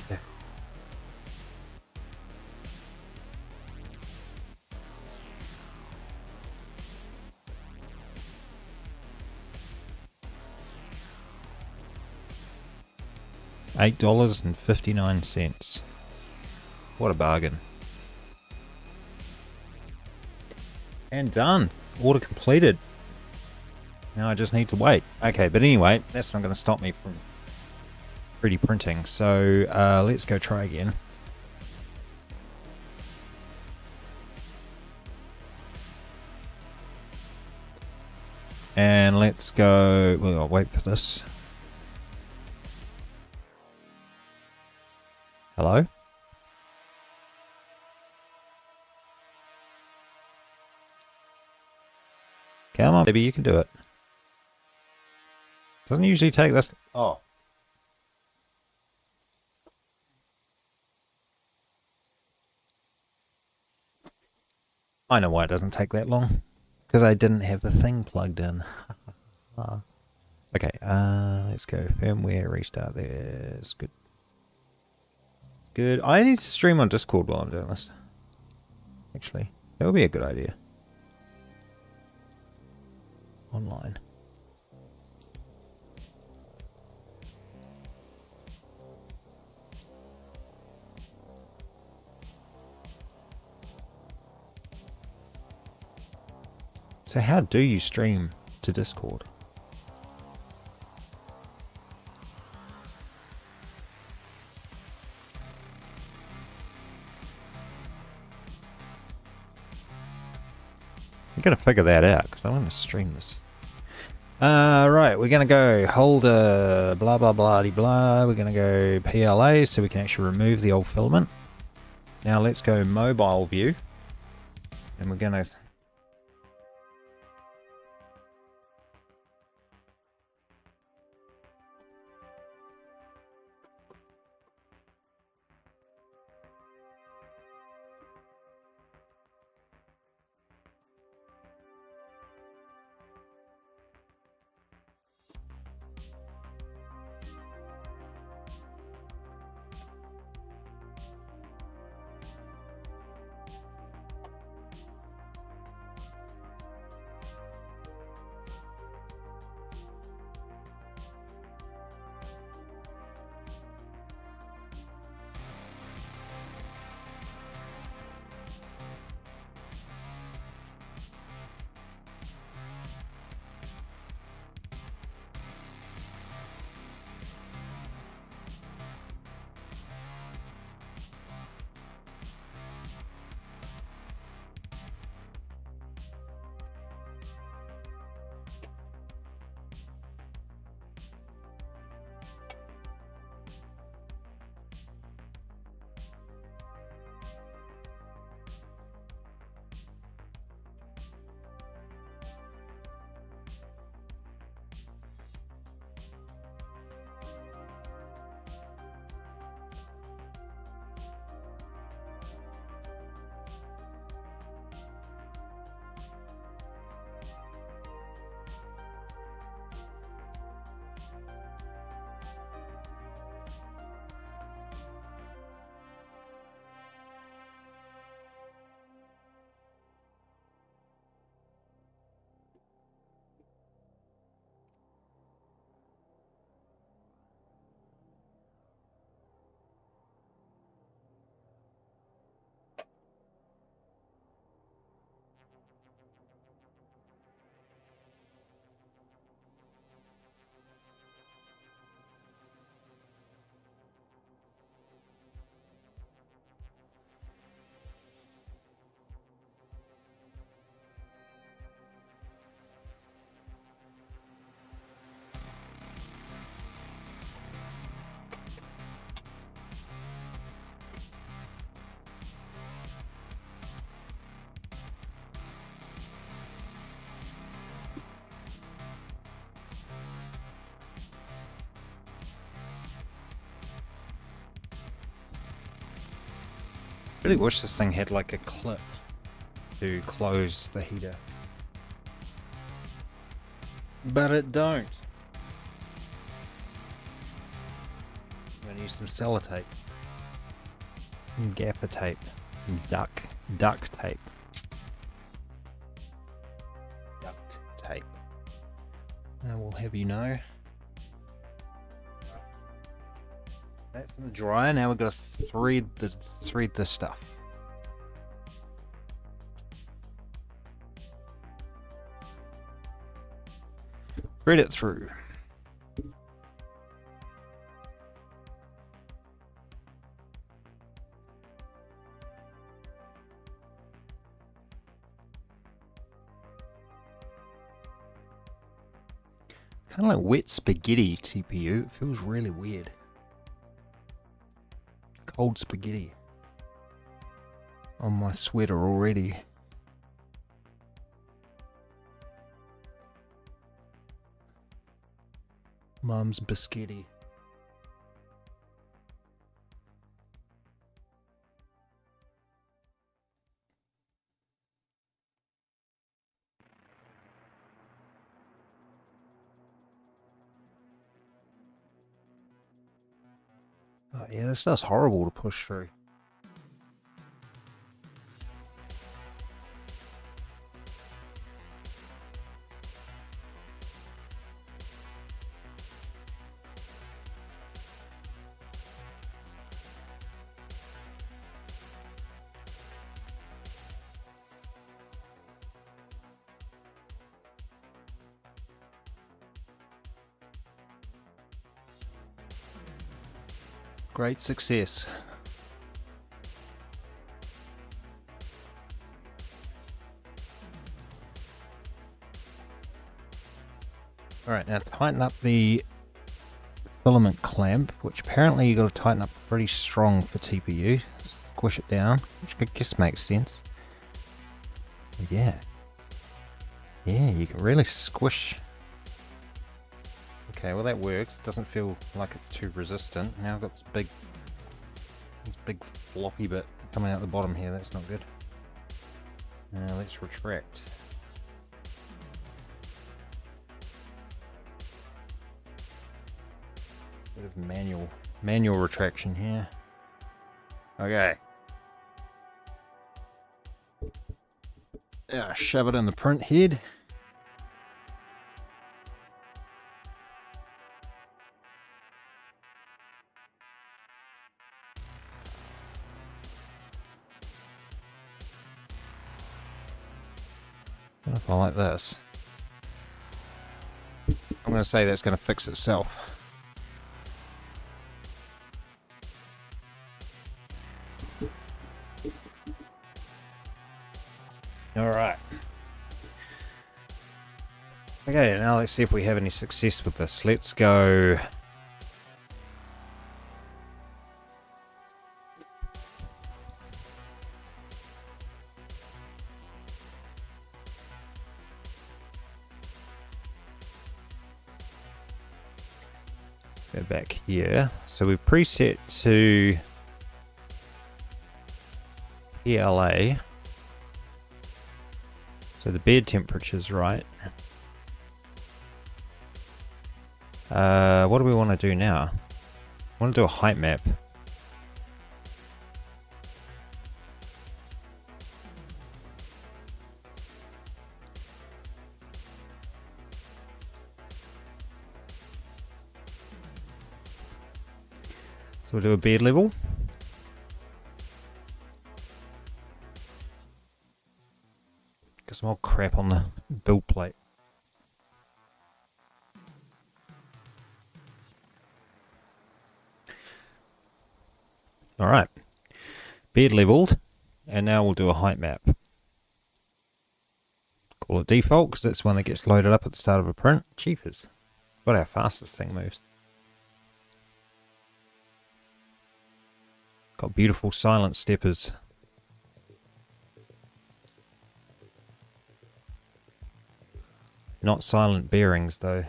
Okay. $8.59. What a bargain. And done. Order completed. Now I just need to wait. Okay, but anyway, that's not going to stop me from 3D printing. So let's go try again. And let's go... Well, I'll wait for this. Hello? Come on, baby, you can do it. Doesn't usually take this... Oh. I know why it doesn't take that long. because I didn't have the thing plugged in. Okay, let's go firmware restart there. It's good. It's good. I need to stream on Discord while I'm doing this. Actually, that would be a good idea. Online. So how do you stream to Discord? I'm gonna figure that out because I want to stream this. Right, we're gonna go holder blah blah blah blah. We're gonna go PLA so we can actually remove the old filament. Now let's go mobile view, and we're gonna. Really wish this thing had like a clip to close the heater, but it don't. I'm gonna use some sellotape, some gaffer tape, some duct tape. Duct tape. I will have you know. That's in the dryer. Now we've got to thread the stuff. Thread it through. Kind of like wet spaghetti TPU. It feels really weird. Cold spaghetti on my sweater already. Mum's biscotti. Yeah, this stuff's horrible to push through. Great success. Alright, now tighten up the filament clamp, which apparently you got to tighten up pretty strong for TPU. Squish it down, which I guess makes sense. Yeah. Yeah, you can really squish. Okay, well that works. It doesn't feel like it's too resistant. Now I've got this big floppy bit coming out the bottom here. That's not good. Now let's retract. Bit of manual retraction here. Okay. Yeah, shove it in the print head. What if I like this? I'm going to say that's going to fix itself. Alright. Okay, now let's see if we have any success with this. Let's go. Go back here. So we've preset to PLA. So the bed temperature's right. What do we want to do now? I want to do a height map. So we'll do a bed level. Get some old crap on the build plate. Alright. Bed leveled. And now we'll do a height map. Call it default because that's one that gets loaded up at the start of a print. Cheapers. Got how fast this thing moves. Got beautiful silent steppers. Not silent bearings though.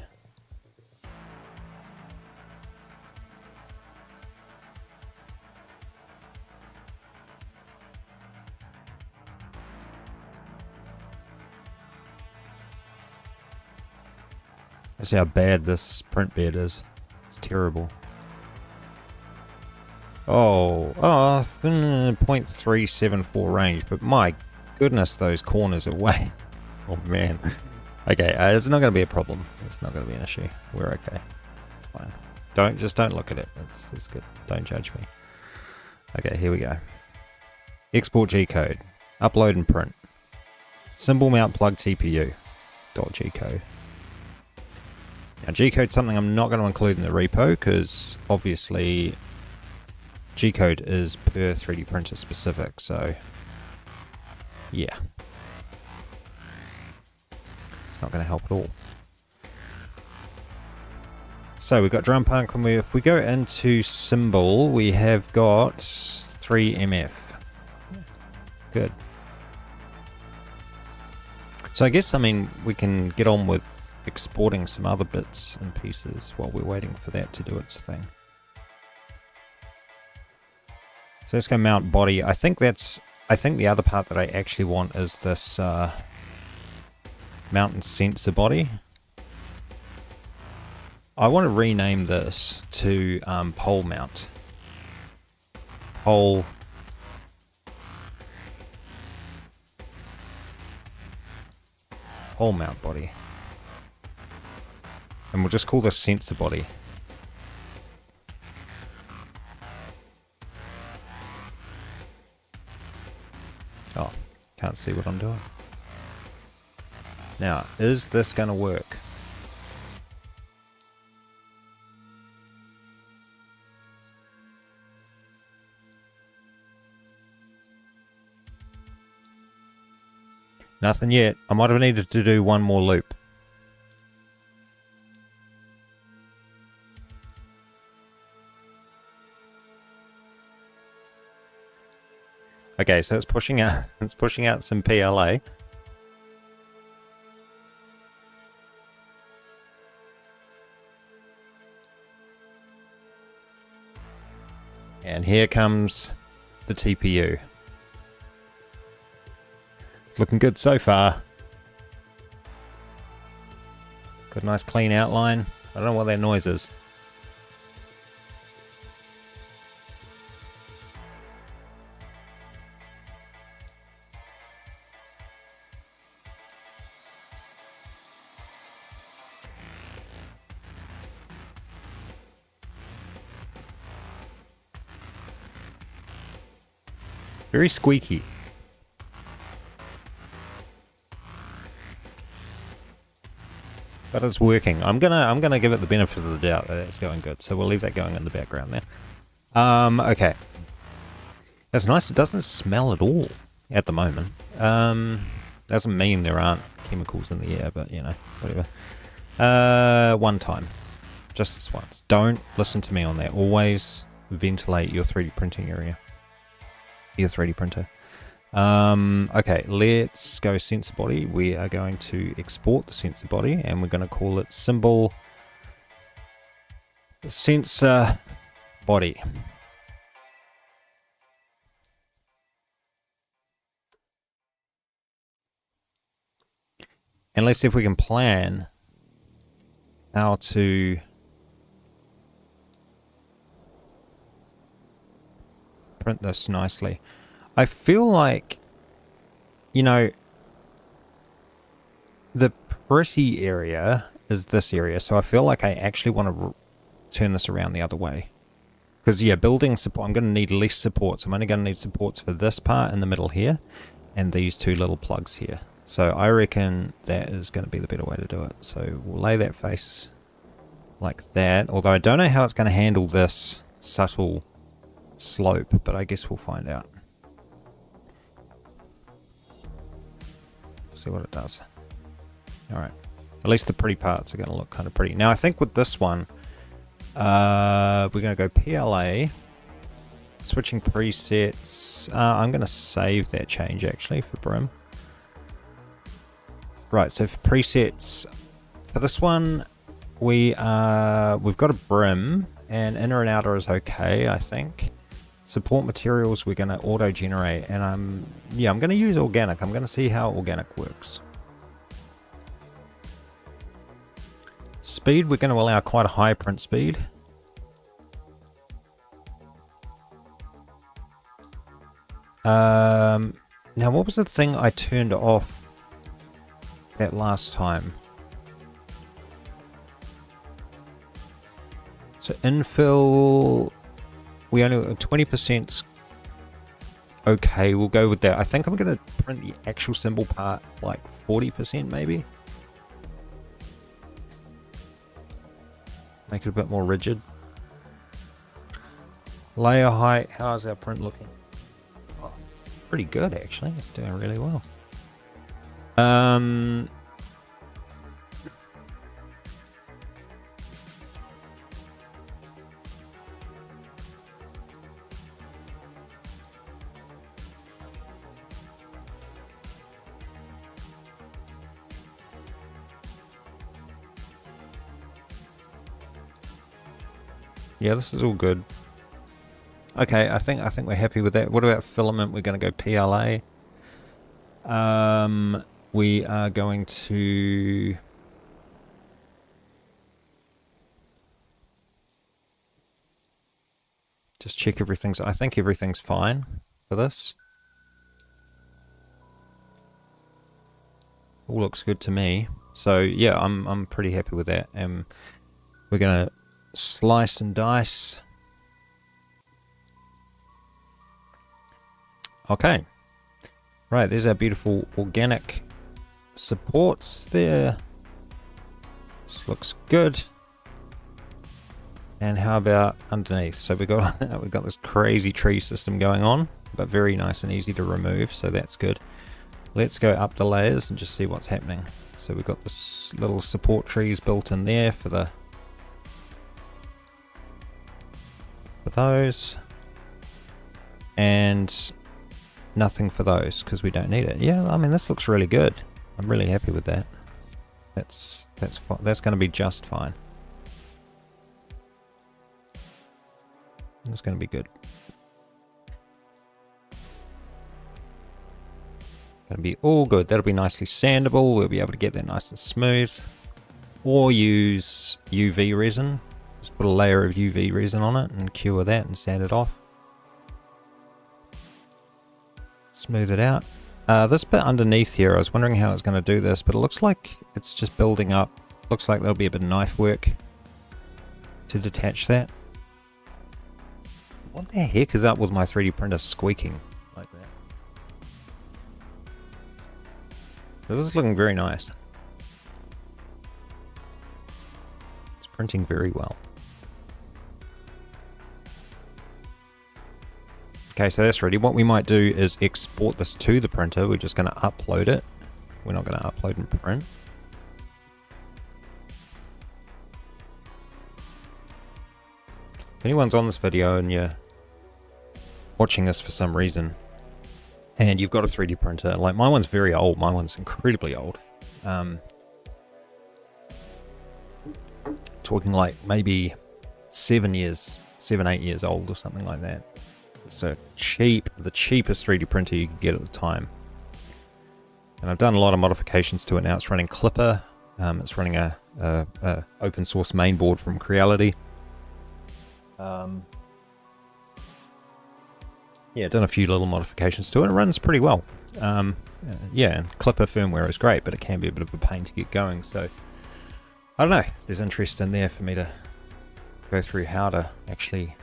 That's how bad this print bed is. It's terrible. Oh, 0.374 range, but my goodness, those corners are way. Oh man. Okay, it's not going to be a problem. It's not going to be an issue. We're okay. It's fine. Don't look at it. It's good. Don't judge me. Okay, here we go. Export G code. Upload and print. Cymbal mount plug TPU. .G code. Now G code's something I'm not going to include in the repo because obviously G code is per 3D printer specific. So yeah. It's not going to help at all. So we've got drum punk. If we go into cymbal, we have got 3MF. Good. So I guess, we can get on with exporting some other bits and pieces while we're waiting for that to do its thing. So let's go mount body. I think the other part that I actually want is this mount and sensor body. I want to rename this to pole mount. whole mount body. And we'll just call this sensor body. Oh, can't see what I'm doing. Now, is this going to work? Nothing yet. I might have needed to do one more loop. Okay, so it's pushing out some PLA. And here comes the TPU. It's looking good so far. Got a nice clean outline. I don't know what that noise is. Very squeaky. But it's working. I'm gonna give it the benefit of the doubt that it's going good. So we'll leave that going in the background there. Okay. That's nice. It doesn't smell at all at the moment. Doesn't mean there aren't chemicals in the air, but you know, whatever. One time. Just this once. Don't listen to me on that. Always ventilate your 3D printing area. Your 3D printer. Okay, let's go sensor body. We are going to export the sensor body and we're going to call it cymbal sensor body. And let's see if we can plan how to print this nicely. I feel like, you know, the pretty area is this area, so I feel like I actually want to turn this around the other way. Because, yeah, building support, I'm going to need less supports. I'm only going to need supports for this part in the middle here, and these two little plugs here. So I reckon that is going to be the better way to do it. So we'll lay that face like that, although I don't know how it's going to handle this subtle slope, but I guess we'll find out. See what it does. Alright. At least the pretty parts are going to look kind of pretty. Now I think with this one, we're going to go PLA. Switching presets. I'm going to save that change actually for Brim. Right, so for presets, for this one, we've got a Brim, and inner and outer is okay, I think. Support materials we're going to auto generate, and I'm going to use organic. I'm going to see how organic works. Speed, we're going to allow quite a high print speed. Now what was the thing I turned off that last time? So infill, we only 20%. Okay, we'll go with that. I think I'm going to print the actual cymbal part like 40% maybe. Make it a bit more rigid. Layer height, how's our print looking? Oh, pretty good actually, it's doing really well. Yeah, this is all good. Okay, I think we're happy with that. What about filament? We're going to go PLA. We are going to Just check everything's, I think everything's fine for this. All looks good to me. So yeah, I'm pretty happy with that. And we're gonna slice and dice. Okay. Right, there's our beautiful organic supports there. This looks good. And how about underneath? So we got we got this crazy tree system going on, but very nice and easy to remove, so that's good. Let's go up the layers and just see what's happening. So we've got this little support trees built in there for those, and nothing for those because we don't need it. Yeah, I mean, this looks really good. I'm really happy with that. That's going to be just fine. It's going to be good. Going to be all good. That'll be nicely sandable. We'll be able to get that nice and smooth. Or use UV resin. Just put a layer of UV resin on it and cure that and sand it off. Smooth it out. This bit underneath here, I was wondering how it's going to do this, but it looks like it's just building up. Looks like there'll be a bit of knife work to detach that. What the heck is up with my 3D printer squeaking like that? This is looking very nice. It's printing very well. Okay, so that's ready. What we might do is export this to the printer. We're just going to upload it. We're not going to upload and print. If anyone's on this video and you're watching this for some reason and you've got a 3D printer, like my one's very old, my one's incredibly old, talking like maybe 8 years old or something like that. It's the cheapest 3D printer you could get at the time, and I've done a lot of modifications to it now. It's running Clipper. It's running a open source mainboard from Creality. Yeah, done a few little modifications to it. It runs pretty well. Yeah, Clipper firmware is great, but it can be a bit of a pain to get going. So I don't know. There's interest in there for me to go through how to actually,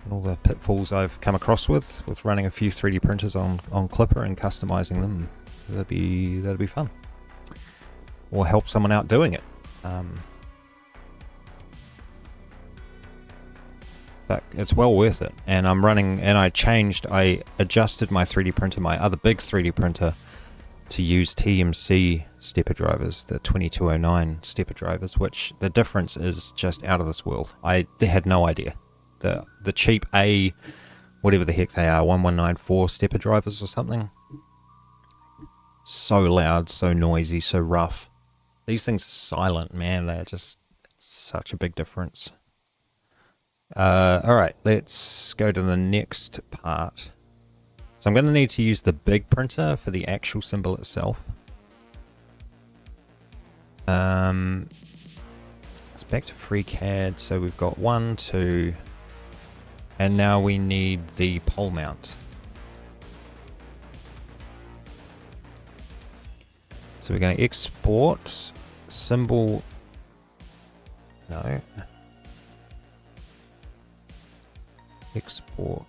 and all the pitfalls I've come across with running a few 3D printers on Clipper and customizing them. That'd be fun. Or help someone out doing it. But it's well worth it. And I'm running, and I adjusted my 3D printer, my other big 3D printer, to use TMC stepper drivers, the 2209 stepper drivers, which the difference is just out of this world. I had no idea. The cheap whatever the heck they are, 1194 stepper drivers or something. So loud, so noisy, so rough. These things are silent, man. They're just such a big difference. Alright, let's go to the next part. So I'm going to need to use the big printer for the actual cymbal itself. It's back to FreeCAD, so we've got 1, 2, and now we need the pole mount. So we're going to export cymbal. No. Export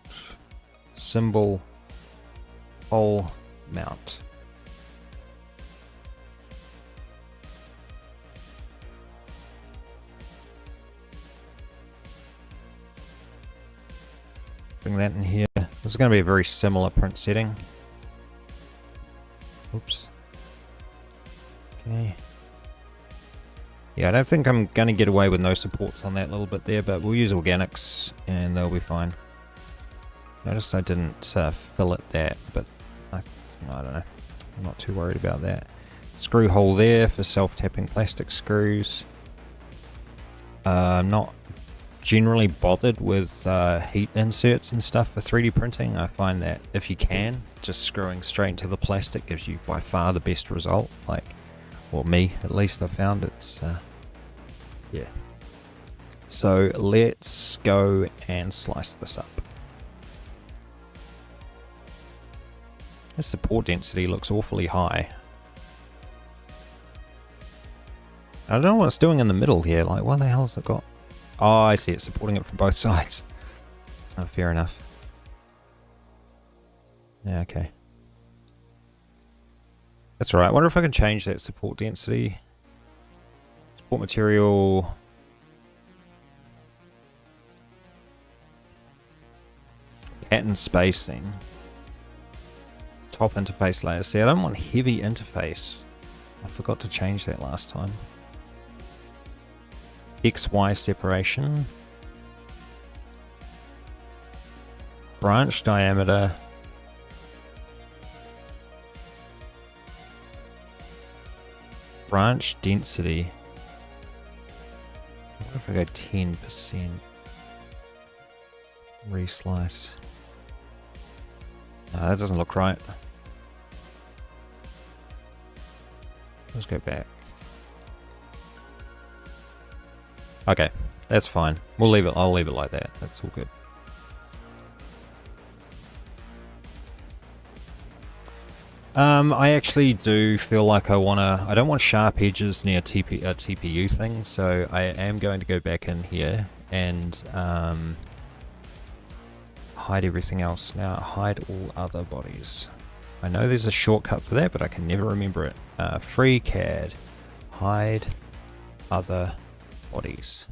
cymbal pole mount. Bring that in here. This is going to be a very similar print setting. Oops. Okay. Yeah, I don't think I'm going to get away with no supports on that little bit there, but we'll use organics and they'll be fine. Noticed I didn't fillet that, but I don't know. I'm not too worried about that. Screw hole there for self-tapping plastic screws. I'm not generally bothered with heat inserts and stuff for 3D printing. I find that if you can, just screwing straight into the plastic gives you by far the best result. Like, or me at least, I found it's yeah. So let's go and slice this up. The support density looks awfully high. I don't know what it's doing in the middle here. Like, what the hell has it got? Oh, I see. It's supporting it from both sides. Oh, fair enough. Yeah, okay. That's alright. I wonder if I can change that support density. Support material. Pattern spacing. Top interface layer. See, I don't want heavy interface. I forgot to change that last time. XY separation. Branch diameter. Branch density. What if I go 10%? Reslice. No, that doesn't look right. Let's go back. Okay, that's fine. We'll leave it. I'll leave it like that. That's all good. I actually do feel like I don't want sharp edges near TPU things, so I am going to go back in here and hide everything else. Now, hide all other bodies. I know there's a shortcut for that, but I can never remember it. FreeCAD, hide other bodies.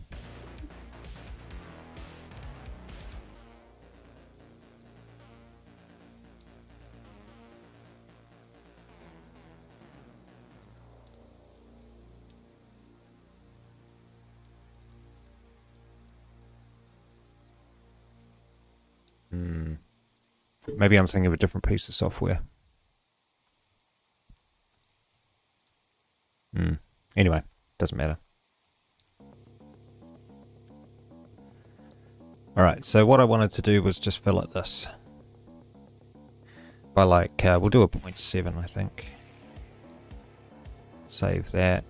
Maybe I'm thinking of a different piece of software. Anyway, doesn't matter. Alright, so what I wanted to do was just fillet this. By like, we'll do a 0.7, I think. Save that.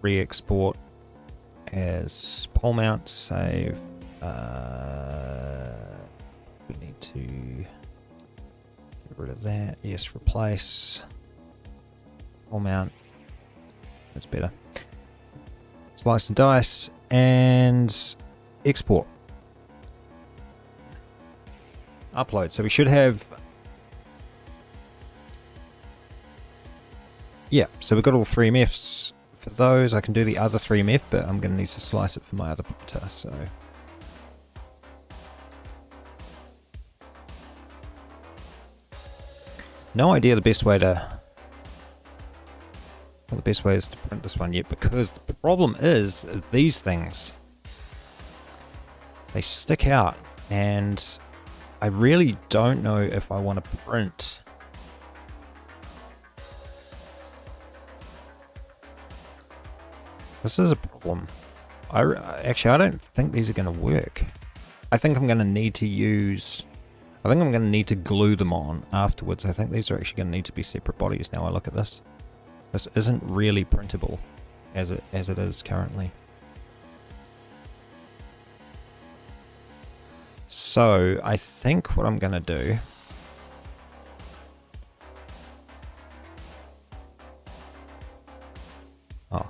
Re-export as pole mount. Save. We need to get rid of that. Yes, replace. Pole mount. That's better. Slice and dice and export. Upload. So we should have. Yeah, so we've got all 3MFs for those. I can do the other 3MF, but I'm going to need to slice it for my other printer. So. No idea the best way to. Well, the best way is to print this one yet, because the problem is these things. They stick out, and I really don't know if I want to print. This is a problem. Actually, I don't think these are going to work. I think I'm going to need to use. I think I'm going to need to glue them on afterwards. I think these are actually going to need to be separate bodies now I look at this. This isn't really printable as it is currently. So I think what I'm going to do. Oh.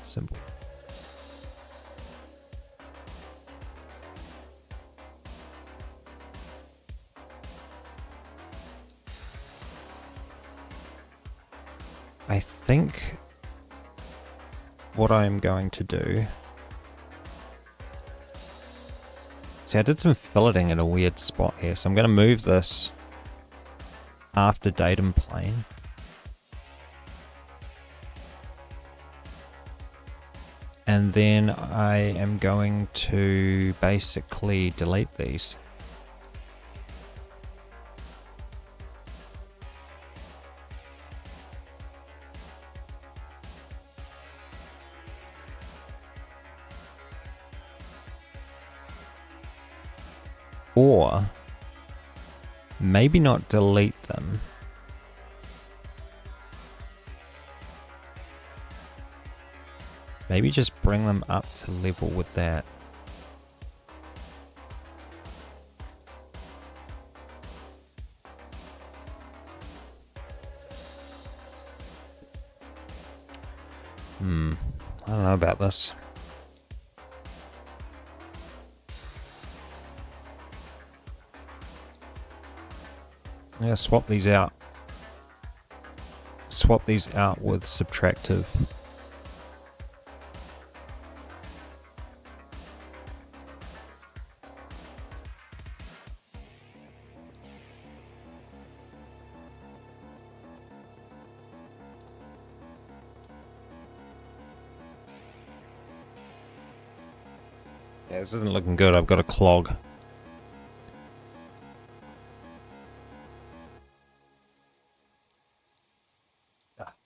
Simple. I think what I'm going to do. See, I did some filleting in a weird spot here, so I'm going to move this after datum plane. And then I am going to basically delete these. Or maybe not delete them. Maybe just bring them up to level with that. I don't know about this. Yeah, swap these out. Swap these out with subtractive. Yeah, this isn't looking good. I've got a clog.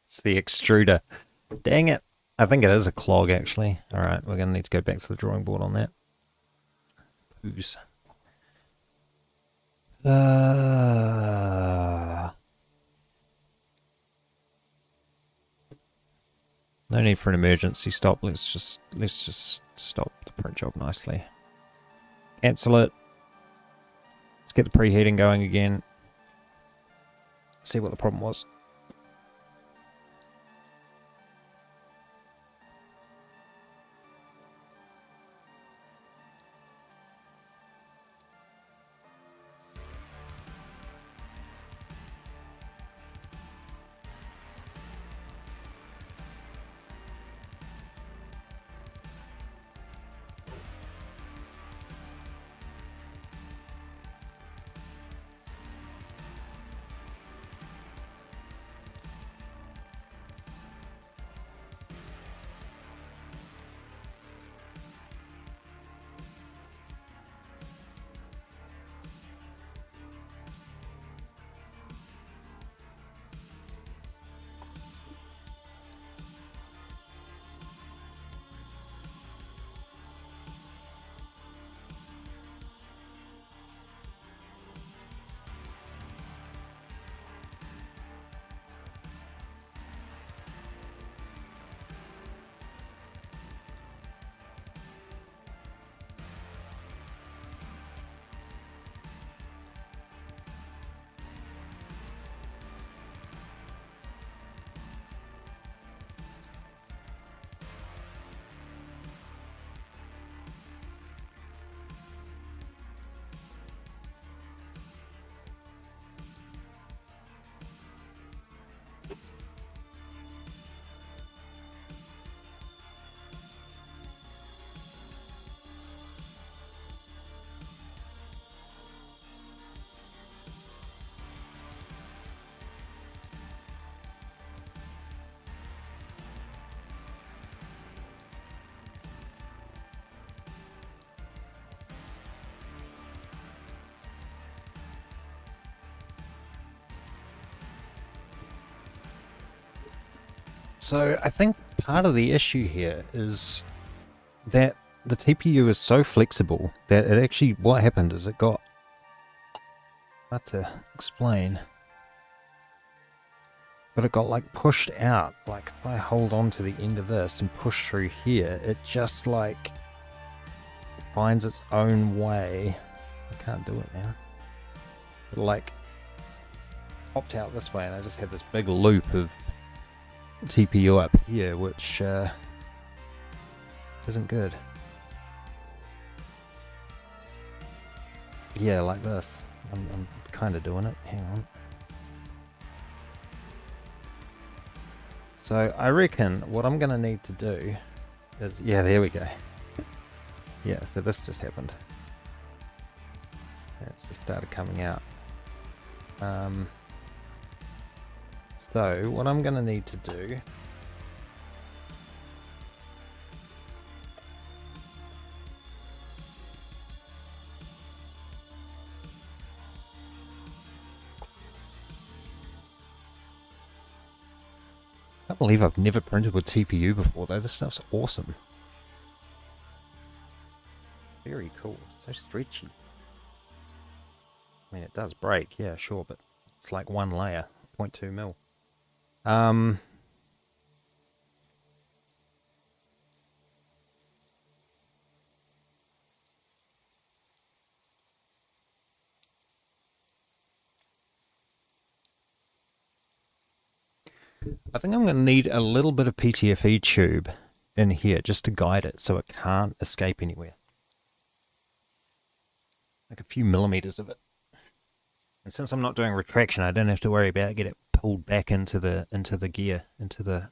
It's the extruder. Dang it. I think it is a clog, actually. Alright, we're going to need to go back to the drawing board on that. Poos. No need for an emergency stop. Let's just stop the print job nicely. Cancel it. Let's get the preheating going again. See what the problem was. So I think part of the issue here is that the TPU is so flexible that it actually, what happened is it got, hard to explain, but it got like pushed out. Like if I hold on to the end of this and push through here, it just like finds its own way. I can't do it now. It like popped out this way and I just had this big loop of TPU up here, which isn't good. Yeah, like this. I'm kind of doing it. Hang on. So I reckon what I'm going to need to do is... Yeah, there we go. Yeah, so this just happened. And it's just started coming out. So what I'm going to need to do... I can't believe I've never printed with TPU before though. This stuff's awesome. Very cool. So stretchy. I mean, it does break, yeah, sure, but it's like one layer, 0.2 mil. I think I'm going to need a little bit of PTFE tube in here just to guide it so it can't escape anywhere. Like a few millimeters of it. And since I'm not doing retraction, I don't have to worry about getting it pulled back into the gear, into the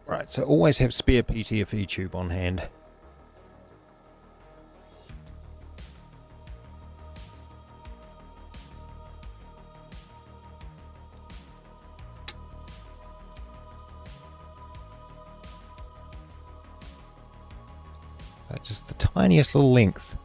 Right, so always have spare PTFE tube on hand. Just the tiniest little length.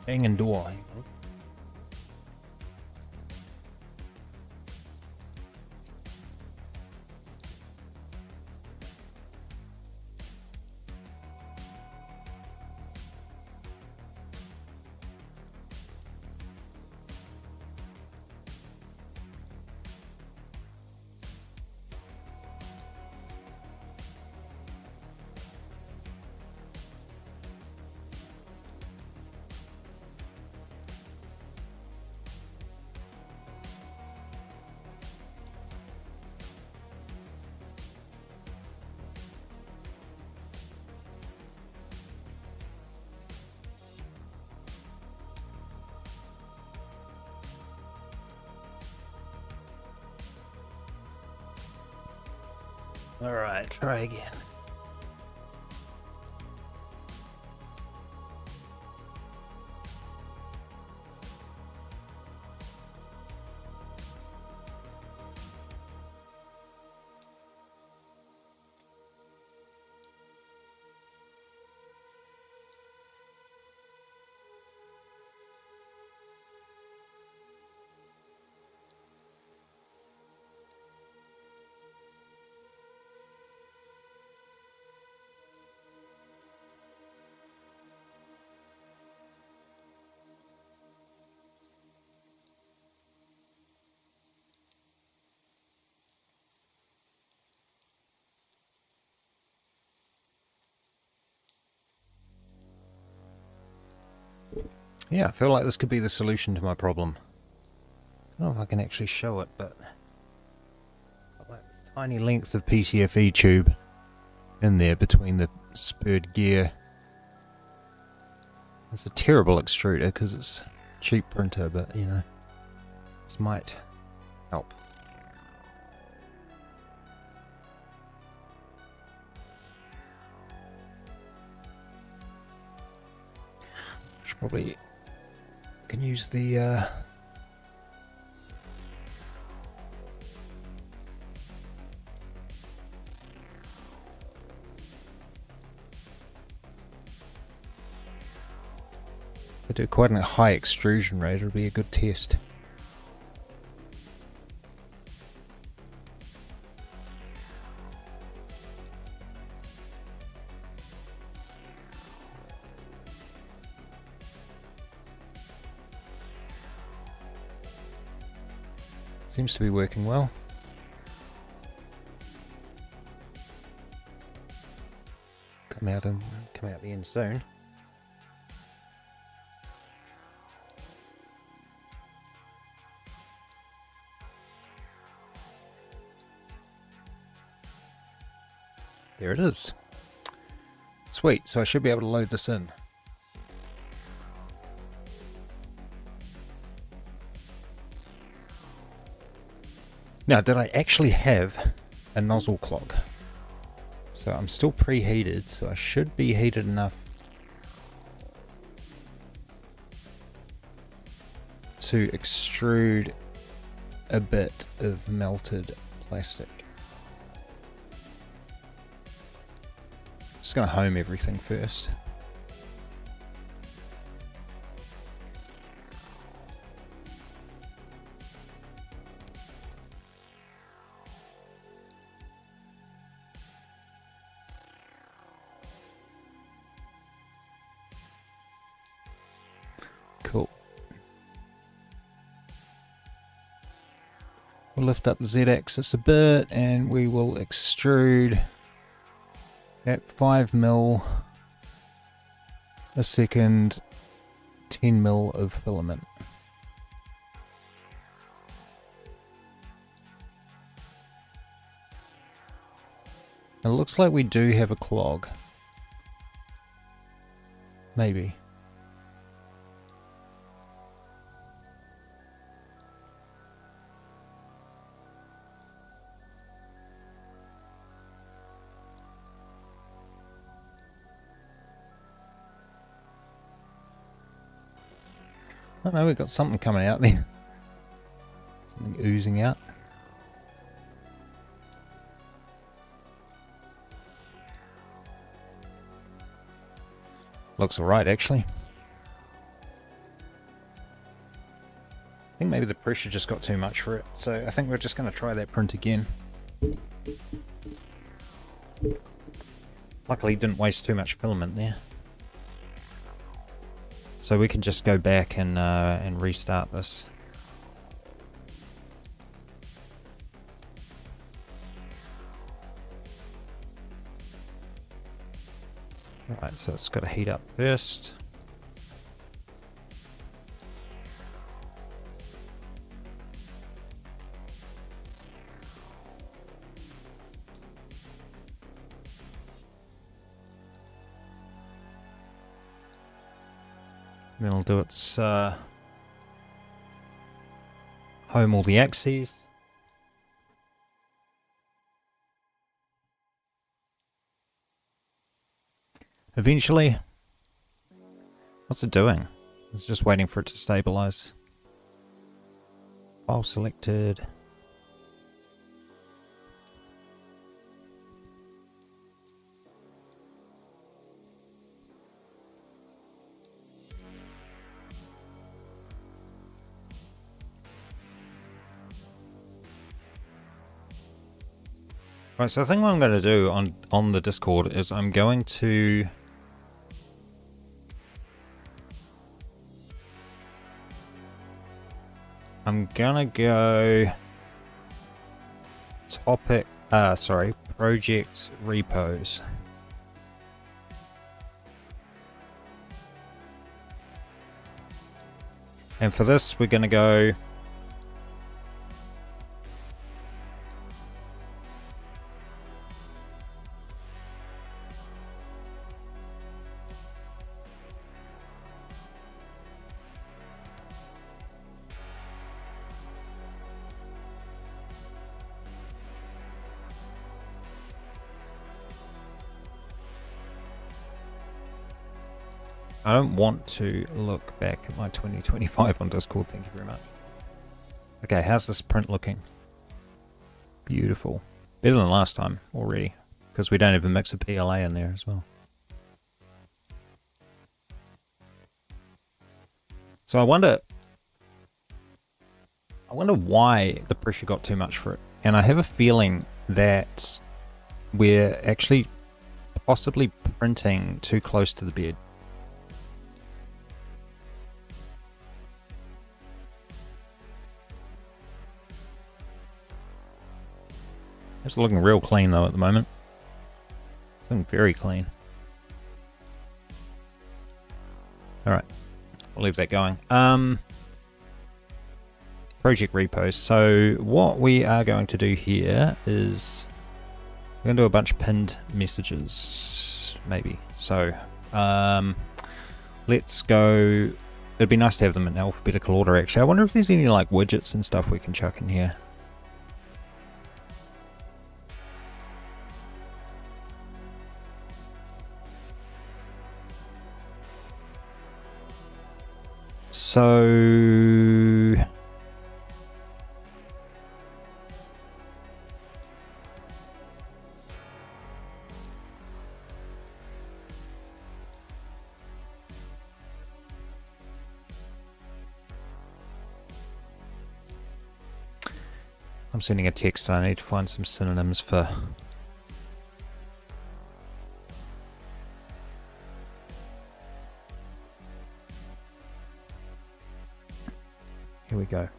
Hanging door. Alright, try again. Yeah, I feel like this could be the solution to my problem. I don't know if I can actually show it, but I've got this tiny length of PTFE tube in there between the spurred gear. It's a terrible extruder because it's a cheap printer, but you know, this might help. Should probably can use the If I do quite a high extrusion rate, it'll be a good test. Seems to be working well. Come out the end soon. There it is. Sweet, so I should be able to load this in. Now, did I actually have a nozzle clog? So I'm still preheated, so I should be heated enough to extrude a bit of melted plastic. Just going to home everything first. Cool. We'll lift up the Z-axis a bit and we will extrude at 5 mil a second, 10 mil of filament. It looks like we do have a clog. Maybe. I don't know, we've got something coming out there. Something oozing out. Looks alright, actually. I think maybe the pressure just got too much for it, so I think we're just going to try that print again. Luckily, didn't waste too much filament there. So we can just go back and restart this. Alright, so it's got to heat up first. Then it'll do its home all the axes. Eventually, what's it doing? It's just waiting for it to stabilize. File selected. Right, so I think what I'm going to do on the Discord is I'm going to go project repos. And for this, we're going to go I don't want to look back at my 2025 on Discord, thank you very much. Okay, how's this print looking? Beautiful. Better than last time already, because we don't even mix a PLA in there as well. So I wonder why the pressure got too much for it. And I have a feeling that we're actually possibly printing too close to the bed. It's looking real clean though at the moment. It's looking very clean. Alright, we'll leave that going. Project repos. So what we are going to do here is we're going to do a bunch of pinned messages, maybe. So let's go. It'd be nice to have them in alphabetical order actually. I wonder if there's any like widgets and stuff we can chuck in here. So I'm sending a text and I need to find some synonyms for here we go.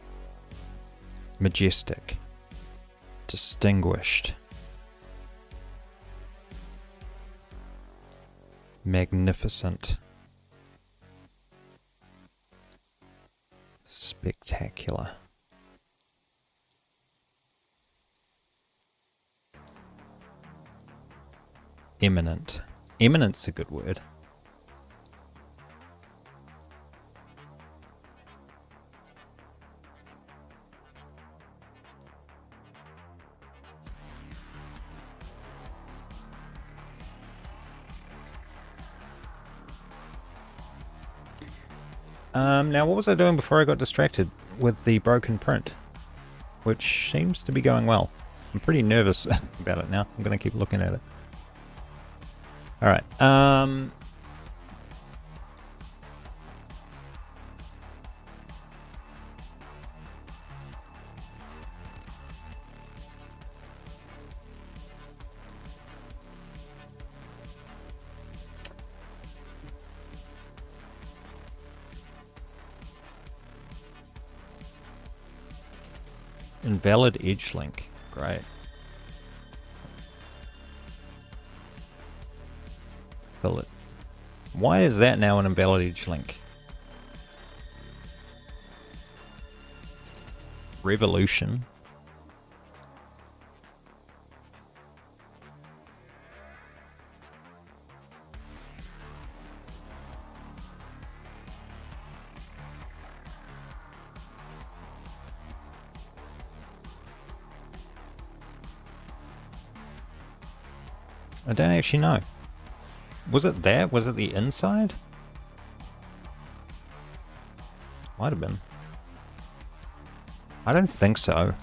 Majestic. Distinguished. Magnificent. Spectacular. Eminent. Eminent's a good word. Now what was I doing before I got distracted with the broken print? Which seems to be going well. I'm pretty nervous about it now. I'm going to keep looking at it. Alright, invalid edge link. Great. Fill it. Why is that now an invalid edge link? Revolution. I don't actually know. Was it there? Was it the inside? Might have been. I don't think so.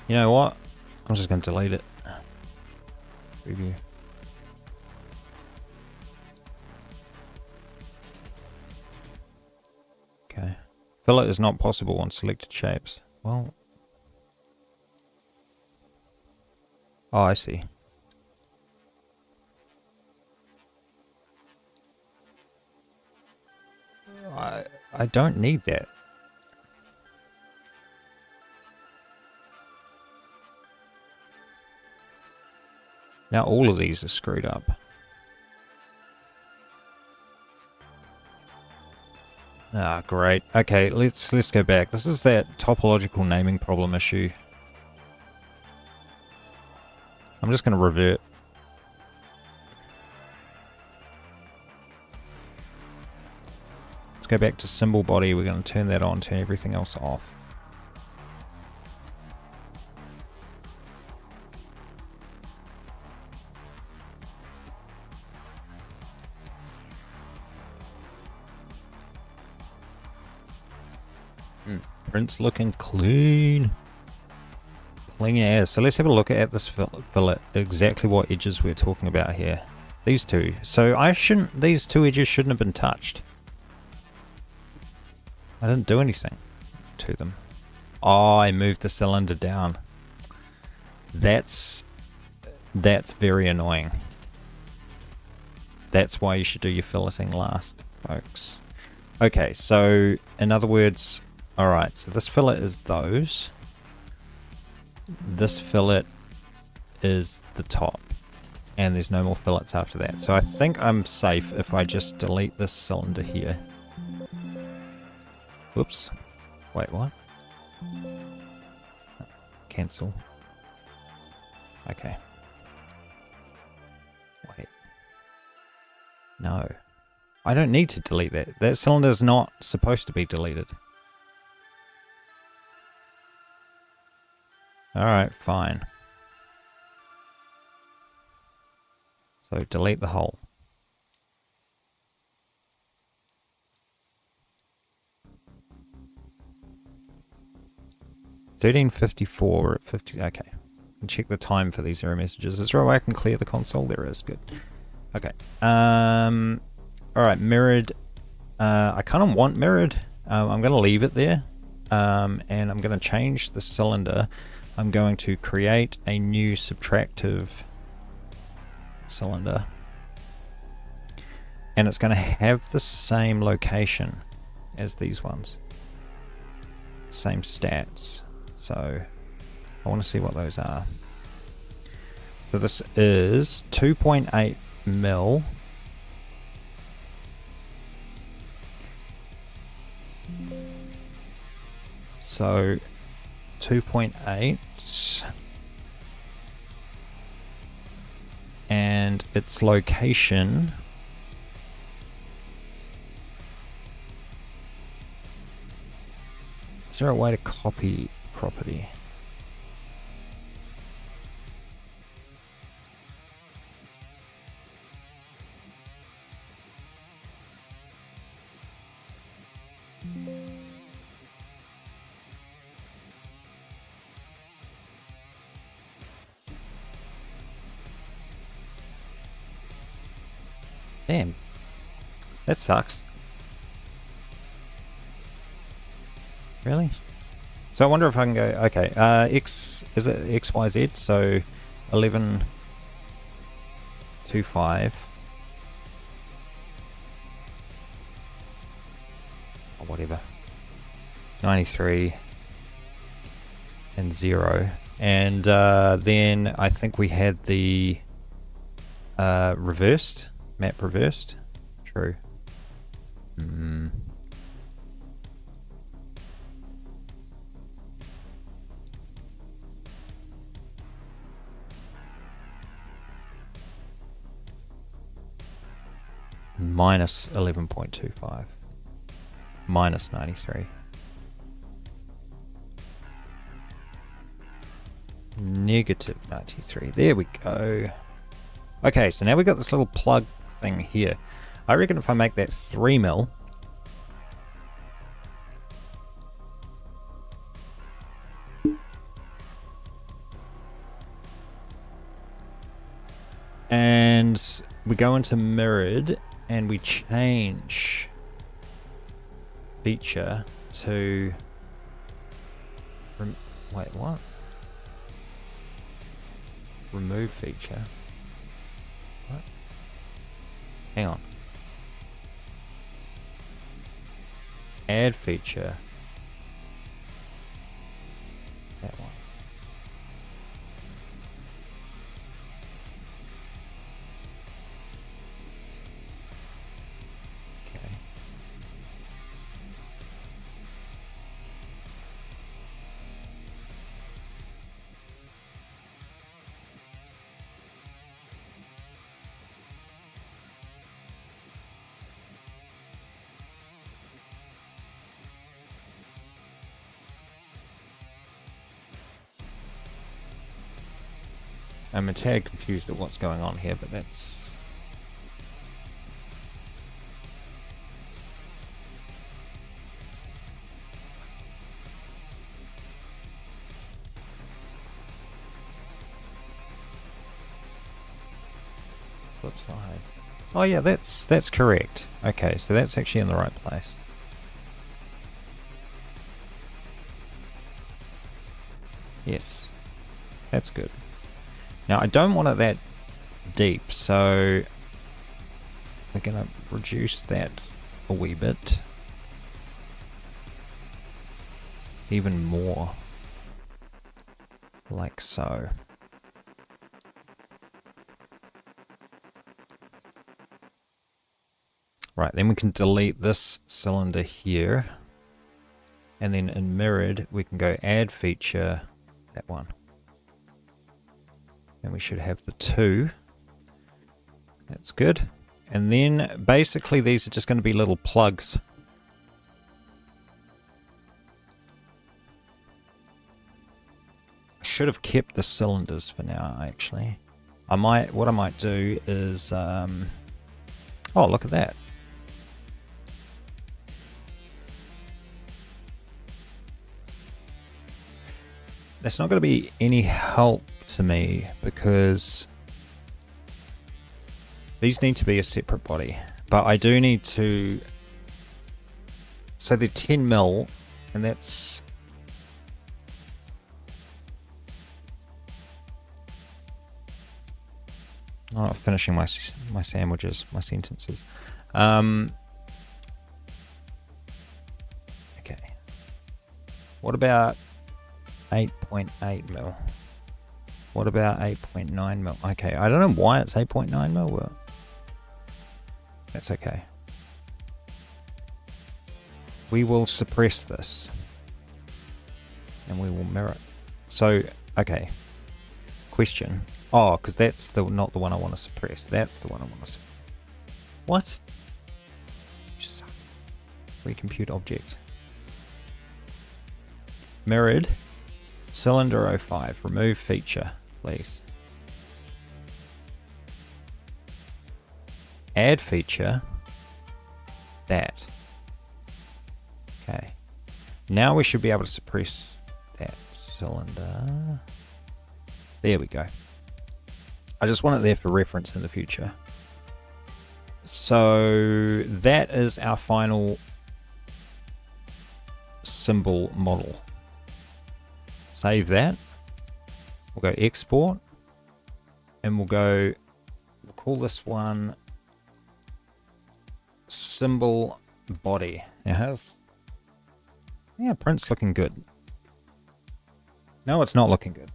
You know what? I'm just going to delete it. Preview. Okay. Fillet is not possible on selected shapes. Well. Oh, I see. I don't need that. Now all of these are screwed up. Ah, great. Okay, let's go back. This is that topological naming problem issue. I'm just going to revert. Let's go back to symbol body. We're going to turn that on, turn everything else off. Print's looking clean. Clean as. So let's have a look at this fillet, exactly what edges we're talking about here. These two. So these two edges shouldn't have been touched. I didn't do anything to them. Oh, I moved the cylinder down. That's very annoying. That's why you should do your filleting last, folks. Okay, so in other words, alright, so this fillet is those. This fillet is the top. And there's no more fillets after that. So I think I'm safe if I just delete this cylinder here. Whoops. Wait, what? Cancel. Okay. Wait. No. I don't need to delete that. That cylinder's not supposed to be deleted. Alright, fine. So delete the whole. $13.54 at 50. Okay. And check the time for these error messages. Is there a way I can clear the console? There is. Good. Okay. Alright, mirrored. I kind of want mirrored. I'm going to leave it there. And I'm going to change the cylinder. I'm going to create a new subtractive cylinder. And it's going to have the same location as these ones. Same stats. So I want to see what those are. So this is 2.8 mil. So 2.8, and its location is there a way to copy property? Damn. That sucks. Really? So I wonder if I can go, okay, X, is it XYZ? So 11.25. Or whatever. 93 and 0. And then I think we had the reversed. Map reversed. True. Minus 11.25. Minus 93. Negative 93. There we go. Okay, so now we got this little plug thing here. I reckon if I make that 3 mil, and we go into mirrored and we change feature to wait, what? Remove feature. What? Hang on. Add feature. That one. Okay. I'm a tad confused at what's going on here, but that's... sides. Oh yeah, that's correct. Okay, so that's actually in the right place. Yes, that's good. Now I don't want it that deep, so we're gonna reduce that a wee bit. Even more. Like so. Right, then we can delete this cylinder here. And then in mirrored, we can go add feature, that one. And we should have the 2. That's good. And then basically these are just going to be little plugs. I should have kept the cylinders for now, actually. What I might do is, oh, look at that. That's not going to be any help to me because these need to be a separate body. But I do need to... So they're 10 mil, and that's... Oh, I'm finishing my sandwiches, my sentences. Okay. What about 8.8 mil? What about 8.9 mil? Okay, I don't know why it's 8.9 mil, but that's okay. We will suppress this. And we will mirror it. So, okay. Question. Oh, because that's not the one I want to suppress. That's the one I want to suppress. What? You suck. Recompute object. Mirrored. Cylinder 05. Remove feature, please. Add feature. That. Okay. Now we should be able to suppress that cylinder. There we go. I just want it there for reference in the future. So that is our final cymbal model. Save that. We'll go export. And we'll call this one cymbal body. Yeah, print's looking good. No, it's not looking good.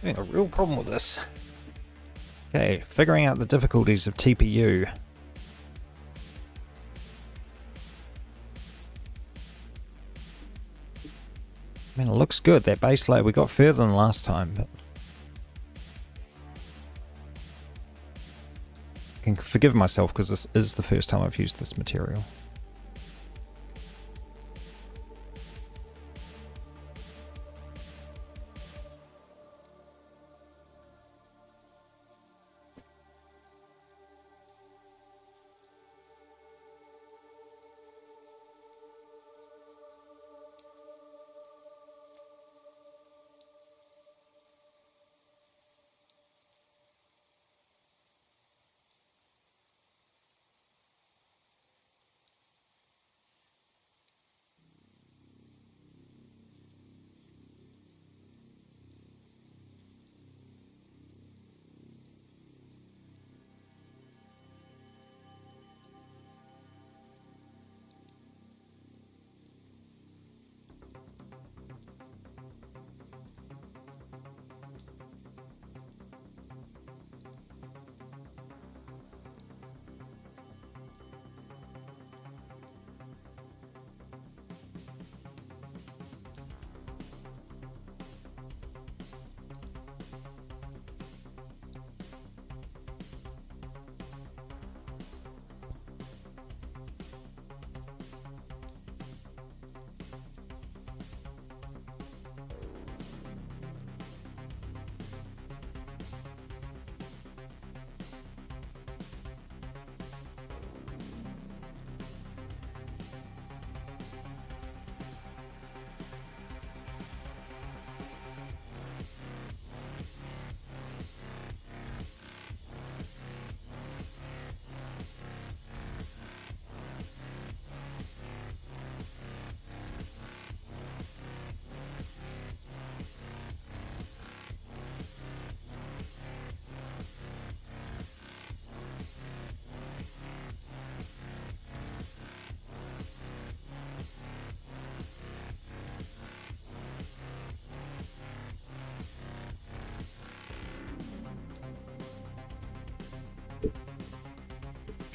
Having a real problem with this. Okay, figuring out the difficulties of TPU. I mean, it looks good, that base layer. We got further than last time, but I can forgive myself because this is the first time I've used this material.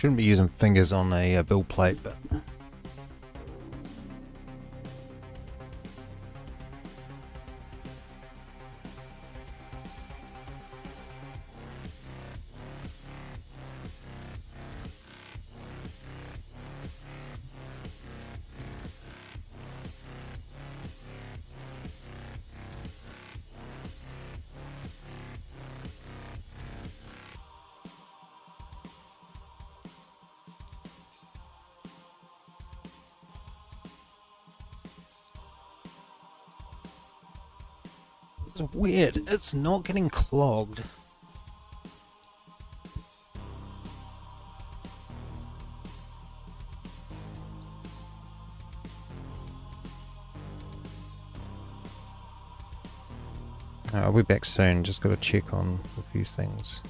Shouldn't be using fingers on a build plate, but it's weird. It's not getting clogged. I'll be back soon. Just got to check on a few things.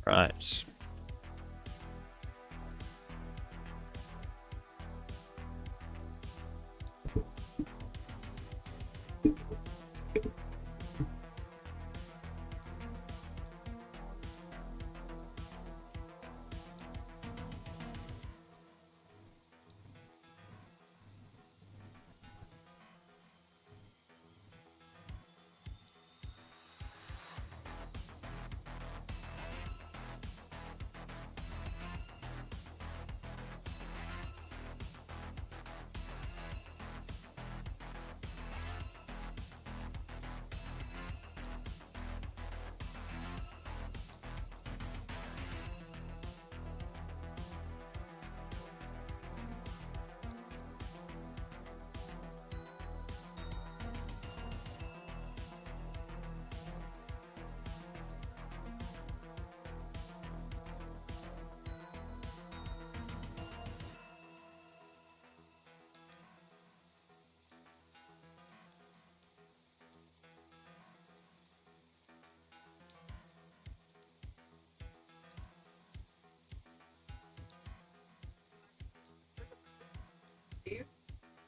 Right.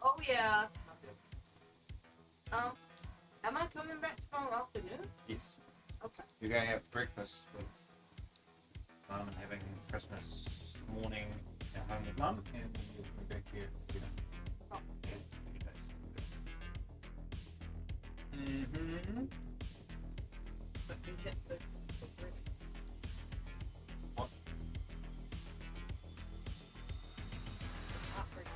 Oh yeah. Am I coming back tomorrow afternoon? Yes. Okay. You're going to have breakfast with Mum and having Christmas morning at home with Mum, and then you'll come back here for dinner. Oh. Mm-hmm. But you get the What? heartbreak.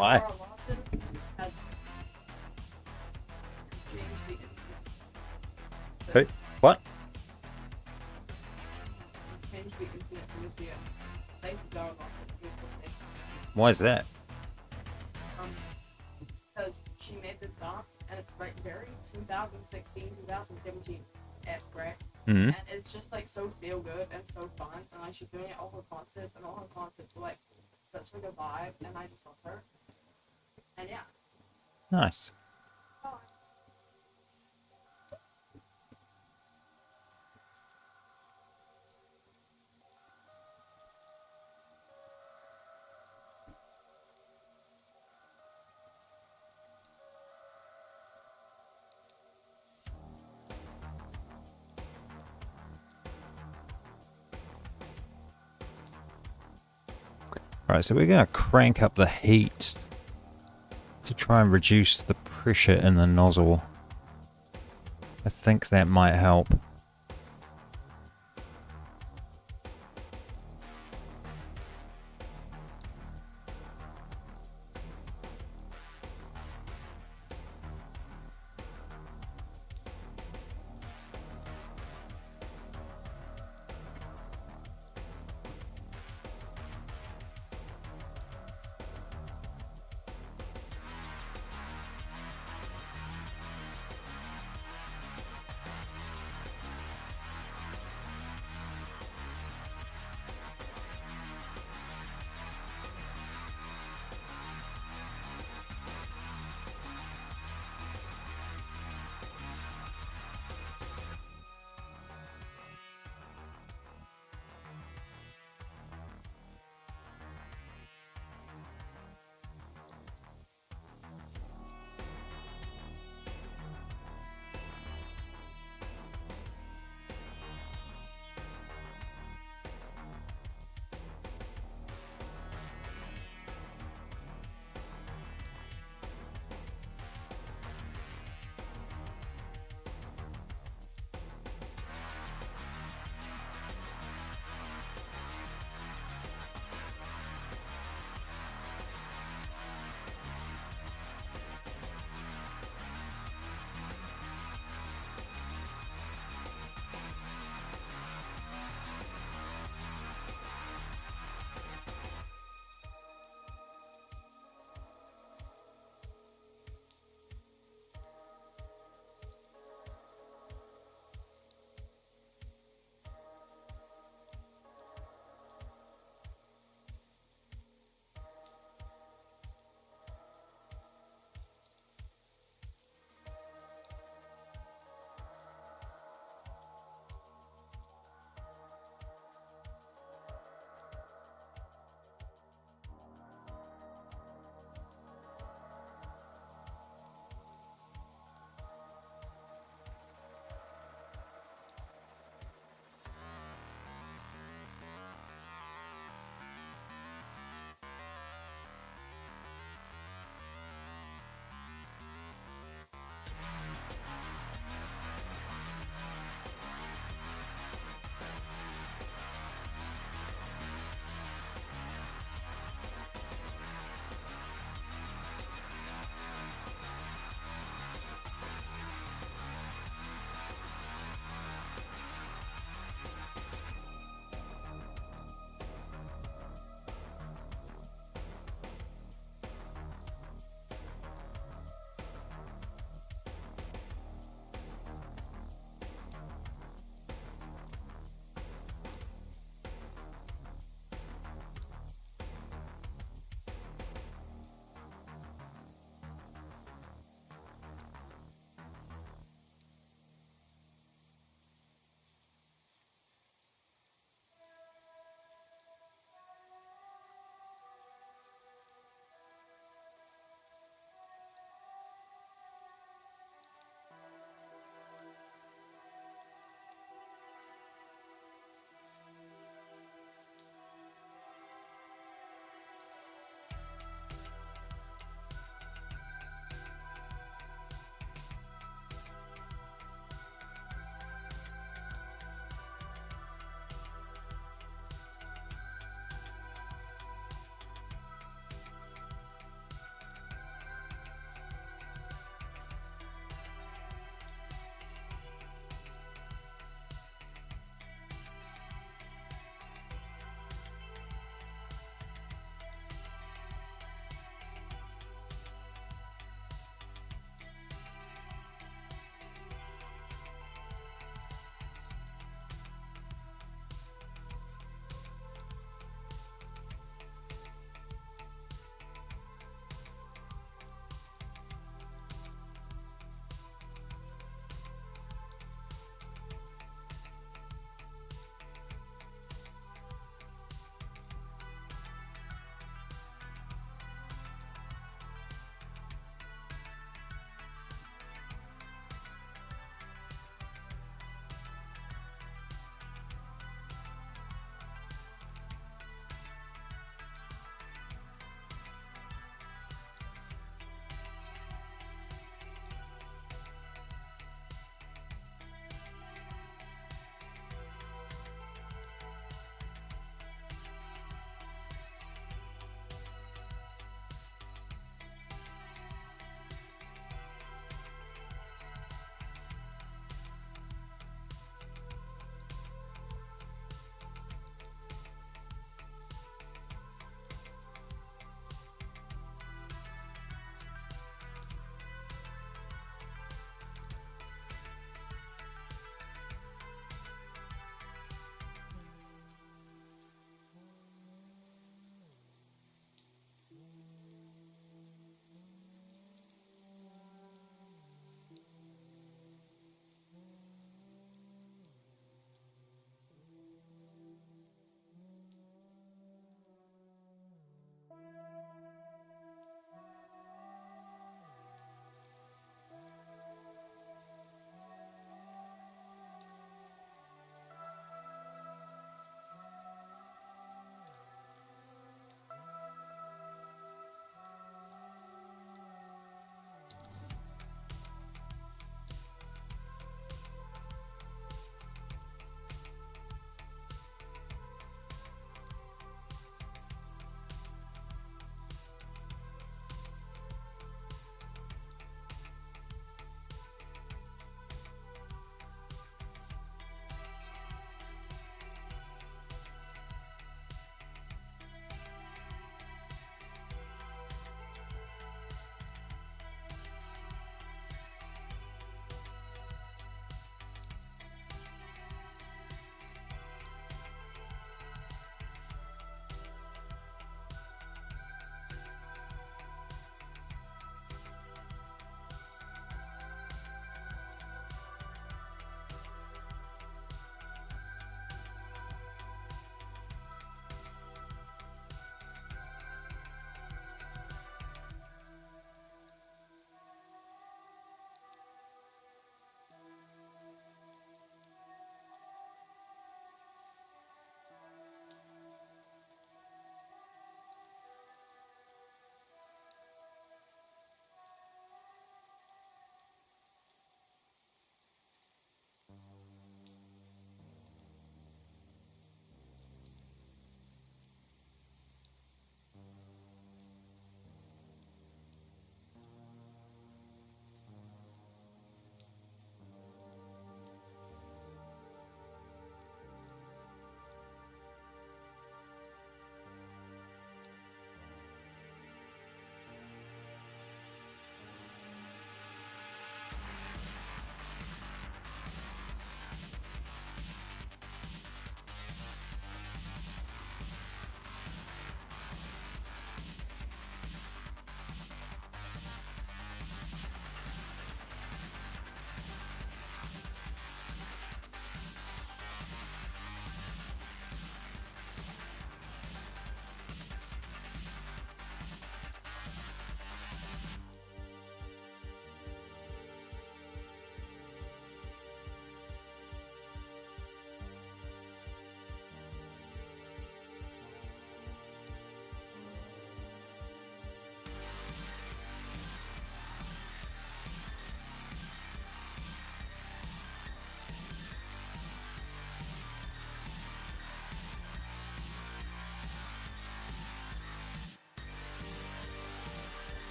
Why? Carl Lawson has changed the incident. Who? What? He's changed the incident from this year. Thanks to Carl Lawson. Good mistake. Why is that? Because she made this dance and it's like very 2016, 2017 esque, right? Mm-hmm. And it's just like so feel good and so fun, and like she's doing it all her concerts, and all her concerts were like such like a vibe, and I just love her. And yeah. Nice. Right, so we're going to crank up the heat to try and reduce the pressure in the nozzle. I think that might help.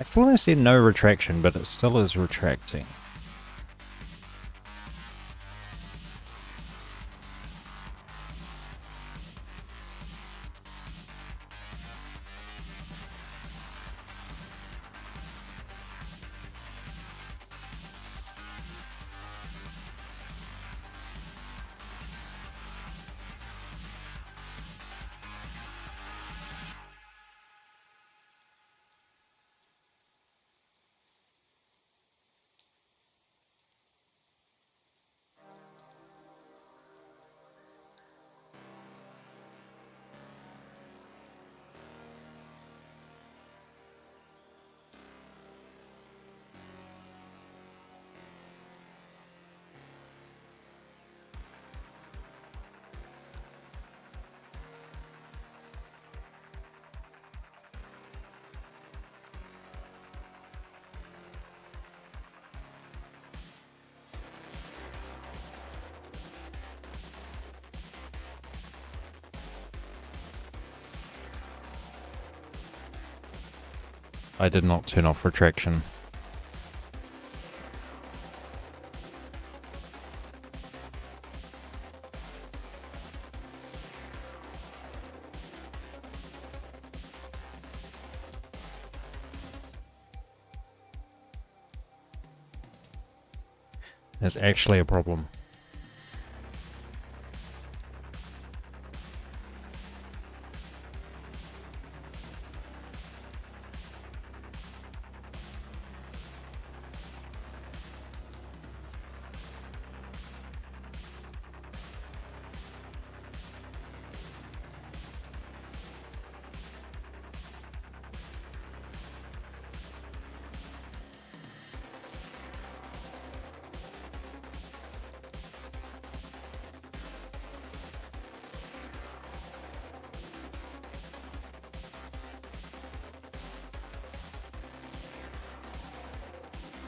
I thought I said no retraction, but it still is retracting. I did not turn off retraction. There's actually a problem.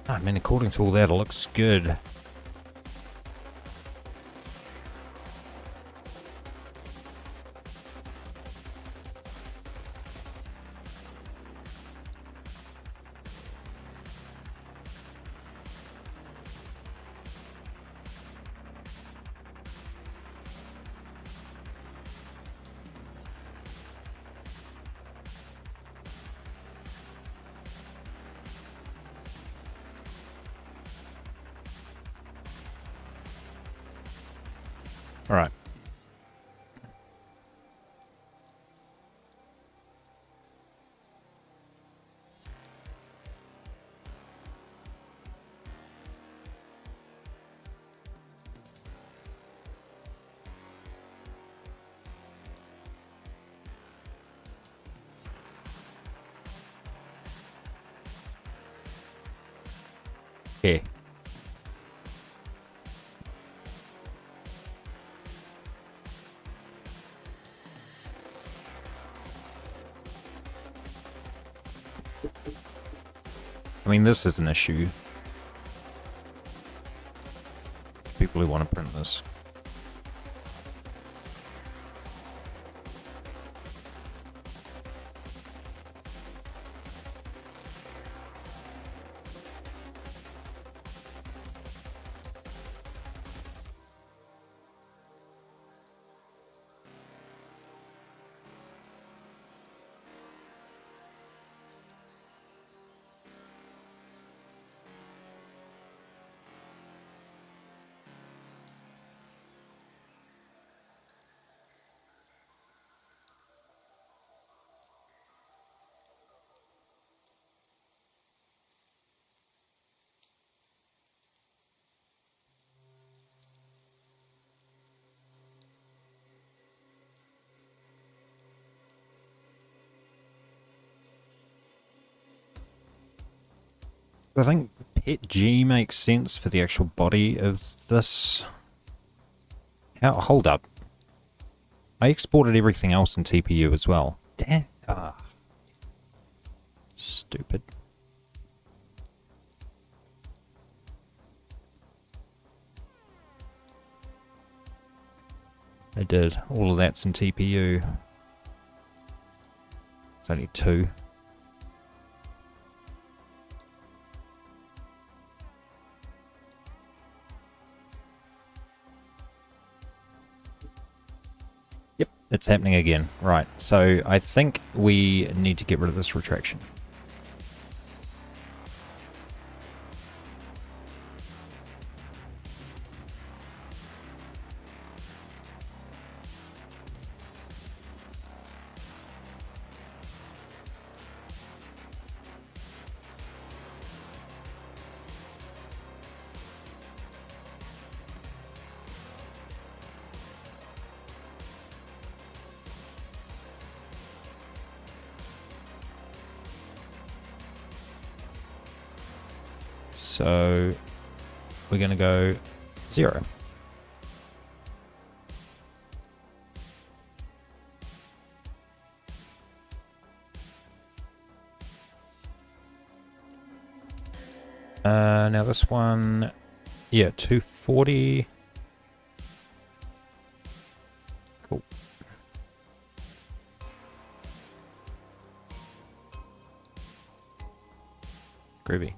I mean, according to all that, it looks good. All right. Yeah. I mean, this is an issue. For people who want to print this. I think pet G makes sense for the actual body of this. How, hold up. I exported everything else in TPU as well. Damn. Ah. Stupid. I did. All of that's in TPU. It's only 2. It's happening again. Right, so I think we need to get rid of this retraction. So we're going to go 0. Now this one, yeah, 240. Cool. Groovy.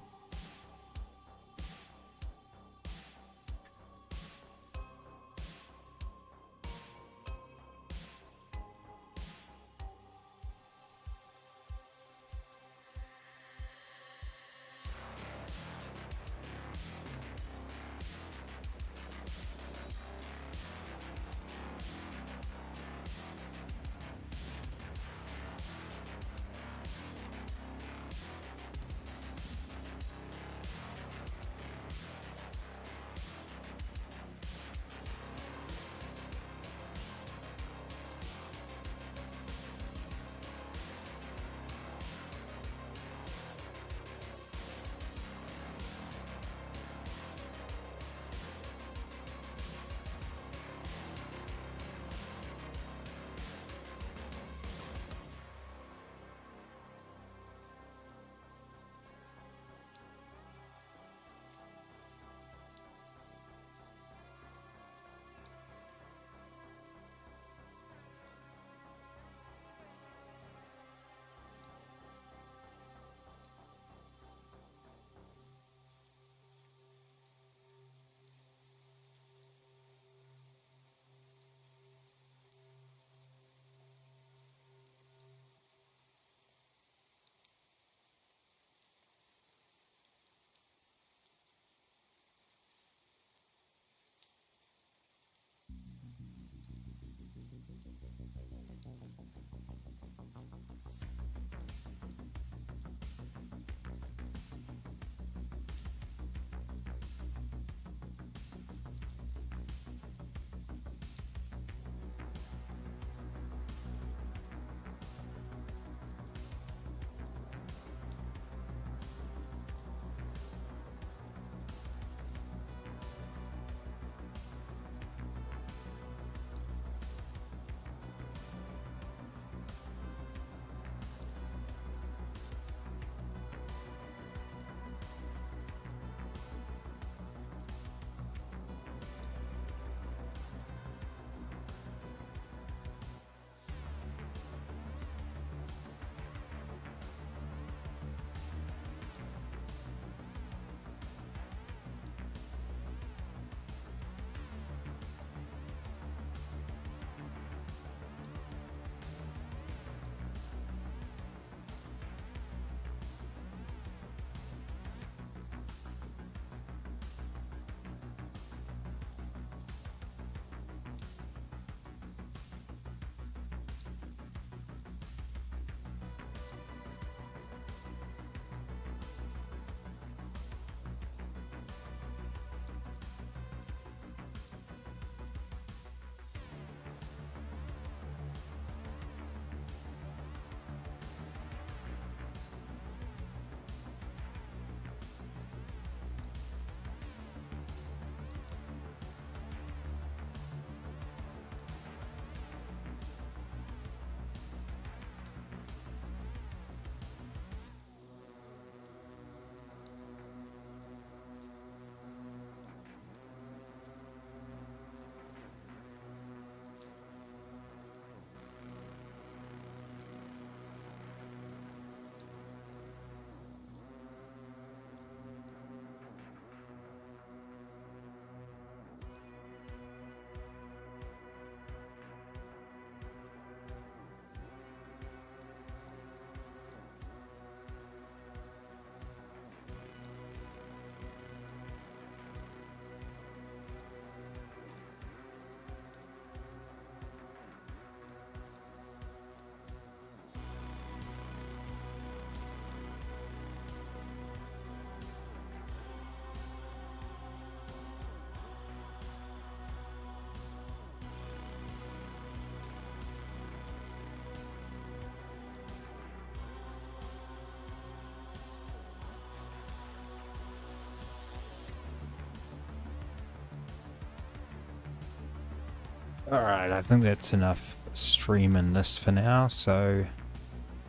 Alright, I think that's enough streaming this for now, so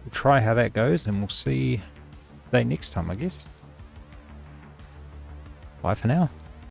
we'll try how that goes and we'll see you next time, I guess. Bye for now.